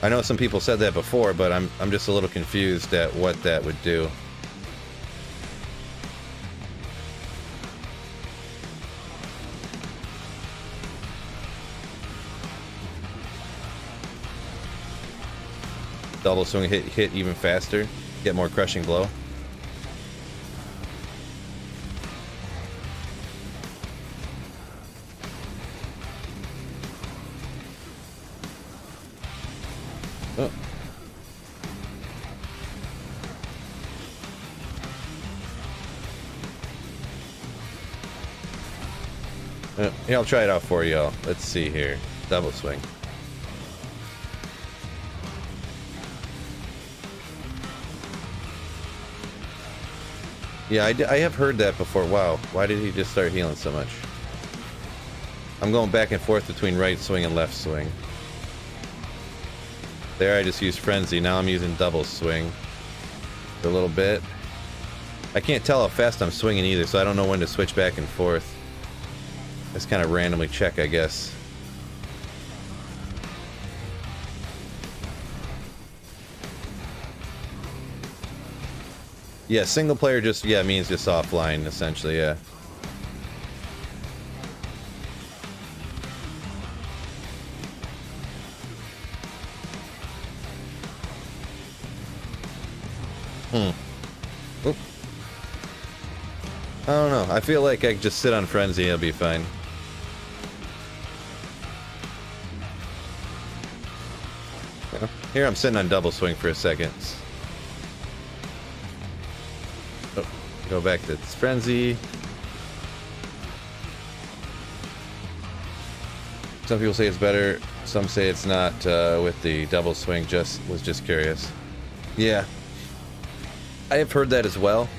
Speaker 1: I know some people said that before, but I'm just a little confused at what that would do. Double swing hit even faster, get more crushing blow. Oh. Here, I'll try it out for y'all. Let's see here. Double swing. Yeah, I have heard that before. Wow, why did he just start healing so much? I'm going back and forth between right swing and left swing. There I just used Frenzy, now I'm using double swing for a little bit. I can't tell how fast I'm swinging either, so I don't know when to switch back and forth. Just kind of randomly check, I guess. Yeah, single player just, yeah, means just offline, essentially, yeah. Oop. I don't know. I feel like I could just sit on Frenzy, it'll be fine. Yeah. Here I'm sitting on double swing for a second. Oh, go back to Frenzy. Some people say it's better, some say it's not with the double swing. Was just curious. Yeah. I have heard that as well,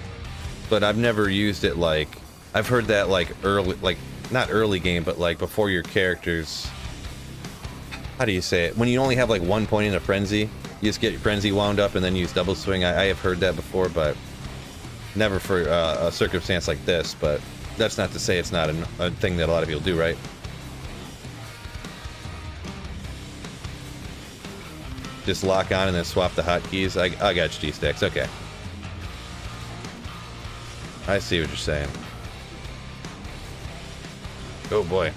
Speaker 1: but I've never used it like... I've heard that like early, like, not early game, but like before your characters... How do you say it? When you only have like 1 point in a Frenzy, You just get your frenzy wound up and then use double swing. I have heard that before, but never for a circumstance like this. But that's not to say it's not a thing that a lot of people do, right? Just lock on and then swap the hotkeys. I got you, G-Stacks. Okay. I see what you're saying. Oh boy.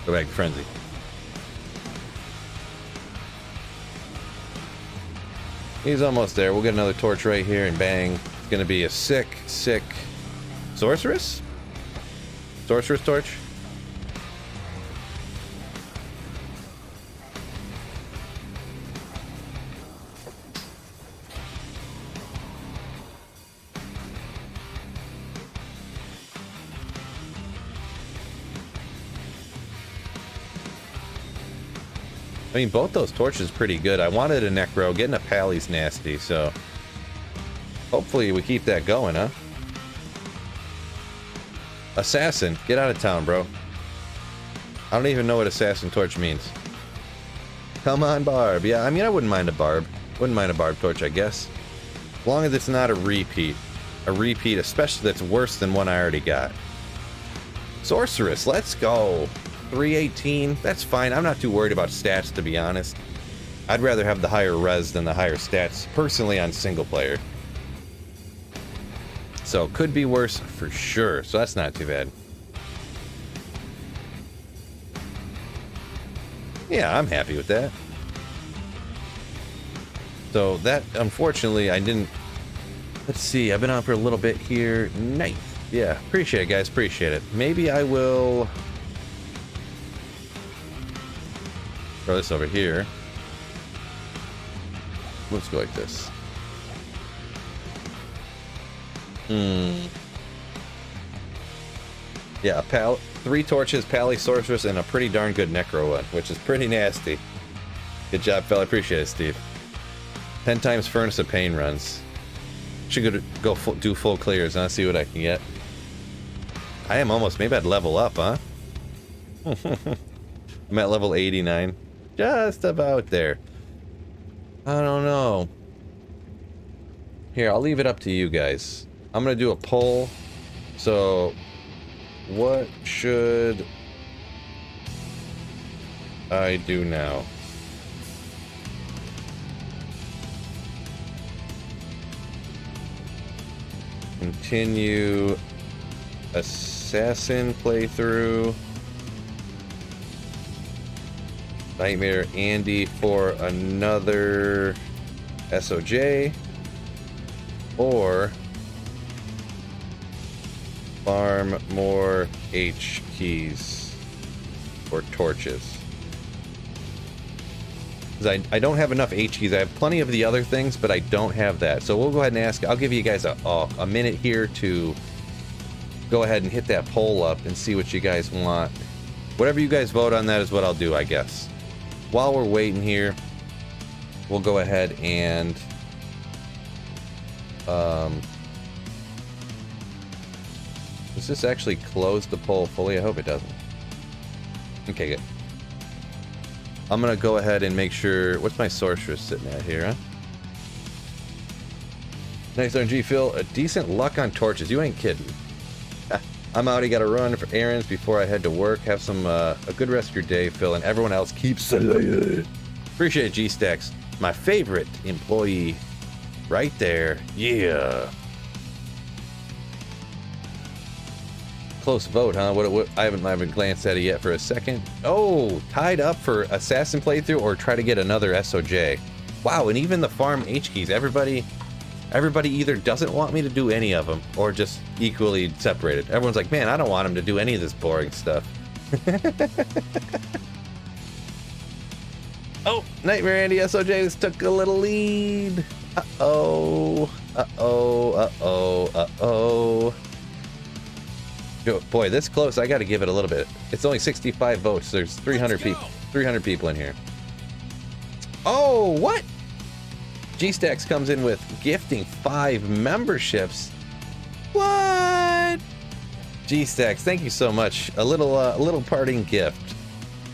Speaker 1: Go back to frenzy. He's almost there. We'll get another torch right here and bang. It's gonna be a sick sorceress? Sorceress torch? I mean, both those torches pretty good. I wanted a necro. Getting a pally's nasty, so hopefully we keep that going, huh? Assassin, get out of town, bro. I don't even know what assassin torch means. Come on, barb. Yeah, I mean, I wouldn't mind a barb. Wouldn't mind a barb torch, I guess. As long as it's not a repeat. A repeat, especially that's worse than one I already got. Sorceress, let's go. 318, that's fine. I'm not too worried about stats, to be honest. I'd rather have the higher res than the higher stats, personally, on single player. So, could be worse for sure, so that's not too bad. Yeah, I'm happy with that. So, that, unfortunately, I didn't... Let's see, I've been on for a little bit here. Nice. Yeah, appreciate it, guys, appreciate it. Maybe I will... throw this over here. Let's go like this. Yeah, 3 torches, pally, sorceress, and a pretty darn good necro one, which is pretty nasty. Good job, fella. Appreciate it, Steve. 10 times Furnace of Pain runs. Should go do full clears, huh? See what I can get. I am almost. Maybe I'd level up, huh? I'm at level 89. Just about there. I don't know. Here, I'll leave it up to you guys. I'm gonna do a poll. So, what should I do now? Continue assassin playthrough. Nightmare Andy for another SOJ, or farm more H keys or torches. Because I don't have enough H keys. I have plenty of the other things, but I don't have that. So we'll go ahead and ask. I'll give you guys a minute here to go ahead and hit that poll up and see what you guys want. Whatever you guys vote on, that is what I'll do, I guess. While we're waiting here, we'll go ahead and does this actually close the poll fully? I hope it doesn't. Okay, good. I'm gonna go ahead and make sure. What's my sorceress sitting at here, huh? Nice RNG, Phil. A decent luck on torches. You ain't kidding. I'm out. You got to run for errands before I head to work. Have some a good rest of your day, Phil, and everyone else. Keep saying it. Appreciate it, G-Stacks. My favorite employee, right there. Yeah. Close vote, huh? What? I haven't glanced at it yet for a second. Oh, tied up for assassin playthrough or try to get another SOJ. Wow, and even the farm H keys. Everybody either doesn't want me to do any of them or just equally separated. Everyone's like, man, I don't want him to do any of this boring stuff. Oh, Nightmare Andy SOJs took a little lead. Uh-oh. Uh-oh. Uh-oh. Uh-oh. Boy, this close, I gotta give it a little bit. It's only 65 votes. There's 300 people. 300 people in here. Oh, what? G-Stacks comes in with gifting 5 memberships. What? G-Stacks, thank you so much. A little parting gift.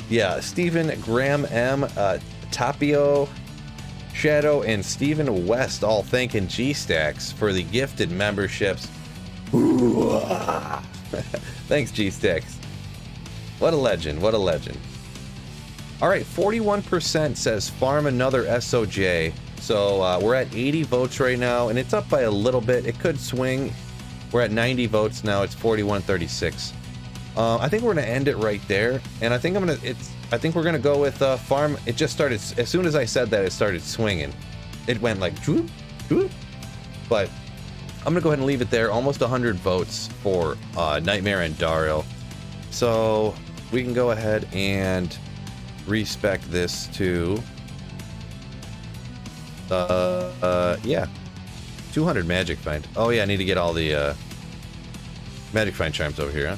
Speaker 1: Yeah, Stephen, Graham M, Tapio, Shadow and Stephen West all thanking G-Stacks for the gifted memberships. Thanks, G-Stacks. What a legend, what a legend. All right, 41% says farm another SOJ. So we're at 80 votes right now, and it's up by a little bit. It could swing. We're at 90 votes now. It's 41-36. I think we're gonna end it right there, and I think I think we're gonna go with farm. It just started as soon as I said that. It started swinging. It went like droop, droop. But I'm gonna go ahead and leave it there. Almost 100 votes for Nightmare and Daryl. So we can go ahead and respec this to yeah, 200 magic find. Oh yeah, I need to get all the magic find charms over here, huh?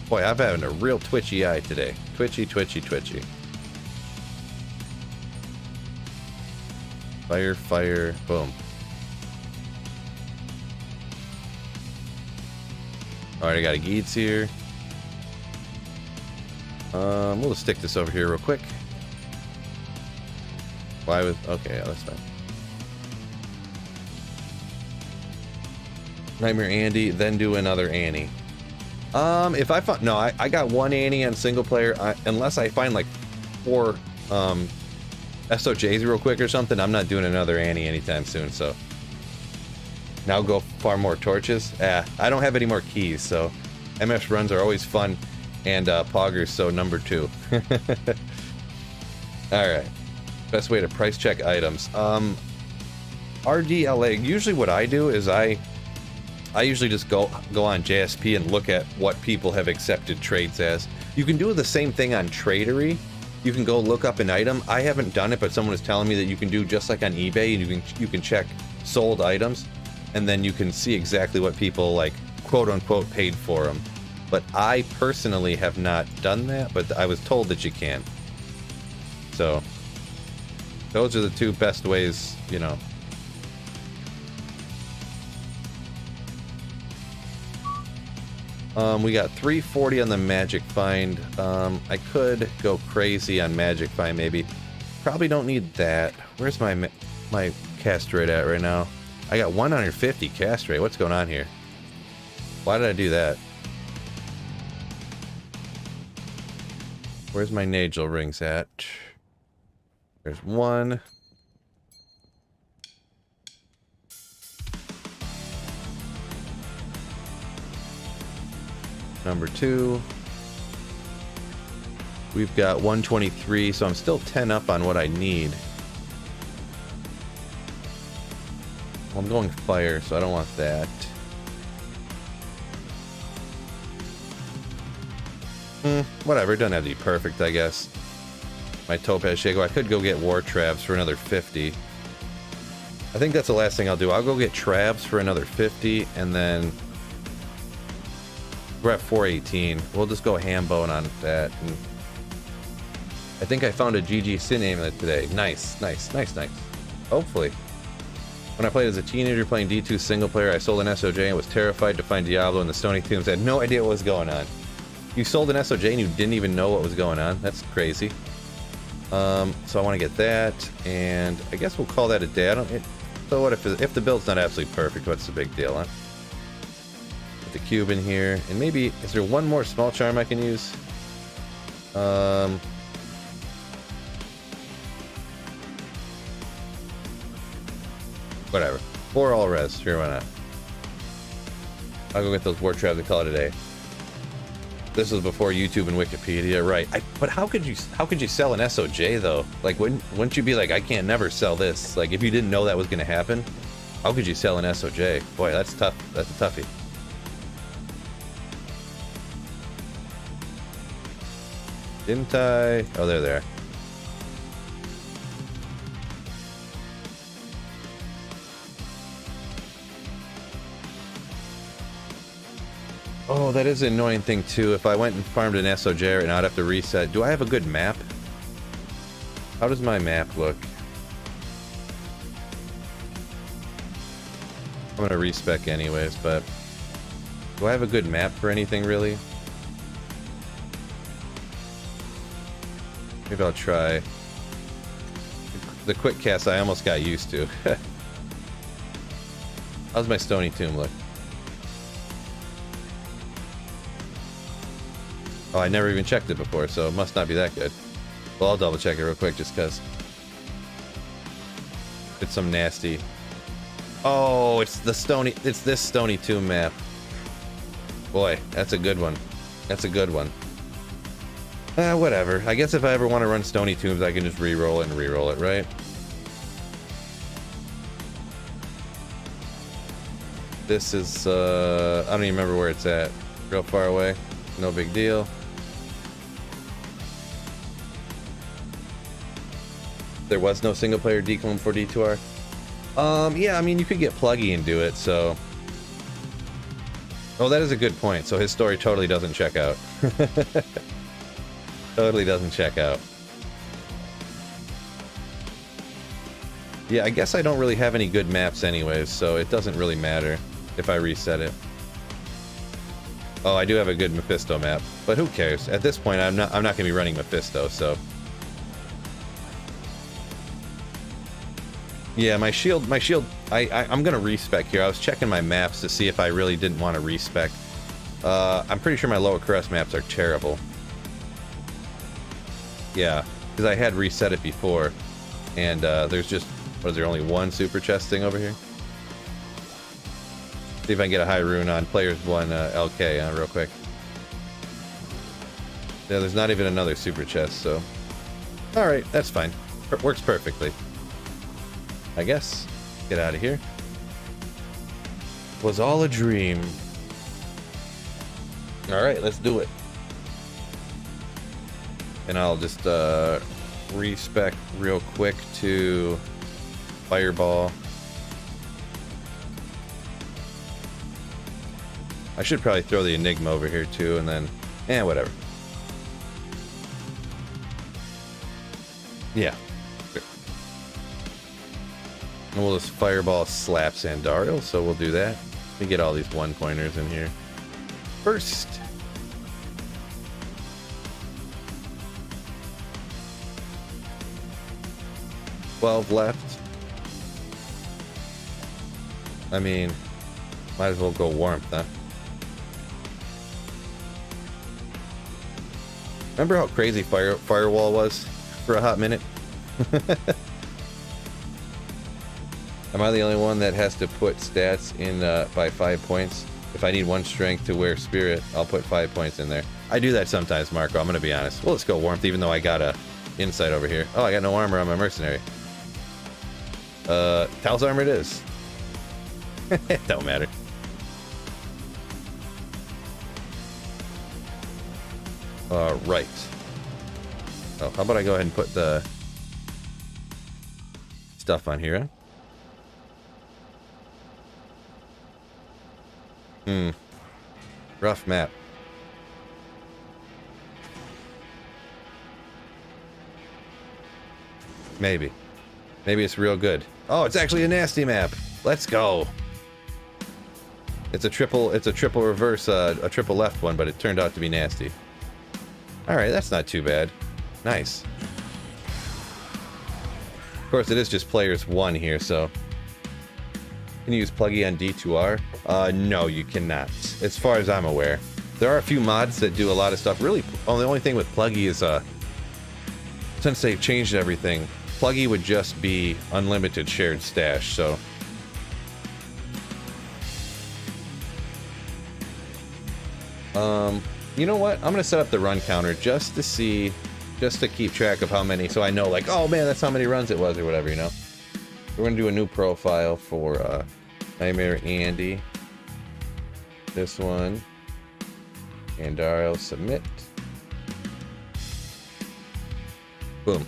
Speaker 1: Boy, I'm having a real twitchy eye today. Twitchy, twitchy, twitchy. Fire, fire, boom. Alright, I got a Geeds here. We'll just stick this over here real quick. Why with... Okay, yeah, that's fine. Nightmare Andy, then do another Annie. If I find... No, I got one Annie on single player. Unless I find like 4 SOJs real quick or something, I'm not doing another Annie anytime soon, so... Now go farm more torches? I don't have any more keys, so... MS runs are always fun, and Poggers, so number 2. Alright. Best way to price check items. RDLA, usually what I do is I usually just go on JSP and look at what people have accepted trades as. You can do the same thing on Tradery. You can go look up an item. I haven't done it, but someone was telling me that you can do just like on eBay, and you can check sold items, and then you can see exactly what people like quote unquote paid for them. But I personally have not done that, but I was told that you can. So those are the 2 best ways, you know. We got 340 on the magic find. I could go crazy on magic find maybe. Probably don't need that. Where's my cast rate at right now? I got 150 cast rate. What's going on here? Why did I do that? Where's my Nagel rings at? There's 1. Number 2. We've got 123, so I'm still 10 up on what I need. Well, I'm going fire, so I don't want that. Whatever, it doesn't have to be perfect, I guess. My Topaz Shago. I could go get War Travs for another 50. I think that's the last thing I'll do. I'll go get Travs for another 50, and then we're at 418. We'll just go ham bone on that. And I think I found a GG Sin amulet today. Nice, nice, nice, nice. Hopefully. When I played as a teenager playing D2 single player, I sold an SOJ and was terrified to find Diablo in the Stony Tombs. I had no idea what was going on. You sold an SOJ and you didn't even know what was going on? That's crazy. So I want to get that, and I guess we'll call that a day. So what if the build's not absolutely perfect? What's the big deal, huh? Put the cube in here, and maybe is there one more small charm I can use? Whatever. 4 all res. Sure, why not? I'll go get those war traps and call it a day. This was before YouTube and Wikipedia, right? But how could you sell an SOJ though? Like, wouldn't you be like, I can't never sell this? Like, if you didn't know that was gonna happen, how could you sell an SOJ? Boy, that's tough. That's a toughie. Didn't I? Oh, there they are. Oh, that is an annoying thing too. If I went and farmed an SOJ right now, I'd have to reset. Do I have a good map? How does my map look? I'm gonna respec anyways, but do I have a good map for anything really? Maybe I'll try. The quick cast I almost got used to. How's my stony tomb look? Oh, I never even checked it before, so it must not be that good. Well, I'll double check it real quick just because. It's some nasty. Oh, it's this stony tomb map. Boy, that's a good one. That's a good one. Whatever. I guess if I ever want to run stony tombs, I can just re-roll it and re-roll it, right? This is, I don't even remember where it's at. Real far away. No big deal. There was no single player declone for D2R. Yeah, I mean, you could get Pluggy and do it, so... Oh, that is a good point. So his story totally doesn't check out. Totally doesn't check out. Yeah, I guess I don't really have any good maps anyways, so it doesn't really matter if I reset it. Oh, I do have a good Mephisto map, but who cares? At this point, I'm not going to be running Mephisto, so... Yeah, my shield, I'm gonna respec here. I was checking my maps to see if I really didn't want to respec. I'm pretty sure my lower crest maps are terrible. Yeah, because I had reset it before, and there's just, what is there, only one super chest thing over here? See if I can get a high rune on players 1 LK real quick. Yeah, there's not even another super chest, so... Alright, that's fine. Works perfectly. I guess. Get out of here. Was all a dream. Alright, let's do it. And I'll just respec real quick to Fireball. I should probably throw the Enigma over here too, and then... whatever. Yeah. And we'll just Fireball slap Sandariel, so we'll do that. Let me get all these 1-pointers in here. First. $12 left. I mean, might as well go Warmth, huh? Remember how crazy Firewall was for a hot minute? Am I the only one that has to put stats in by 5 points? If I need 1 strength to wear Spirit, I'll put 5 points in there. I do that sometimes, Marco. I'm going to be honest. Well, let's go Warmth, even though I got a Insight over here. Oh, I got no armor on my Mercenary. Tal's armor it is. It don't matter. Right. Oh, how about I go ahead and put the stuff on here, huh? Rough map. Maybe. Maybe it's real good. Oh, it's actually a nasty map. Let's go. It's a triple reverse, a triple left one, but it turned out to be nasty. Alright, that's not too bad. Nice. Of course, it is just players 1 here, so... Can you use Pluggy on D2R? No, you cannot. As far as I'm aware. There are a few mods that do a lot of stuff. Really, the only thing with Pluggy is, since they've changed everything, Pluggy would just be unlimited shared stash, so... You know what? I'm gonna set up the run counter just to see, just to keep track of how many, so I know, like, oh man, that's how many runs it was, or whatever, you know? We're gonna do a new profile for Nightmare Andy. This one. And Daryl submit. Boom.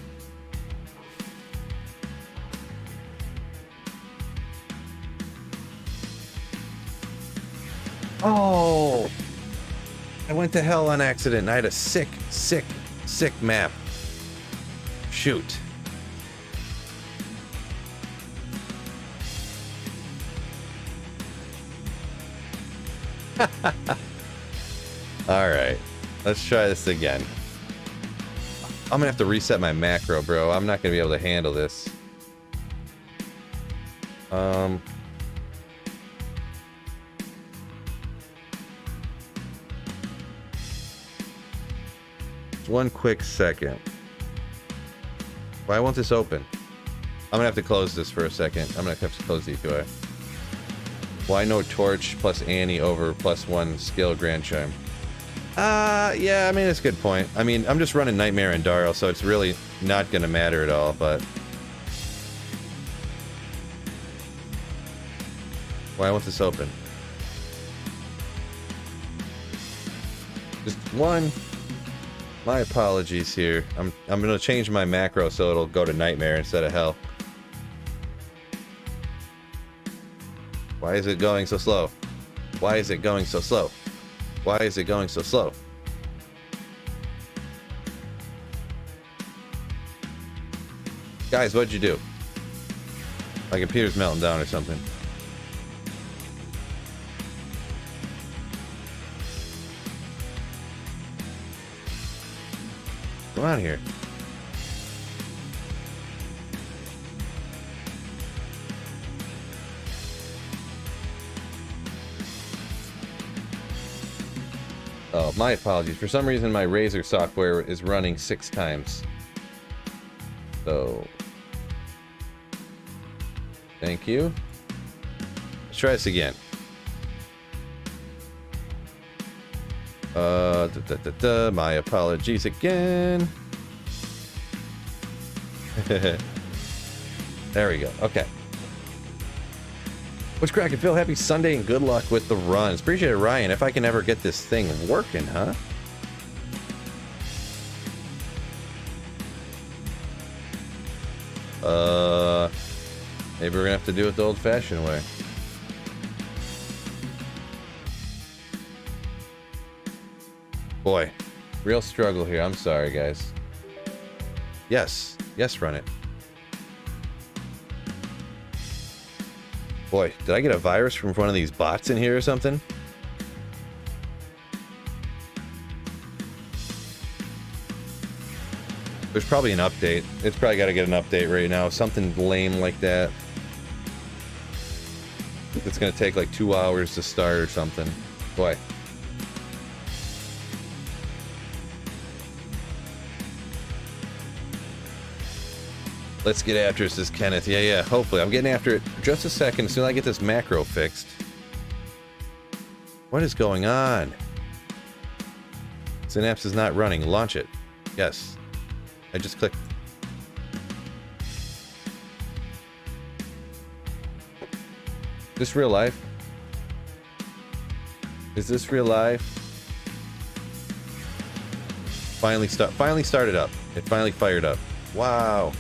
Speaker 1: Oh! I went to hell on accident and I had a sick map. Shoot. Alright, let's try this again. I'm gonna have to reset my macro, bro. I'm not gonna be able to handle this. Um, one quick second. Why won't this open? I'm gonna have to close this for a second. I'm gonna have to close these, do I? Why no torch plus Annie over +1 skill grand charm? Yeah, I mean, it's a good point. I mean, I'm just running Nightmare and Darl, so it's really not gonna matter at all, but... Why won't this open? Just one. My apologies here. I'm gonna change my macro so it'll go to Nightmare instead of Hell. Why is it going so slow? Why is it going so slow? Why is it going so slow? Guys, what'd you do? My computer's melting down or something. Come on here. Oh, my apologies. For some reason, my Razor software is running 6 times. So... Thank you. Let's try this again. My apologies again. There we go. Okay. What's cracking, Phil? Happy Sunday and good luck with the runs. Appreciate it, Ryan. If I can ever get this thing working, huh? Maybe we're gonna have to do it the old-fashioned way. Boy, real struggle here. I'm sorry, guys. Yes. Yes, run it. Boy, did I get a virus from one of these bots in here or something? There's probably an update. It's probably got to get an update right now. Something lame like that. It's going to take like 2 hours to start or something. Boy. Let's get after it, says Kenneth. Yeah, hopefully. I'm getting after it just a second. As soon as I get this macro fixed. What is going on? Synapse is not running. Launch it. Yes. I just clicked. Is this real life? Is this real life? Finally started up. It finally fired up. Wow.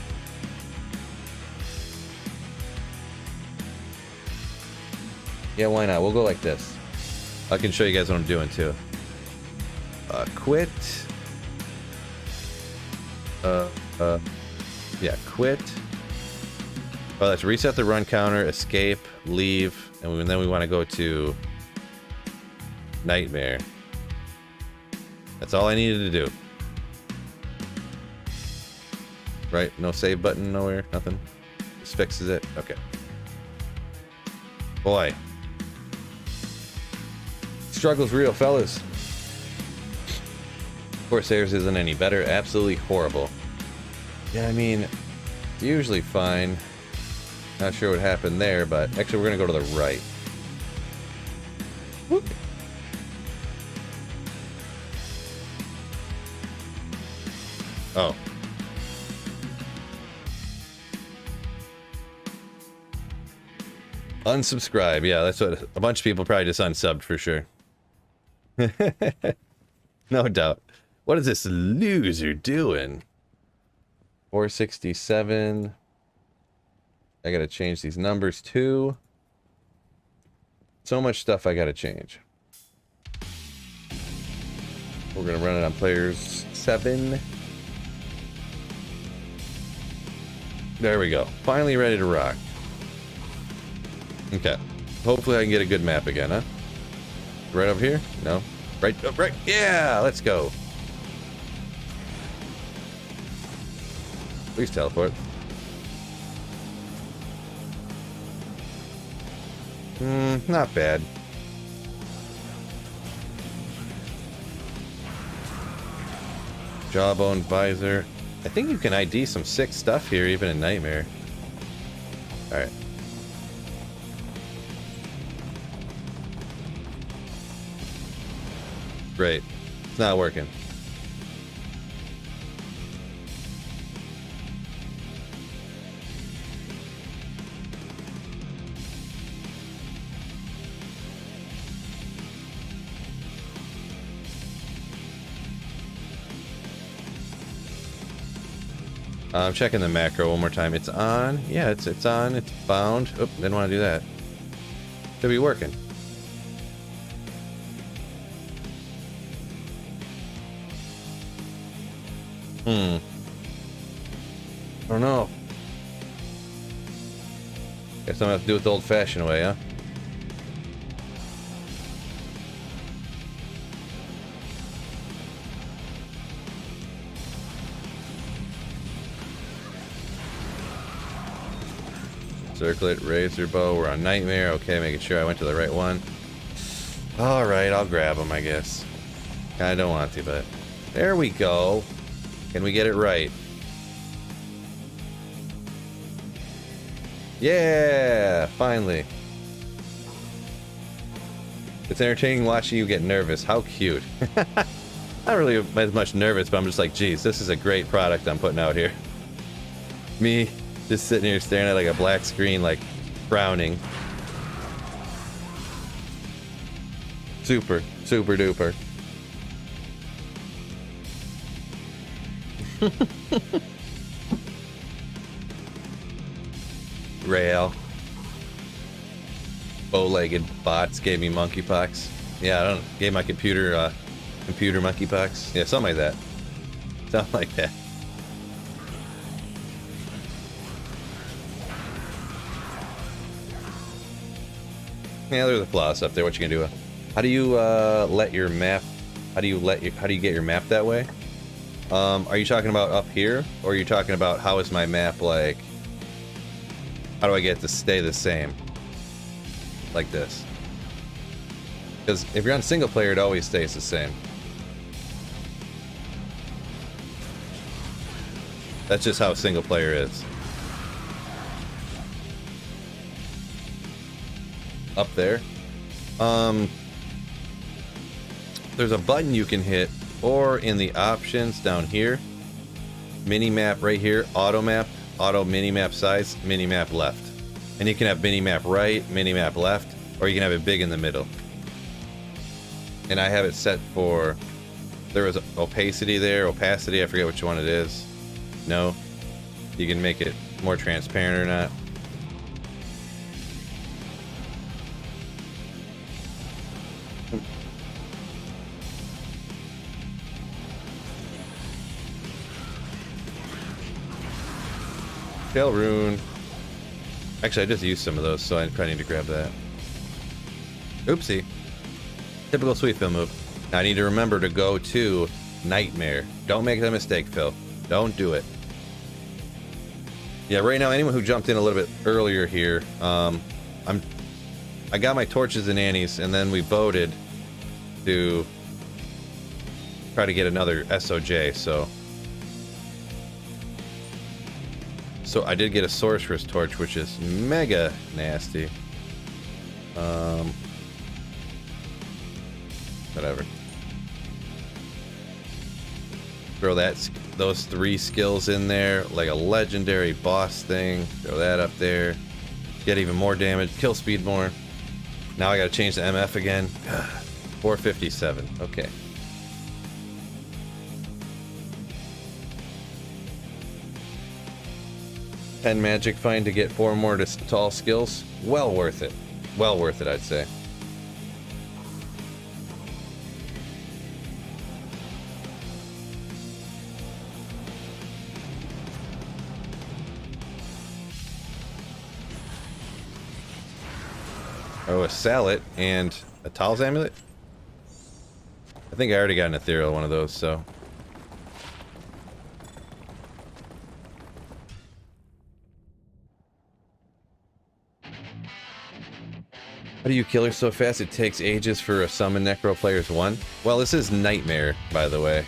Speaker 1: Yeah, why not? We'll go like this. I can show you guys what I'm doing too. Quit. Yeah, quit. Oh, let's reset the run counter, escape, leave, and then we want to go to Nightmare. That's all I needed to do. Right? No save button, nowhere, nothing. Just fixes it. Okay. Boy. Struggle's real, fellas. Corsairs isn't any better. Absolutely horrible. Yeah, I mean, it's usually fine. Not sure what happened there, but actually we're gonna go to the right. Whoop. Oh. Unsubscribe. Yeah, that's what a bunch of people probably just unsubbed for sure. No doubt. What is this loser doing? 467. I gotta change these numbers too. So much stuff I gotta change. We're gonna run it on players 7. There we go. Finally ready to rock. Okay. Hopefully I can get a good map again, huh? Right over here? No. Right. Oh, right. Yeah, let's go. Please teleport. Not bad. Jawbone visor. I think you can ID some sick stuff here, even in Nightmare. Alright. Great. It's not working. I'm checking the macro one more time. It's on. Yeah, it's on. It's bound. Oh, didn't want to do that. Should be working. I don't know. Guess I'm gonna have to do it the old-fashioned way, huh? Circlet, razor bow. We're on Nightmare. Okay, making sure I went to the right one. Alright, I'll grab them, I guess. Kinda don't want to, but... There we go. Can we get it right? Yeah! Finally. It's entertaining watching you get nervous. How cute. Not really as much nervous, but I'm just like, geez, this is a great product I'm putting out here. Me... just sitting here staring at like a black screen, like frowning. Super, super duper. Rail. Bow-legged bots gave me monkeypox. Yeah, I don't know. Gave my computer monkeypox. Yeah, something like that. Something like that. Yeah, there's a flaws up there. What you gonna do? How do you let your map? How do you get your map that way? Are you talking about up here, or are you talking about how is my map like? How do I get it to stay the same? Like this. Because if you're on single player, it always stays the same. That's just how single player is. Up there. There's a button you can hit, or in the options down here. Mini-map right here, auto-map, auto mini-map size, mini-map left. And you can have mini-map right, mini-map left, or you can have it big in the middle. And I have it set for, there was opacity there, opacity, I forget which one it is. No. You can make it more transparent or not. Tail rune. Actually, I just used some of those, so I probably need to grab that. Oopsie. Typical sweet Phil move. Now I need to remember to go to Nightmare. Don't make that mistake, Phil. Don't do it. Yeah, right now, anyone who jumped in a little bit earlier here, I got my torches and Annies, and then we voted to try to get another SOJ, so I did get a sorceress torch, which is mega nasty. Whatever. Throw those 3 skills in there, like a legendary boss thing. Throw that up there. Get even more damage. Kill speed more. Now I gotta change the MF again. 457. Okay. And magic find to get 4 more tall skills. Well worth it. Well worth it, I'd say. Oh, a sallet and a Tal's amulet? I think I already got an ethereal one of those, so. How do you kill her so fast it takes ages for a summon Necro players 1? Well, this is Nightmare, by the way.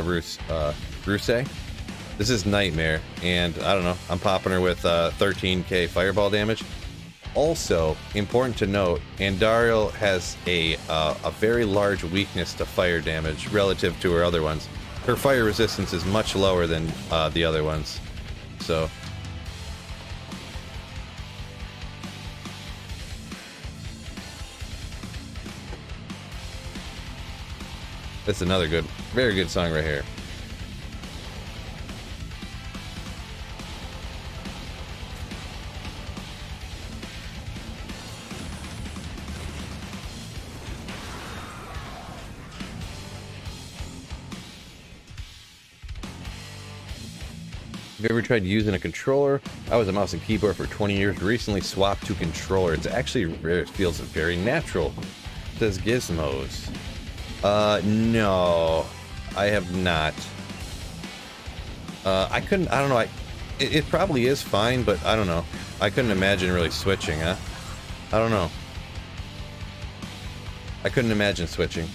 Speaker 1: Ruse. This is Nightmare, and I don't know, I'm popping her with 13k fireball damage. Also, important to note, Andariel has a very large weakness to fire damage relative to her other ones. Her fire resistance is much lower than the other ones, so... That's another good, very good song right here. Have you ever tried using a controller? I was a mouse and keyboard for 20 years, recently swapped to controller. It's actually, it feels very natural. It says Gizmos. No, I have not. I couldn't, I don't know, it probably is fine, but I don't know. I couldn't imagine really switching, huh? I don't know. I couldn't imagine switching.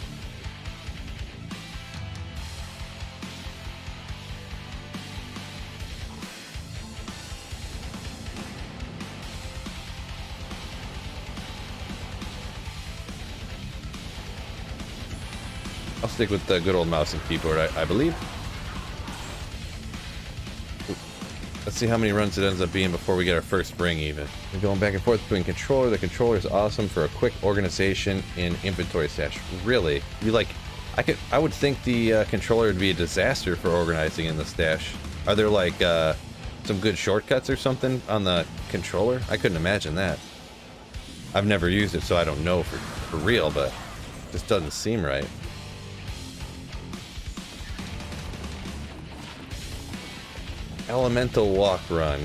Speaker 1: I'll stick with the good old mouse and keyboard, I believe. Let's see how many runs it ends up being before we get our first ring even. We're going back and forth between controller. The controller is awesome for a quick organization in inventory stash. Really? You like, I would think the controller would be a disaster for organizing in the stash. Are there like some good shortcuts or something on the controller? I couldn't imagine that. I've never used it, so I don't know for real, but it just doesn't seem right. Elemental walk run.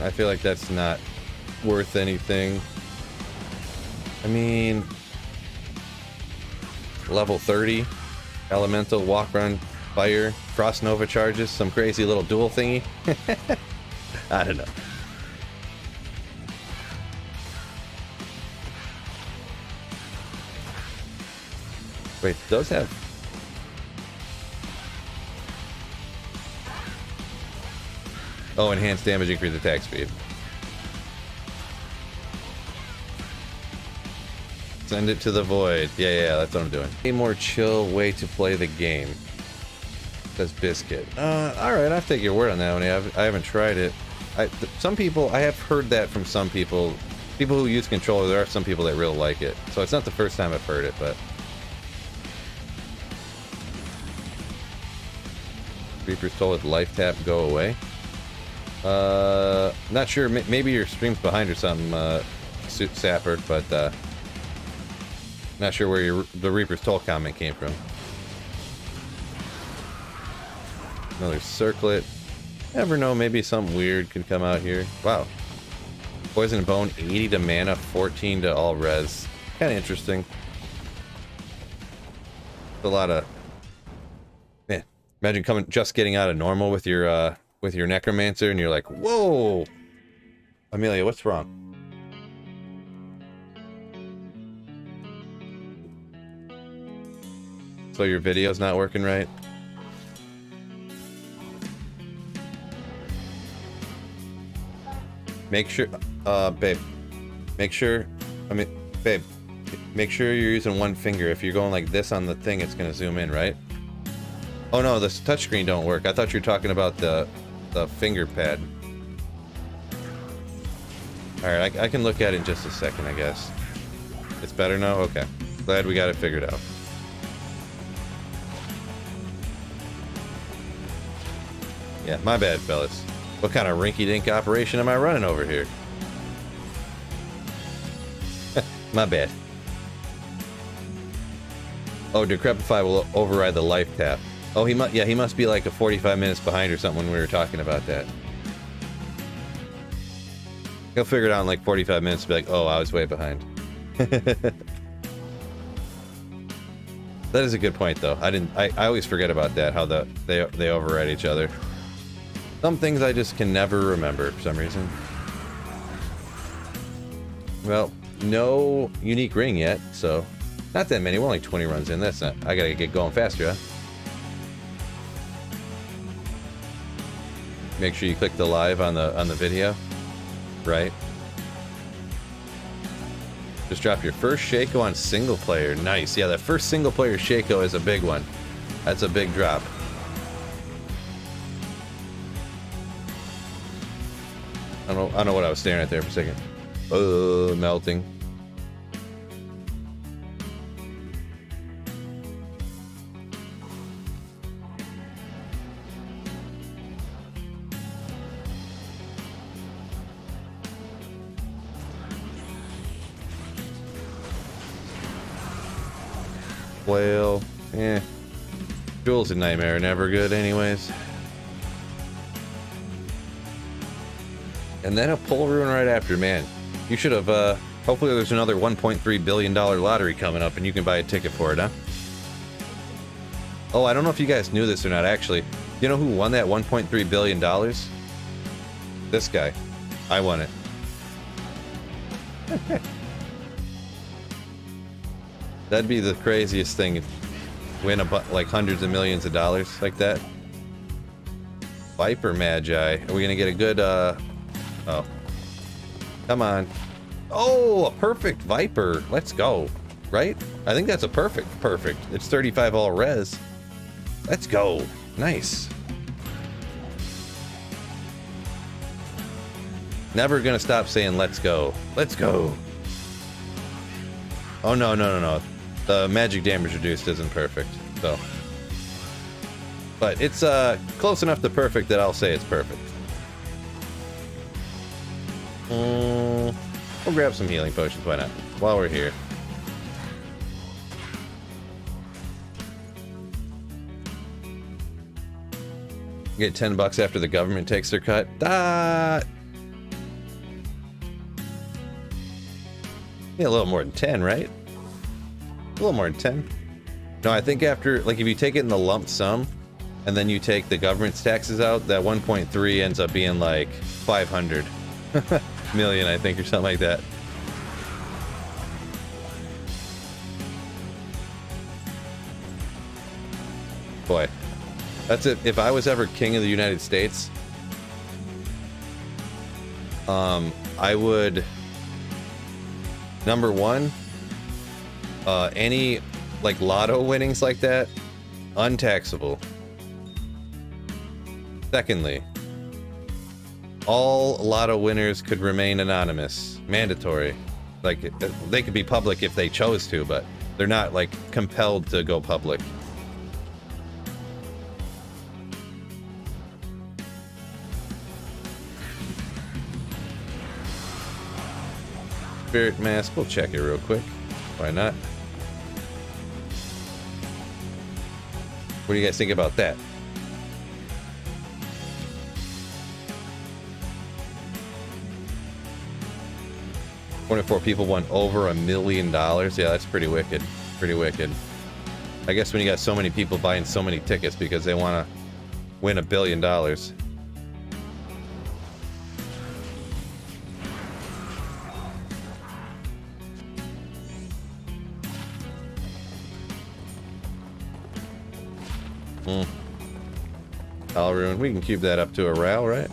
Speaker 1: I feel like that's not worth anything. I mean, level 30, elemental walk run, fire, frost nova charges, some crazy little dual thingy. I don't know. Wait, those have... Oh, enhanced damage, increase attack speed. Send it to the void. Yeah, that's what I'm doing. A more chill way to play the game. Says Biscuit. Alright, I'll take your word on that one. I haven't tried it. Some people, I have heard that from some people. People who use controller, there are some people that really like it. So it's not the first time I've heard it, but... Reaper's Toll with life tap go away. Not sure. Maybe your stream's behind or something, Sapper, but not sure where the Reaper's Toll comment came from. Another circlet. Never know. Maybe something weird could come out here. Wow. Poison and Bone, 80 to mana, 14 to all res. Kind of interesting. A lot of. Man, imagine just getting out of normal with your necromancer and you're like, whoa, Amelia, what's wrong? So your video's not working right? Make sure, babe, make sure you're using one finger. If you're going like this on the thing, it's gonna zoom in, right? Oh no, this touchscreen don't work. I thought you were talking about the finger pad. Alright, I can look at it in just a second, I guess. It's better now? Okay. Glad we got it figured out. Yeah, my bad, fellas. What kind of rinky-dink operation am I running over here? My bad. Oh, Decrepify will override the life tap. Oh, he must be like a 45 minutes behind or something when we were talking about that. He'll figure it out in like 45 minutes and be like, oh, I was way behind. That is a good point, though. I always forget about that, how they override each other. Some things I just can never remember for some reason. Well, no unique ring yet, so not that many. We're only 20 runs in. That's not. I gotta get going faster, huh? Make sure you click the live on the video, right? Just drop your first Shaco on single player. Nice. Yeah, that first single player Shaco is a big one. That's a big drop. I don't know what I was staring at there for a second. Oh, melting. Well, eh. Jules and Nightmare are never good anyways. And then a pull rune right after, man. You should have, hopefully there's another $1.3 billion lottery coming up and you can buy a ticket for it, huh? Oh, I don't know if you guys knew this or not, actually. You know who won that $1.3 billion? This guy. I won it. That'd be the craziest thing. Win like hundreds of millions of dollars like that. Viper Magi. Are we gonna get a good, oh. Come on. Oh, a perfect Viper. Let's go. Right? I think that's a perfect. It's 35 all res. Let's go. Nice. Never gonna stop saying let's go. Let's go. Oh, no. The magic damage reduced isn't perfect, so. But it's close enough to perfect that I'll say it's perfect. We'll grab some healing potions, why not? While we're here. Get $10 after the government takes their cut. Yeah, a little more than 10, right? A little more than 10. No, I think after, like, if you take it in the lump sum, and then you take the government's taxes out, that 1.3 ends up being like 500 million, I think, or something like that. Boy, that's it. If I was ever king of the United States, I would, number one, any like lotto winnings like that, untaxable. Secondly, all lotto winners could remain anonymous, mandatory. Like, they could be public if they chose to, but they're not like compelled to go public. Spirit mask, we'll check it real quick. Why not? What do you guys think about that? $24 people won over $1 million. Yeah, that's pretty wicked. Pretty wicked. I guess when you got so many people buying so many tickets because they want to win $1 billion. Alrune, we can cube that up to a Ral, right?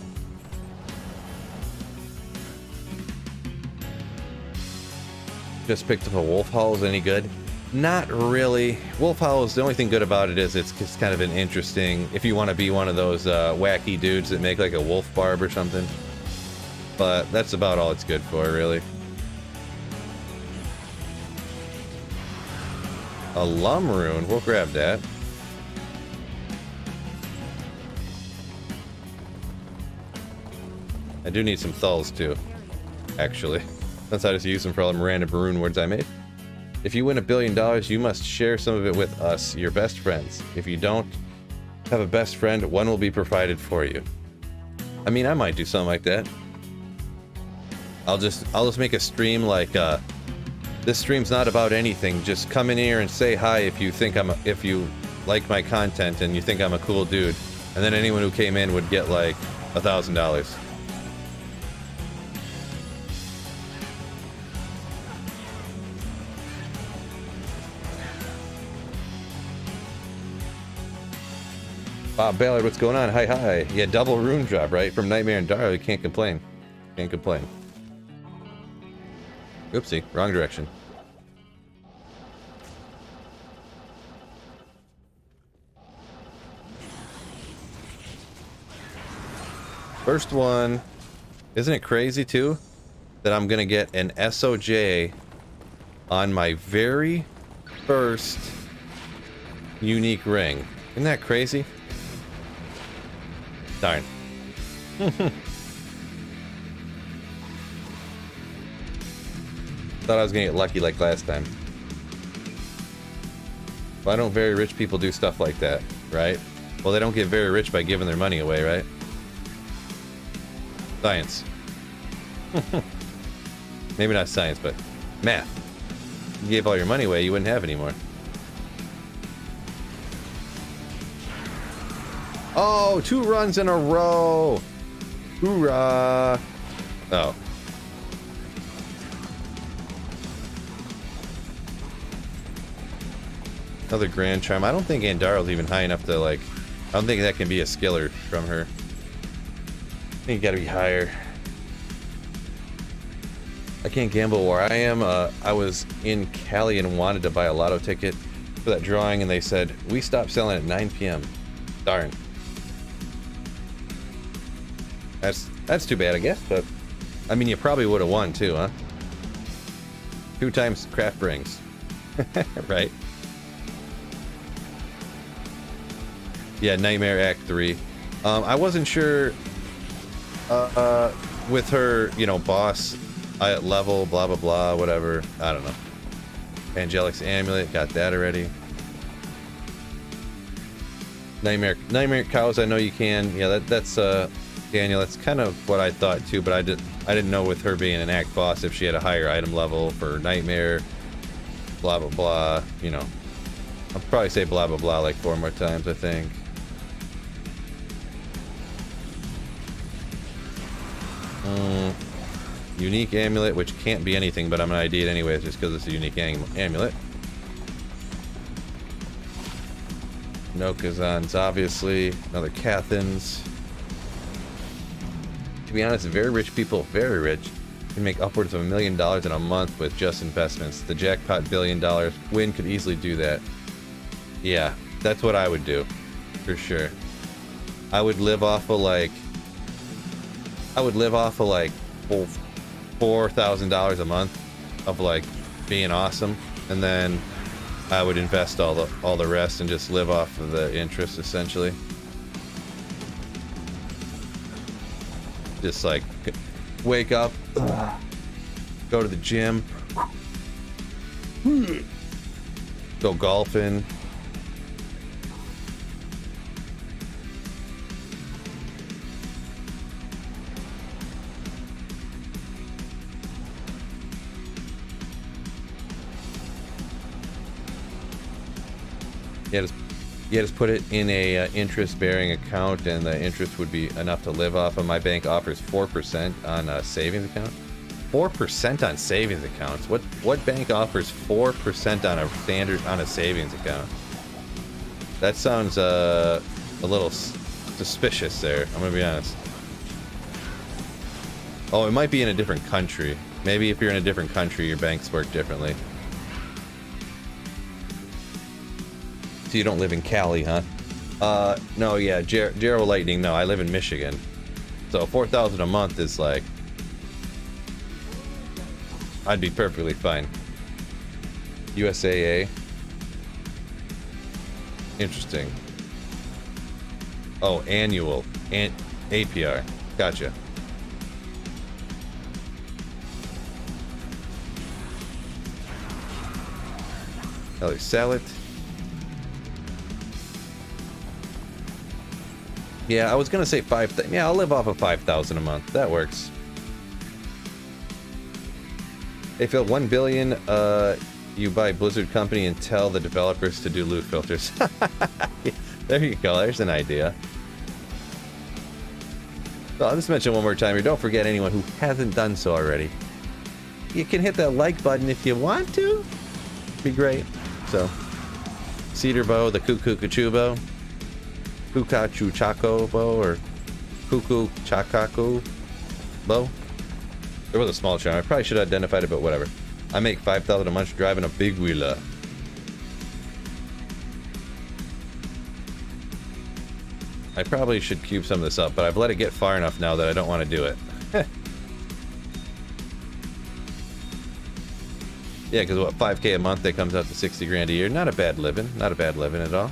Speaker 1: Just picked up a Wolf Hall. Is any good? Not really. Wolf Hall is, the only thing good about it is it's just kind of an interesting, if you want to be one of those wacky dudes that make like a wolf barb or something. But that's about all it's good for, really. A Lum Rune, we'll grab that. I do need some Thulls too, actually. Since I just use them for all the random rune words I made. If you win $1 billion, you must share some of it with us, your best friends. If you don't have a best friend, one will be provided for you. I mean, I might do something like that. I'll just make a stream like, this stream's not about anything. Just come in here and say hi if you think if you like my content and you think I'm a cool dude. And then anyone who came in would get like $1,000. Bob Ballard, what's going on? Hi, hi. Yeah, double rune drop, right? From Nightmare and Darrow, you can't complain. Can't complain. Oopsie, wrong direction. First one. Isn't it crazy, too? That I'm gonna get an SOJ on my very first unique ring. Isn't that crazy? Darn. Thought I was gonna get lucky like last time. Why don't very rich people do stuff like that, right? Well, they don't get very rich by giving their money away, right? Science. Maybe not science, but math. You gave all your money away, you wouldn't have any more. Oh, 2 runs in a row! Hoorah! Oh. Another Grand Charm. I don't think Andaro's even high enough to, like... I don't think that can be a skiller from her. I think you gotta be higher. I can't gamble where I am. I was in Cali and wanted to buy a lotto ticket for that drawing, and they said, we stopped selling at 9 p.m. Darn. That's too bad, I guess, but... I mean, you probably would have won, too, huh? 2 times craft rings. Right? Yeah, Nightmare Act 3. I wasn't sure... with her, you know, boss level, blah, blah, blah, whatever. I don't know. Angelic's Amulet, got that already. Nightmare Cows, I know you can. Yeah, that's Daniel, that's kind of what I thought too, but I didn't know with her being an act boss if she had a higher item level for Nightmare, blah blah blah, you know. I'll probably say blah blah blah like 4 more times, I think. Unique amulet, which can't be anything, but I'm gonna ID it anyways just because it's a unique amulet. No Kazans, obviously. Another Cathans. To be honest, very rich people, very rich, can make upwards of $1 million in a month with just investments. The jackpot $1 billion win could easily do that. Yeah, that's what I would do, for sure. I would live off of like $4,000 a month of like being awesome, and then I would invest all the rest and just live off of the interest essentially. Just like wake up, go to the gym, go golfing. Just put it in a interest-bearing account, and the interest would be enough to live off of. My bank offers 4% on a savings account. 4% on savings accounts. What bank offers 4% on a savings account? That sounds a little suspicious there. I'm gonna be honest. Oh, it might be in a different country. Maybe if you're in a different country, your banks work differently. So you don't live in Cali, huh? No, yeah, Jarrow Lightning, no, I live in Michigan. So 4,000 a month is like... I'd be perfectly fine. USAA. Interesting. Oh, annual. APR. Gotcha. Another salad. Yeah, I was gonna say 5,000. Yeah, I'll live off of 5,000 a month. That works. Hey Phil, 1 billion. You buy Blizzard Company and tell the developers to do loot filters. There you go. There's an idea. So I'll just mention one more time here. Don't forget, anyone who hasn't done so already, you can hit that like button if you want to. Be great. So, Cedar Bow, the Cuckoo Kachubo. Kukachu Chaco bow or Kuku Chakaku bow. There was a small charm. I probably should have identified it, but whatever. I make 5,000 a month driving a big wheeler. I probably should cube some of this up, but I've let it get far enough now that I don't want to do it. Yeah, because what, 5K a month, that comes out to 60 grand a year. Not a bad living. Not a bad living at all.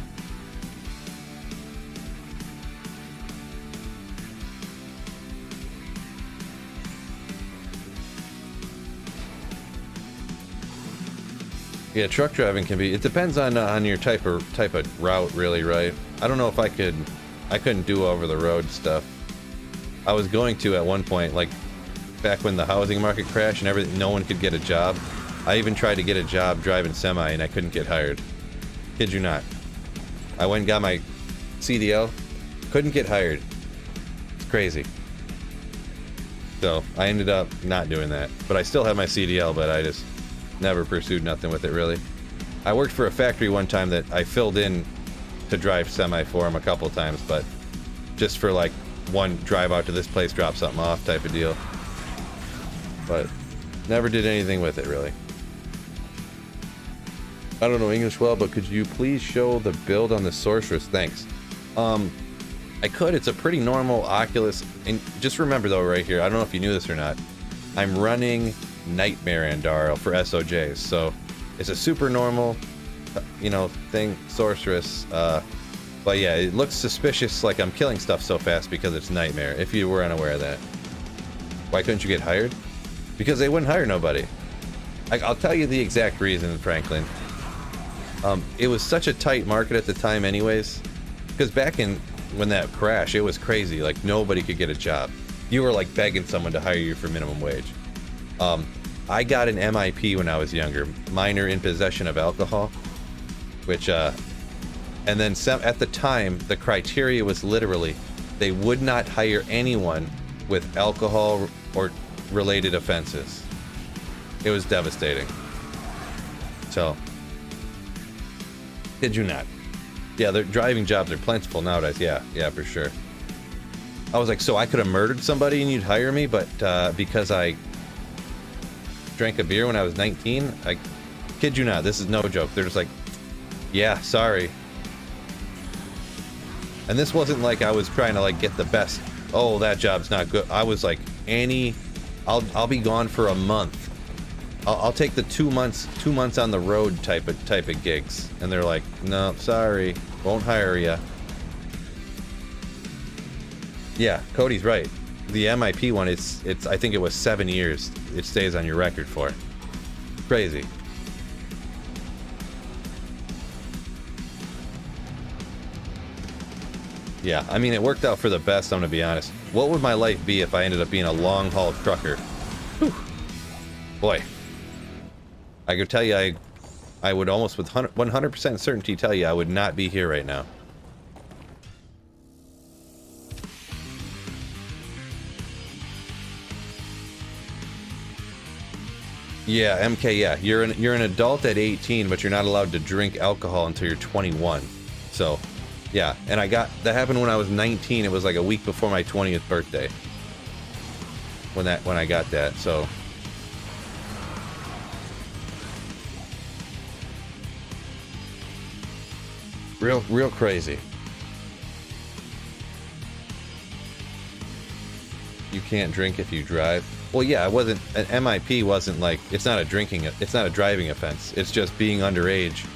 Speaker 1: Yeah, truck driving can be. It depends on your type of route, really, right? I don't know if I couldn't do over the road stuff. I was going to at one point, like back when the housing market crashed and everything. No one could get a job. I even tried to get a job driving semi, and I couldn't get hired. Kid you not. I went and got my CDL, couldn't get hired. It's crazy. So I ended up not doing that, but I still have my CDL, but I just never pursued nothing with it, really. I worked for a factory one time that I filled in to drive semi for them a couple times, but just for like one drive out to this place, drop something off type of deal. But never did anything with it, really. I don't know English well, but could you please show the build on the sorceress? Thanks. I could. It's a pretty normal Oculus. And just remember though, right here, I don't know if you knew this or not, I'm running Nightmare Andaro for SOJs, so it's a super normal, you know, thing, sorceress. But yeah, it looks suspicious, like I'm killing stuff so fast because it's Nightmare. If you were unaware of that, why couldn't you get hired? Because they wouldn't hire nobody. I'll tell you the exact reason, Franklin. It was such a tight market at the time, anyways. Because back in when that crashed, it was crazy. Like nobody could get a job. You were like begging someone to hire you for minimum wage. I got an MIP when I was younger, minor in possession of alcohol, which, and then at the time, the criteria was literally, they would not hire anyone with alcohol or related offenses. It was devastating. So, kid you not. Yeah, the driving jobs are plentiful nowadays. Yeah, for sure. I was like, so I could have murdered somebody and you'd hire me, but because I drank a beer when I was 19, I kid you not, this is no joke. They're just like, yeah, sorry. And this wasn't like I was trying to like get the best. Oh, that job's not good. I was like, Annie, I'll be gone for a month. I'll take the 2 months on the road type of gigs. And they're like, no, sorry, won't hire ya. Yeah, Cody's right. The MIP one, it's I think it was 7 years. It stays on your record for. Crazy. Yeah, I mean, it worked out for the best, I'm gonna be honest. What would my life be if I ended up being a long-haul trucker? Whew. Boy. I could tell you, I would almost with 100% certainty tell you I would not be here right now. Yeah, MK, yeah. You're an adult at 18, but you're not allowed to drink alcohol until you're 21. So, yeah. And that happened when I was 19. It was like a week before my 20th birthday. When I got that, so. Real crazy. You can't drink if you drive. Well, yeah, an MIP wasn't like, it's not a driving offense. It's just being underage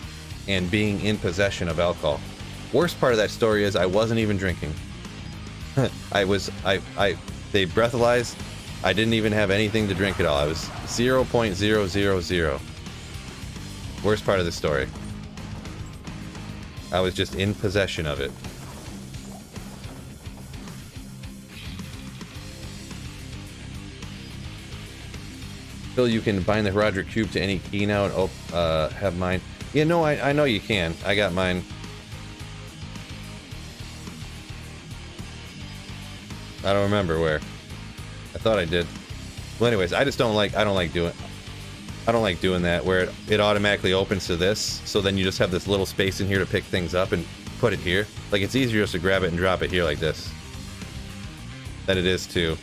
Speaker 1: and being in possession of alcohol. Worst part of that story is I wasn't even drinking. They breathalyzed. I didn't even have anything to drink at all. I was 0.000. Worst part of the story. I was just in possession of it. Phil, you can bind the Roderick Cube to any key now and have mine. Yeah, no, I know you can. I got mine. I don't remember where. I thought I did. Well, anyways, I don't like doing that where it automatically opens to this. So then you just have this little space in here to pick things up and put it here. Like, it's easier just to grab it and drop it here like this than it is to,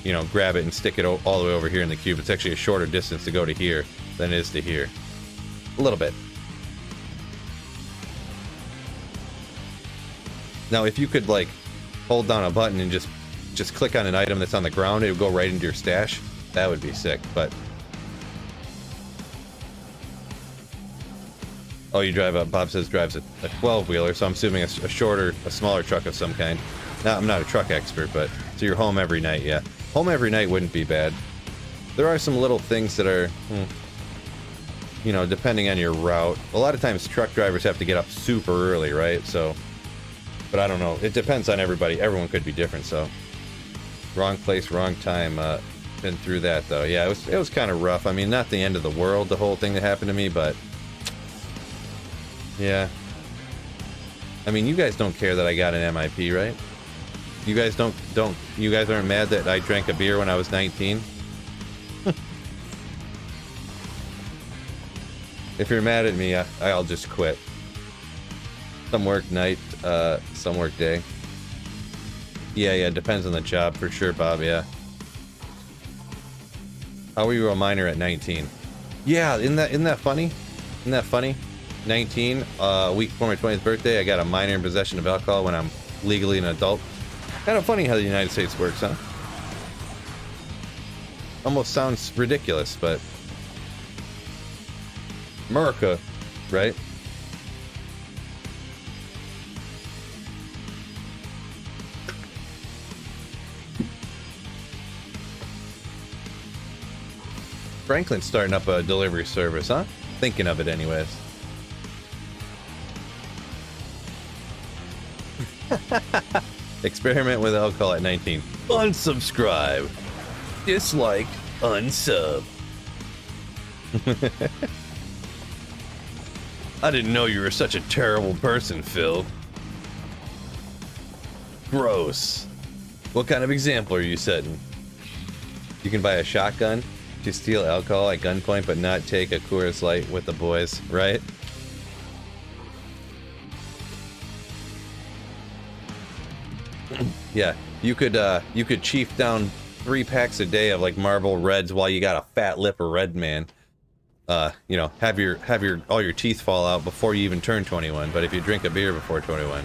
Speaker 1: you know, grab it and stick it all the way over here in the cube. It's actually a shorter distance to go to here than it is to here. A little bit. Now, if you could, like, hold down a button and just click on an item that's on the ground, it would go right into your stash. That would be sick, but... Oh, you drive up. Bob says drives a 12-wheeler, so I'm assuming a smaller truck of some kind. Now, I'm not a truck expert, but... So you're home every night, yeah. Home every night wouldn't be bad. There are some little things that are... you know, depending on your route. A lot of times truck drivers have to get up super early, right? So... But I don't know. It depends on everybody. Everyone could be different, so... Wrong place, wrong time. Been through that, though. Yeah, it was kind of rough. I mean, not the end of the world, the whole thing that happened to me, but... Yeah. I mean, you guys don't care that I got an MIP, right? You guys you guys aren't mad that I drank a beer when I was 19? If you're mad at me, I'll just quit. Some work night, some work day. Yeah, depends on the job for sure, Bob, yeah. How were you a minor at 19? Yeah, isn't that funny? Isn't that funny? 19, a week before my 20th birthday, I got a minor in possession of alcohol when I'm legally an adult. Kind of funny how the United States works, huh? Almost sounds ridiculous, but... America, right? Franklin's starting up a delivery service, huh? Thinking of it anyways. Experiment with alcohol at 19. Unsubscribe. Dislike. Unsub. I didn't know you were such a terrible person, Phil. Gross. What kind of example are you setting? You can buy a shotgun to steal alcohol at gunpoint, but not take a Coors Light with the boys, right? Yeah, you could chief down 3 packs a day of like Marlboro Reds while you got a fat lip of Red Man. You know, have all your teeth fall out before you even turn 21. But if you drink a beer before 21,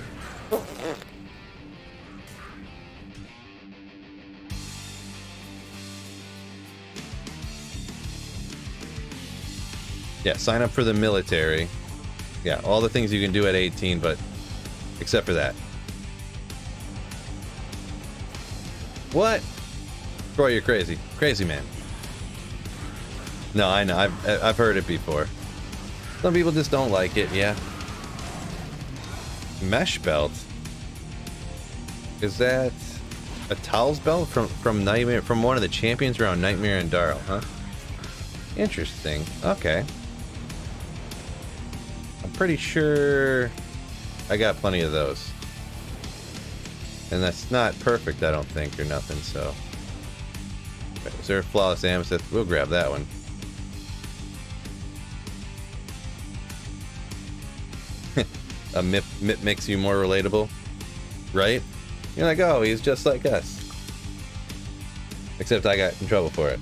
Speaker 1: yeah, sign up for the military. Yeah, all the things you can do at 18, but except for that. What? Troy, you're crazy. Crazy man. No, I know. I've heard it before. Some people just don't like it, yeah. Mesh belt? Is that a Towels belt from Nightmare, from one of the champions around Nightmare and Darl, huh? Interesting. Okay. I'm pretty sure I got plenty of those. And that's not perfect, I don't think, or nothing, so... Okay, is there a flawless amethyst? We'll grab that one. A MIP makes you more relatable, right? You're like, oh, he's just like us. Except I got in trouble for it.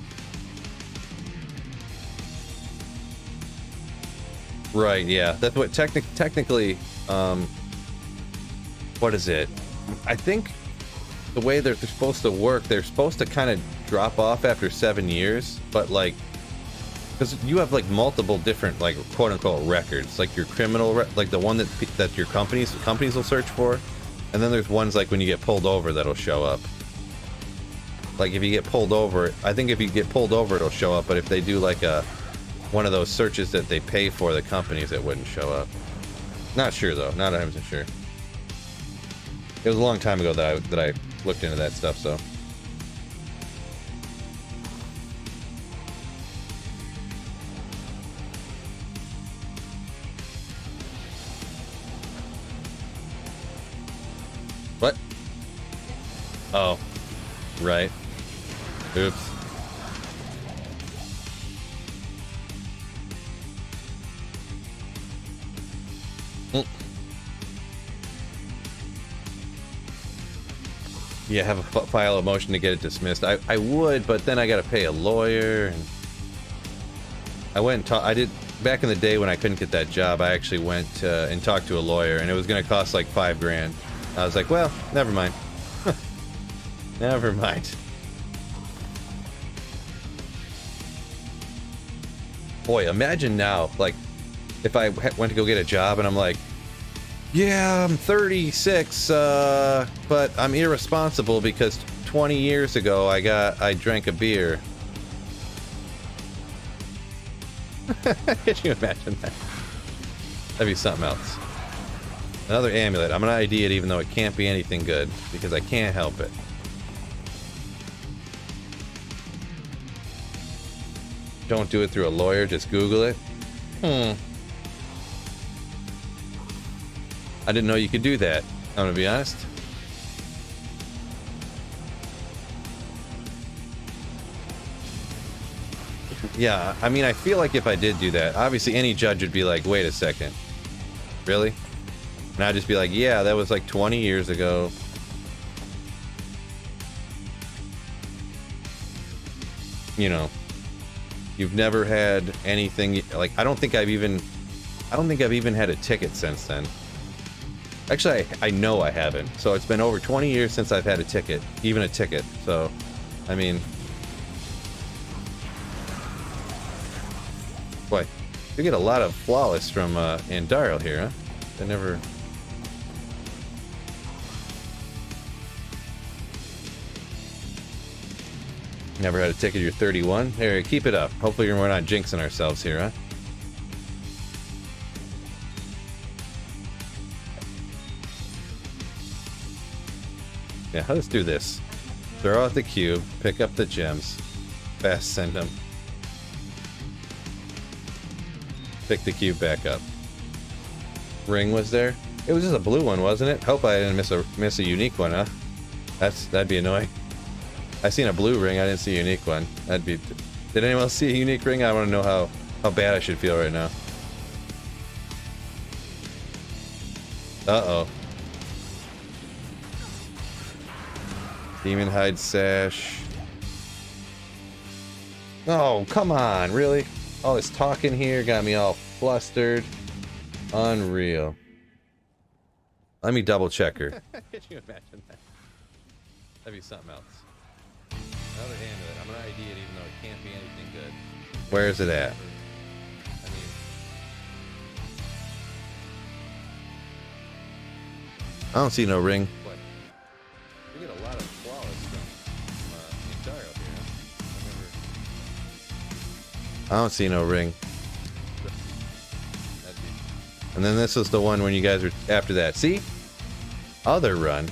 Speaker 1: Right, yeah. That's what technically, what is it? I think the way they're supposed to work, they're supposed to kind of drop off after 7 years, but like, because you have like multiple different like quote-unquote records, like your criminal, like the one that your companies will search for, and then there's ones like when you get pulled over that'll show up. Like if you get pulled over, I think if you get pulled over it'll show up, but if they do like one of those searches that they pay for the companies, it wouldn't show up. Not sure though, not 100% sure. It was a long time ago that I looked into that stuff, so. What? Oh, right. Oops. Yeah, have a file a motion to get it dismissed. I would, but then I gotta pay a lawyer, and I went and I did, back in the day when I couldn't get that job, I actually went and talked to a lawyer, and it was gonna cost like $5 grand. I was like, well, never mind. Never mind. Boy, imagine now, like, if I went to go get a job and I'm like, yeah, I'm 36, but I'm irresponsible because 20 years ago I drank a beer. Can you imagine that? That'd be something else. Another amulet. I'm gonna ID it even though it can't be anything good because I can't help it. Don't do it through a lawyer, just Google it. I didn't know you could do that, I'm gonna be honest. Yeah, I mean, I feel like if I did do that, obviously any judge would be like, wait a second. Really? And I'd just be like, yeah, that was like 20 years ago. You know, you've never had anything, like, I don't think I've even had a ticket since then. Actually, I know I haven't. So it's been over 20 years since I've had a ticket, even a ticket. So, I mean, boy, you get a lot of flawless from Andariel here, huh? I never. Never had a ticket. You're 31. There, keep it up. Hopefully, we're not jinxing ourselves here, huh? Yeah, let's do this. Throw out the cube, pick up the gems, fast send them. Pick the cube back up. Ring was there? It was just a blue one, wasn't it? Hope I didn't miss a unique one, huh? That'd be annoying. I seen a blue ring, I didn't see a unique one. That'd be. Did anyone else see a unique ring? I want to know how bad I should feel right now. Uh-oh. Demon hide sash. Oh, come on, really? All this talking here got me all flustered. Unreal. Let me double check her. Can you imagine that? That'd be something else. Another amulet. I'm gonna ID it even though it can't be anything good. Where is it at? I mean, I don't see no ring. What? We get a lot of flawless from Andariel here. I don't see no ring. And then this was the one when you guys were after that. See? Other run.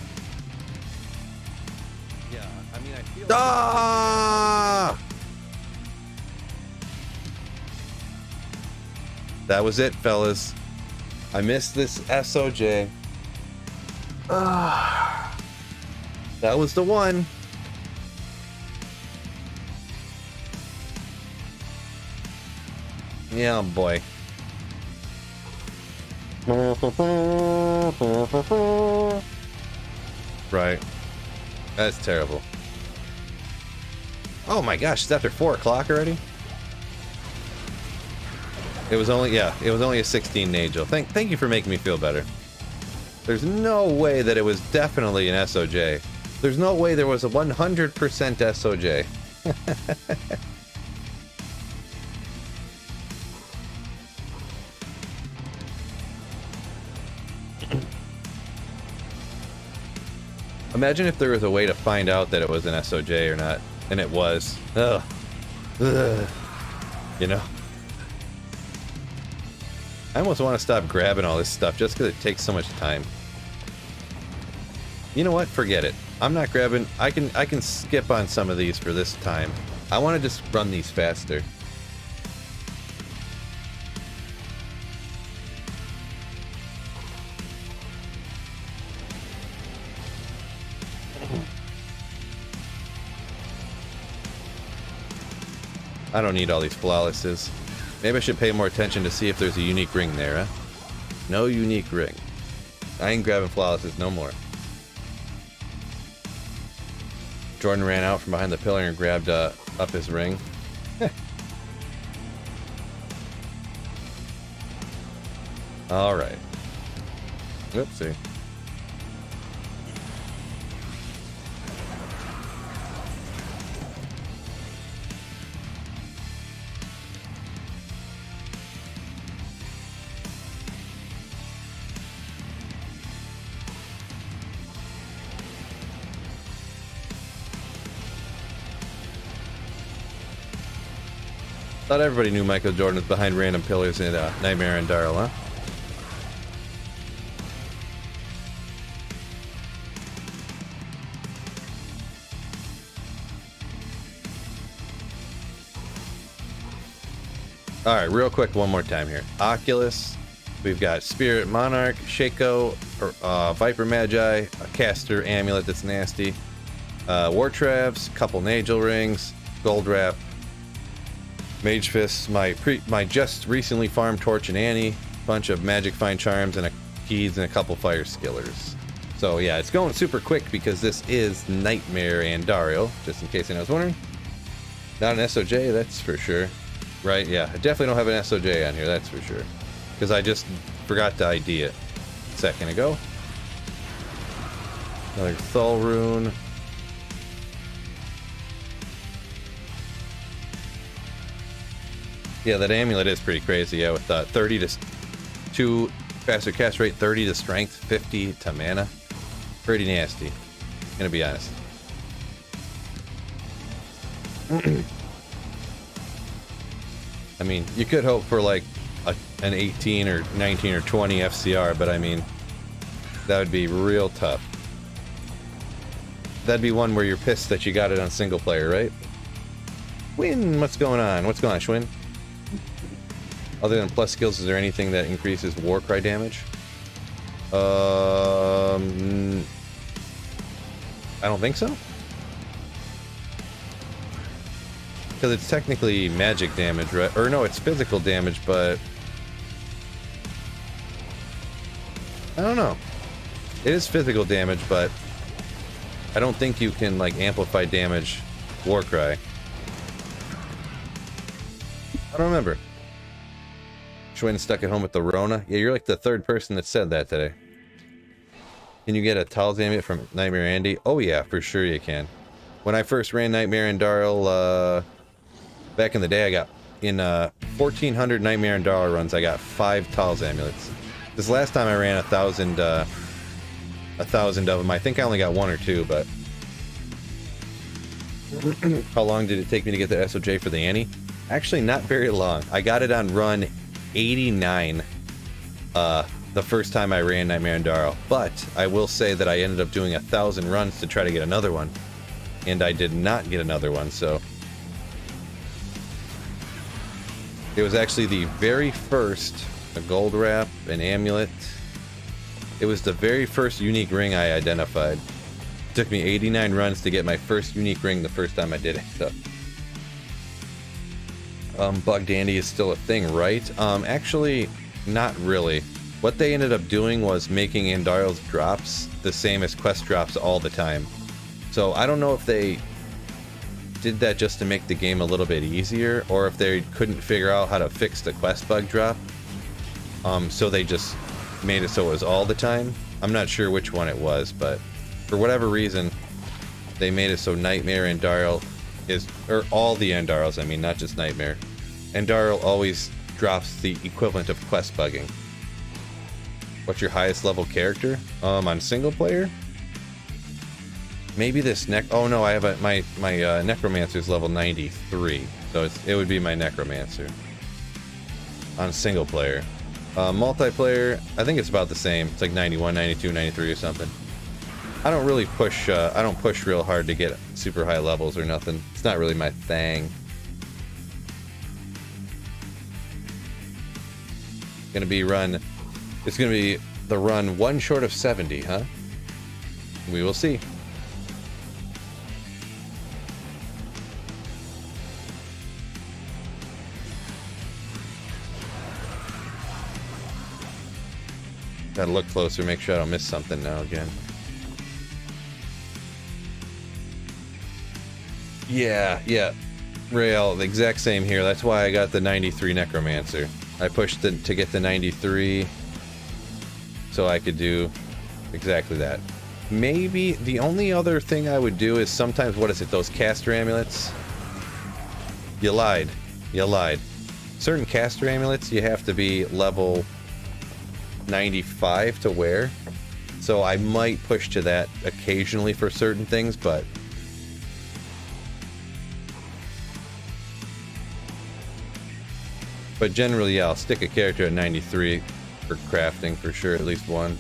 Speaker 1: Yeah, I mean, I feel like that was it, fellas. I missed this SOJ. That was the one. Yeah, boy. Right. That's terrible. Oh my gosh, it's after 4 o'clock already? It was only, yeah, it was only a 16 Nagel. Thank you for making me feel better. There's no way that it was definitely an SOJ. There's no way there was a 100% SOJ. Imagine if there was a way to find out that it was an SOJ or not, and it was. Ugh. Ugh. You know? I almost want to stop grabbing all this stuff just because it takes so much time. You know what? Forget it. I'm not grabbing. I can skip on some of these for this time. I want to just run these faster. I don't need all these flawlesses. Maybe I should pay more attention to see if there's a unique ring there, huh? No unique ring. I ain't grabbing flawlesses no more. Jordan ran out from behind the pillar and grabbed up his ring. All right. Oopsie. Thought everybody knew Michael Jordan was behind random pillars in Nightmare and Darl, huh? Alright, real quick, one more time here. Oculus, we've got Spirit Monarch, Shaco, Viper Magi, a Caster Amulet that's nasty, War Travs, couple Nagel Rings, Gold Wrap, Mage Fists, my just recently farmed Torch and Annie, bunch of Magic Find Charms, and a Keys and a couple Fire Skillers. So yeah, it's going super quick because this is Nightmare and Dario, just in case anyone was wondering. Not an SOJ, that's for sure. Right, yeah, I definitely don't have an SOJ on here, that's for sure. Because I just forgot to ID it a second ago. Another Thul Rune. Yeah, that amulet is pretty crazy, yeah, with 30 to 2 faster cast rate, 30 to strength, 50 to mana. Pretty nasty, gonna be honest. I mean, you could hope for like an 18 or 19 or 20 FCR, but I mean, that would be real tough. That'd be one where you're pissed that you got it on single player, right? Win, what's going on? What's going on, Schwinn? Other than plus skills, is there anything that increases Warcry damage? I don't think so. Because it's technically magic damage, right? Or no, it's physical damage, but I don't know. It is physical damage, but I don't think you can like amplify damage Warcry. I don't remember. Schwinn stuck at home with the Rona. Yeah, you're like the third person that said that today. Can you get a Tal's amulet from Nightmare Andy? Oh yeah, for sure you can. When I first ran Nightmare and Darl, back in the day, I got in 1,400 Nightmare and Darl runs. I got 5 Tal's amulets. This last time I ran 1,000 of them. I think I only got 1 or 2, but how long did it take me to get the SOJ for the Annie? Actually, not very long. I got it on run 89 the first time I ran Nightmare and Darl, but I will say that I ended up doing 1,000 runs to try to get another one, and I did not get another one, so it was actually the very first gold wrap, an amulet. It was the very first unique ring I identified. It took me 89 runs to get my first unique ring the first time I did it, so Bug Dandy is still a thing, right? Actually, not really. What they ended up doing was making Andarl's drops the same as quest drops all the time. So I don't know if they did that just to make the game a little bit easier, or if they couldn't figure out how to fix the quest bug drop. So they just made it so it was all the time. I'm not sure which one it was, but for whatever reason, they made it so Nightmare and Darl is, or all the Andarls, I mean, not just Nightmare. Andarl always drops the equivalent of quest bugging. What's your highest level character? On single player? Maybe this oh no, I have my Necromancer's level 93, so it would be my Necromancer. On single player. Multiplayer, I think it's about the same. It's like 91, 92, 93 or something. I don't really push, I don't push real hard to get super high levels or nothing. It's not really my thing. It's gonna be the run 1 short of 70, huh? We will see. Gotta look closer, make sure I don't miss something now again. Yeah, yeah. Rail, the exact same here. That's why I got the 93 Necromancer. I pushed it to get the 93 so I could do exactly that. Maybe the only other thing I would do is sometimes, what is it, those caster amulets? You lied. You lied. Certain caster amulets you have to be level 95 to wear. So I might push to that occasionally for certain things, but generally, yeah, I'll stick a character at 93 for crafting for sure, at least one.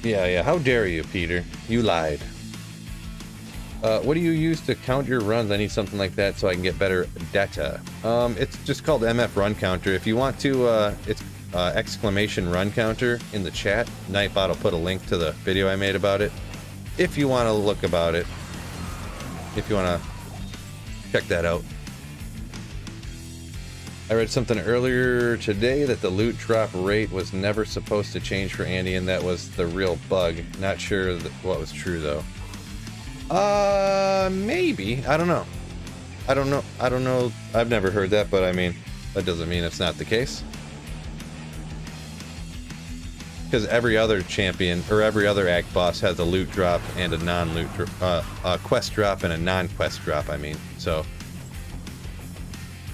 Speaker 1: Yeah, how dare you, Peter? You lied. What do you use to count your runs? I need something like that so I can get better data. It's just called MF runcounter. If you want to, it's exclamation runcounter in the chat. Nightbot will put a link to the video I made about it. If you want to look about it. If you want to check that out. I read something earlier today that the loot drop rate was never supposed to change for Anni, and that was the real bug. Not sure what was true though. Maybe. I don't know. I don't know. I've never heard that, but I mean, that doesn't mean it's not the case. Because every other champion, or every other act boss has a loot drop and a non-loot a quest drop and a non-quest drop, I mean. So,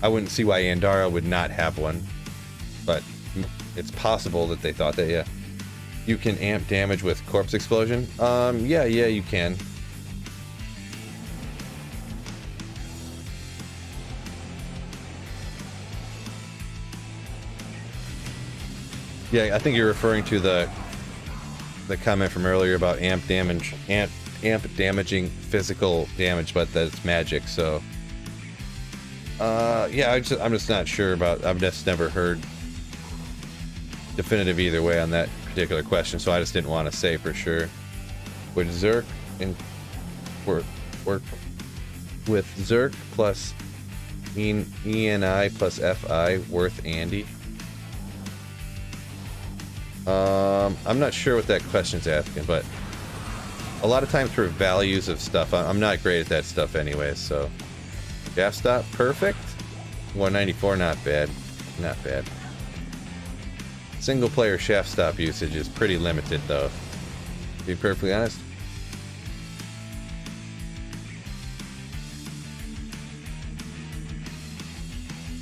Speaker 1: I wouldn't see why Andara would not have one. But it's possible that they thought that, yeah. You can amp damage with corpse explosion? Yeah, you can. Yeah, I think you're referring to the comment from earlier about amp damaging physical damage, but that's magic. So, yeah, I'm just not sure about. I've just never heard definitive either way on that particular question, so I just didn't want to say for sure. Would Zerk and work with Zerk plus ENI plus FI worth Andy? I'm not sure what that question's asking, but a lot of times for values of stuff, I'm not great at that stuff anyways, so. Shaft stop, perfect. 194, not bad. Not bad. Single player shaft stop usage is pretty limited though, to be perfectly honest.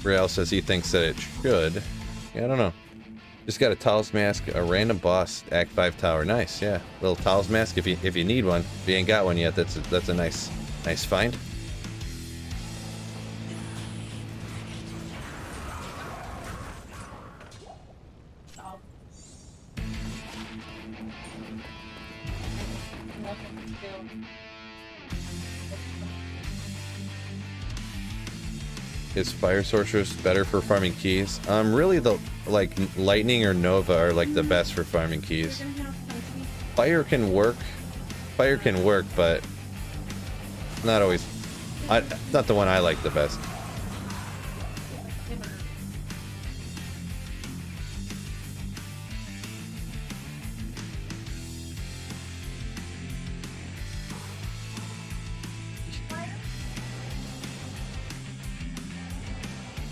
Speaker 1: Rail says he thinks that it should. Yeah, I don't know. Just got a Talos mask, a random boss, Act 5 tower. Nice, yeah. Little Talos mask if you need one. If you ain't got one yet, that's a nice find. Is Fire Sorceress better for farming keys? Really the, like, Lightning or Nova are, like, the best for farming keys. Fire can work, but not always, not the one I like the best.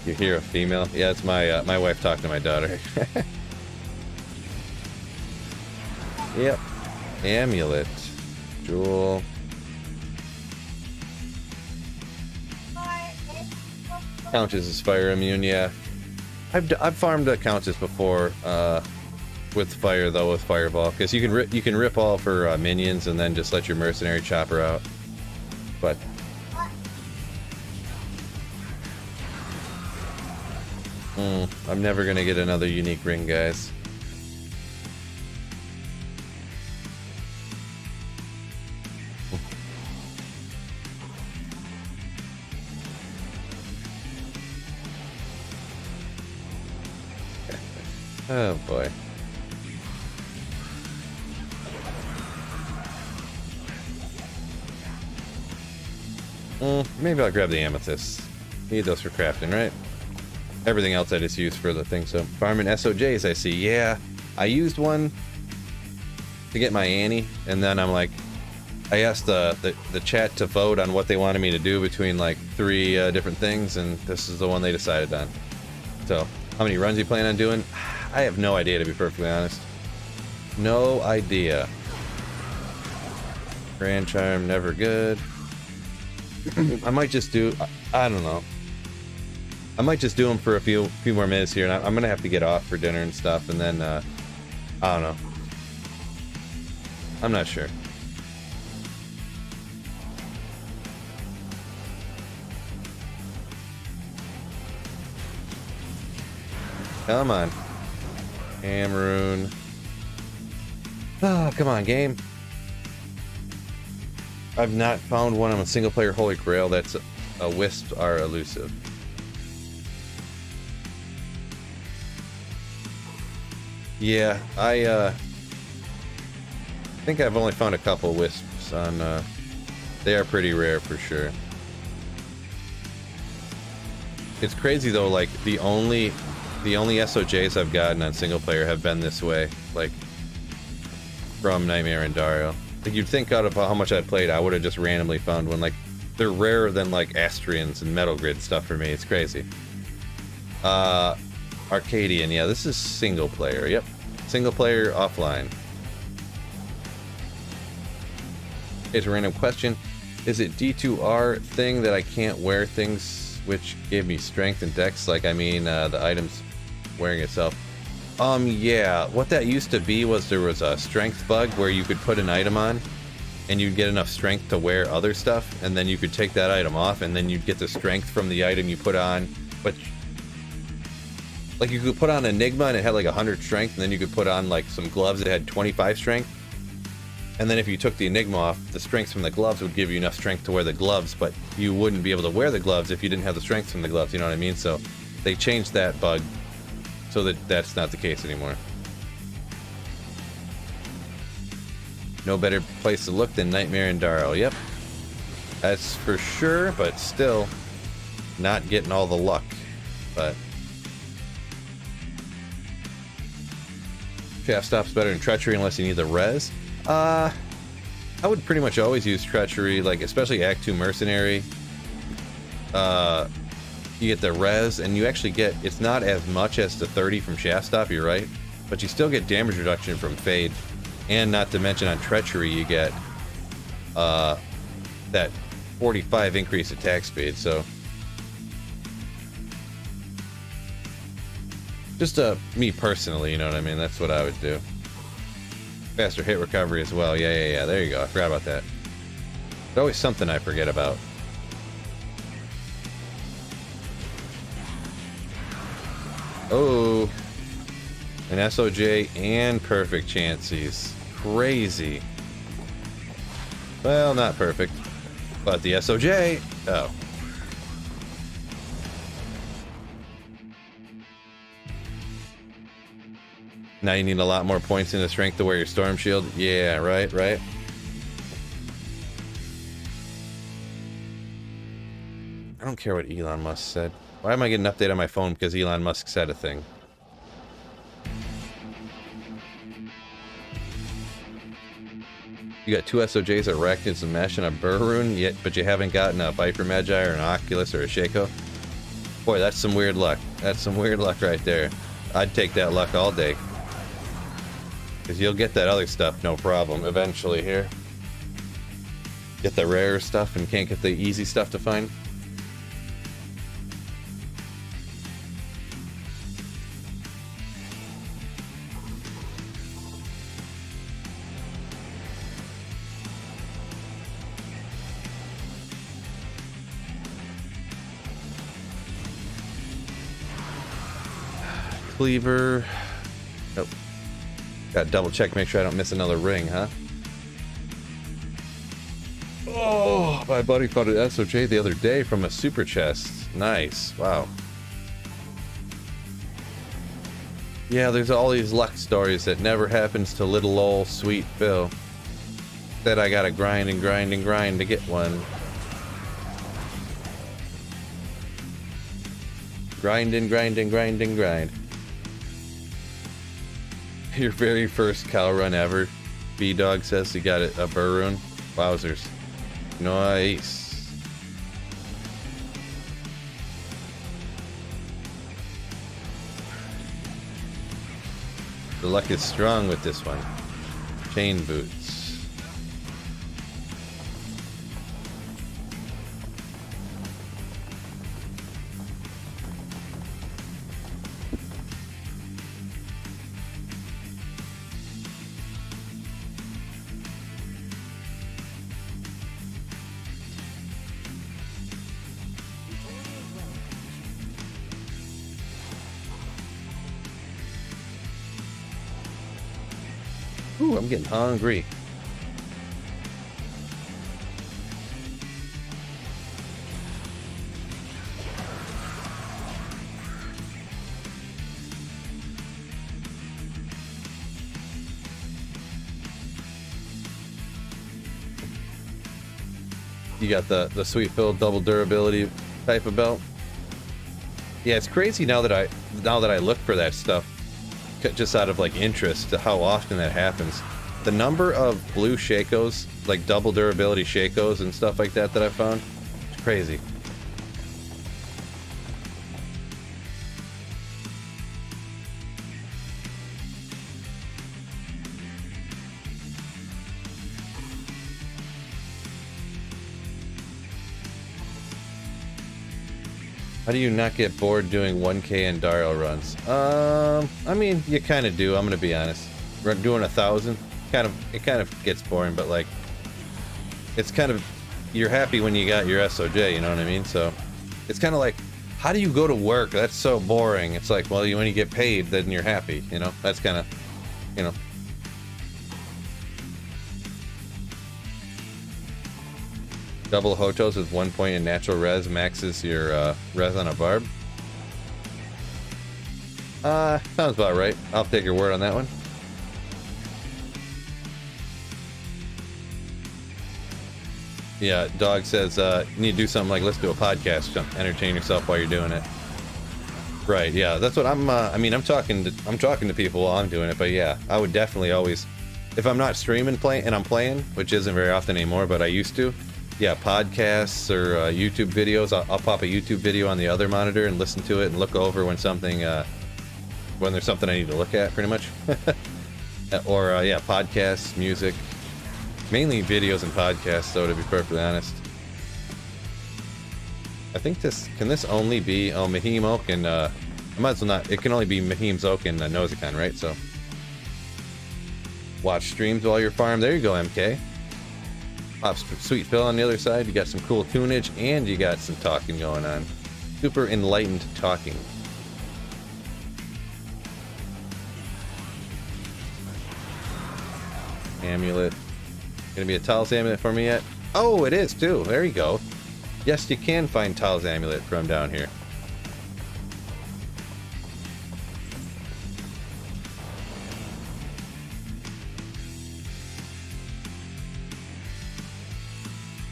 Speaker 1: You hear a female? Yeah, it's my my wife talking to my daughter. Yep. Amulet. Jewel. Countess is fire immune, yeah. I've farmed Countess before, with fire though, with fireball, because you can rip all for minions and then just let your mercenary chop her out. But I'm never gonna get another unique ring, guys. Oh boy. Maybe I'll grab the amethyst. Need those for crafting, right? Everything else I just use for the thing. So farming SOJs I see. Yeah, I used one to get my Anni, and then I'm like, I asked the chat to vote on what they wanted me to do between like 3 different things, and this is the one they decided on. So, how many runs you plan on doing? I have no idea, to be perfectly honest. No idea. Grand Charm, never good. I might just do, I don't know. I might just do them for a few more minutes here, and I'm gonna have to get off for dinner and stuff, and then, I don't know. I'm not sure. Come on. Cameroon. Oh, come on, game. I've not found one on a single player Holy Grail that's wisps are elusive. Yeah, I think I've only found a couple wisps on they are pretty rare for sure. It's crazy though, like the only SOJs I've gotten on single player have been this way, like from Nightmare and Dario. Like you'd think out of how much I'd played, I would have just randomly found one. Like they're rarer than like Astrians and Metal Grid stuff for me. It's crazy. Arcadian, yeah, this is single player. Yep, single player offline. Here's a random question: is it D2R thing that I can't wear things which gave me strength and dex? Like I mean, the items wearing itself. Yeah, what that used to be was there was a strength bug where you could put an item on and you'd get enough strength to wear other stuff, and then you could take that item off and then you'd get the strength from the item you put on. But like you could put on Enigma and it had like 100 strength, and then you could put on like some gloves that had 25 strength. And then if you took the Enigma off, the strength from the gloves would give you enough strength to wear the gloves, but you wouldn't be able to wear the gloves if you didn't have the strength from the gloves, you know what I mean? So they changed that bug so that that's not the case anymore. No better place to look than Nightmare and Dario. Yep, that's for sure, but still not getting all the luck. But Shaft Stop's better than Treachery unless you need the res. I would pretty much always use Treachery, like especially Act 2 Mercenary. You get the res, and you actually get, it's not as much as the 30 from Shaft Stop, you're right, but you still get damage reduction from Fade, and not to mention on Treachery you get that 45 increased attack speed, so just me personally, you know what I mean, that's what I would do. Faster hit recovery as well, yeah, there you go, I forgot about that. There's always something I forget about. Oh, an SOJ and perfect chances. Crazy. Well, not perfect, but the SOJ. Oh. Now you need a lot more points in the strength to wear your storm shield. Yeah, right. I don't care what Elon Musk said. Why am I getting an update on my phone because Elon Musk said a thing? You got 2 SOJs, Arachnids, and Mesh, and a Burroon, yet, but you haven't gotten a Viper Magi or an Oculus or a Shaco? Boy, that's some weird luck. That's some weird luck right there. I'd take that luck all day. Because you'll get that other stuff, no problem, eventually here. Get the rare stuff and can't get the easy stuff to find. Cleaver. Nope. Gotta double check, make sure I don't miss another ring, huh? Oh, my buddy found an SOJ the other day from a super chest. Nice. Wow. Yeah, there's all these luck stories that never happens to little old sweet Phil. That I gotta grind and grind and grind to get one. Grinding, grinding, grinding, grind. Your very first cow run ever. B-Dog says he got it, a Burroon. Wowzers. Nice. The luck is strong with this one. Chain boots. Ooh, I'm getting hungry. You got the sweet fill double durability type of belt. Yeah, it's crazy now that I look for that stuff. Just out of like interest to how often that happens. The number of blue Shakos, like double durability Shakos and stuff like that I found, it's crazy. How do you not get bored doing 1K and Daryl runs? I mean, you kind of do. I'm gonna be honest. Doing 1,000, it kind of gets boring, but like, it's kind of, you're happy when you got your SOJ. You know what I mean? So, it's kind of like, how do you go to work? That's so boring. It's like, well, when you get paid, then you're happy. You know? That's kind of, you know. Double Hotos with 1 point in natural res maxes your res on a barb. Sounds about right. I'll take your word on that one. Yeah, Dog says you need to do something like let's do a podcast, entertain yourself while you're doing it. Right? Yeah, that's what I'm. I mean, I'm talking to people while I'm doing it, but yeah, I would definitely always, if I'm not streaming and I'm playing, which isn't very often anymore, but I used to. Yeah, podcasts or YouTube videos. I'll pop a YouTube video on the other monitor and listen to it and look over when there's something I need to look at, pretty much. Or yeah, podcasts, music, mainly videos and podcasts, though, to be perfectly honest. I think can this only be Mahim Oak and I might as well not. It can only be Mahim's Oak and Nozakan, right? So watch streams while you're farm. There you go, MK. Pop sweet fill on the other side. You got some cool tunage and you got some talking going on. Super enlightened talking. Amulet. Gonna be a Tal's amulet for me yet? Oh, it is too. There you go. Yes, you can find Tal's amulet from down here.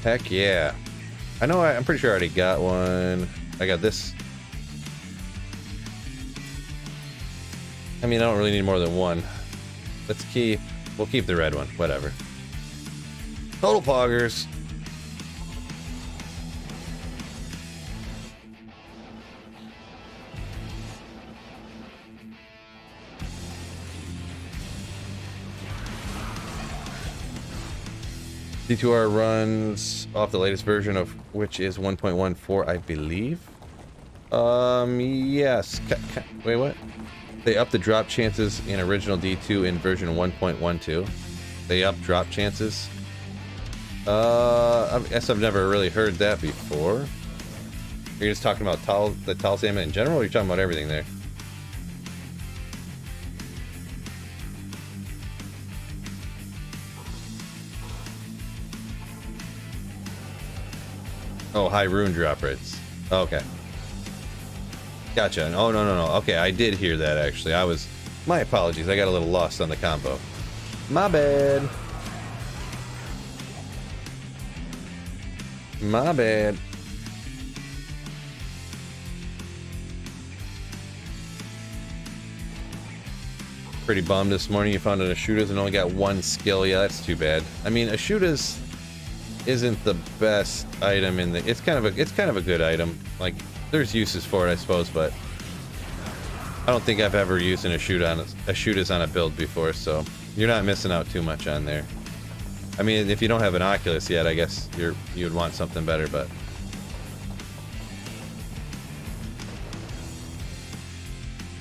Speaker 1: Heck yeah. I know I'm pretty sure I already got one. I got this. I mean, I don't really need more than one. We'll keep the red one, whatever. Total poggers. D2R runs off the latest version of which is 1.14, I believe. Yes. Wait, what? They upped the drop chances in original D2 in version 1.12. They upped drop chances. I guess I've never really heard that before. You're just talking about the Tal salmon in general, or are you talking about everything there? Oh, high rune drop rates. Okay. Gotcha. Oh, no. Okay, I did hear that, actually. My apologies. I got a little lost on the combo. My bad. My bad. Pretty bummed this morning you found an Ashudas and only got one skill. Yeah, that's too bad. I mean, Ashudas isn't the best item in the... It's kind of a good item. Like, there's uses for it, I suppose, but I don't think I've ever used an Ashudas on a build before, so you're not missing out too much on there. I mean, if you don't have an Oculus yet, I guess you'd want something better, but...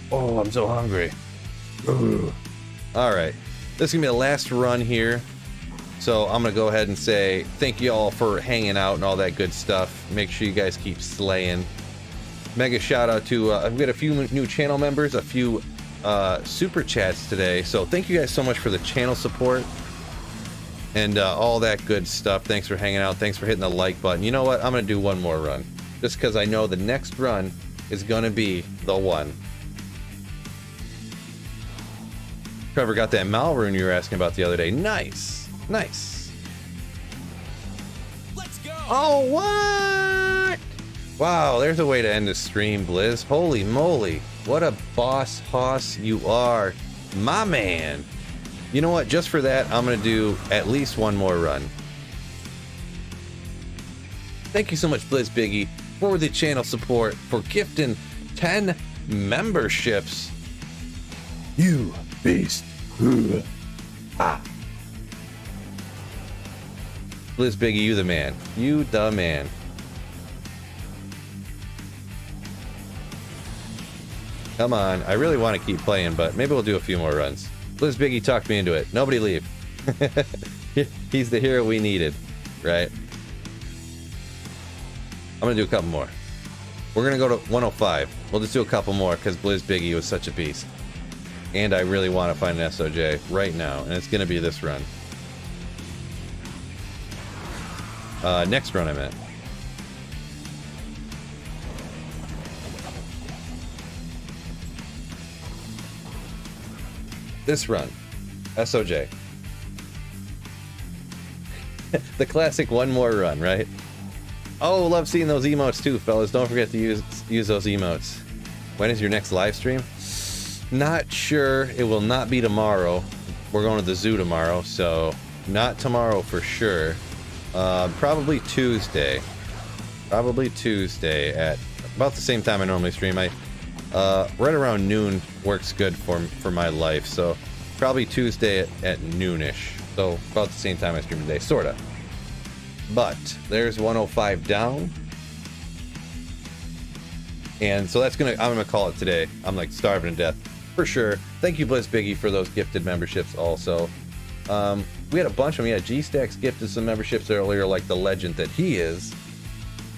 Speaker 1: Oh, I'm so hungry. Alright, this is going to be the last run here. So I'm going to go ahead and say thank you all for hanging out and all that good stuff. Make sure you guys keep slaying. Mega shout out to, I've got a few new channel members, a few super chats today. So thank you guys so much for the channel support and all that good stuff. Thanks for hanging out. Thanks for hitting the like button. You know what? I'm going to do one more run. Just because I know the next run is going to be the one. Trevor got that Malrune you were asking about the other day. Nice. Nice.
Speaker 3: Let's go.
Speaker 1: Oh, what? Wow, there's a way to end the stream, Blizz. Holy moly. What a boss hoss you are. My man. You know what? Just for that, I'm going to do at least one more run. Thank you so much, Blizz Biggie, for the channel support, for gifting 10 memberships. You beast. Ah. Blizz Biggie, you the man. You the man. Come on. I really want to keep playing, but maybe we'll do a few more runs. Blizz Biggie talked me into it. Nobody leave. He's the hero we needed, right? I'm going to do a couple more. We're going to go to 105. We'll just do a couple more because Blizz Biggie was such a beast. And I really want to find an SOJ right now, and it's going to be this run. Next run, I meant. This run. SOJ. The classic one more run, right? Oh, love seeing those emotes too, fellas. Don't forget to use those emotes. When is your next live stream? Not sure. It will not be tomorrow. We're going to the zoo tomorrow, so not tomorrow for sure. Probably Tuesday. Probably Tuesday at about the same time I normally stream. Right around noon works good for my life, so probably Tuesday at noonish. So about the same time I stream today, sorta. But there's 105 down. And so that's I'm gonna call it today. I'm like starving to death. For sure. Thank you, Blizz Biggie, for those gifted memberships also. We had a bunch of them. Yeah, G-Stacks gifted some memberships earlier, like the legend that he is.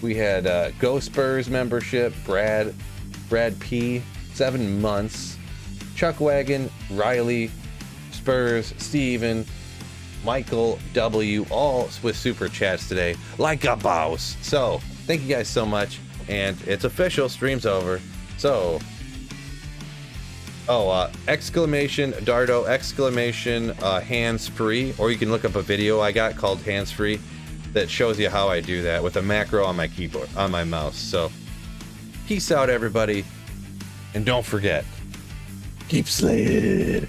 Speaker 1: We had Go Spurs membership, Brad P, 7 months, Chuck Wagon, Riley, Spurs, Steven, Michael W, all with super chats today, like a boss. So, thank you guys so much. And it's official, stream's over. So... exclamation, Dardo, exclamation, hands-free, or you can look up a video I got called hands-free that shows you how I do that with a macro on my keyboard, on my mouse. So, peace out, everybody, and don't forget, keep slaying.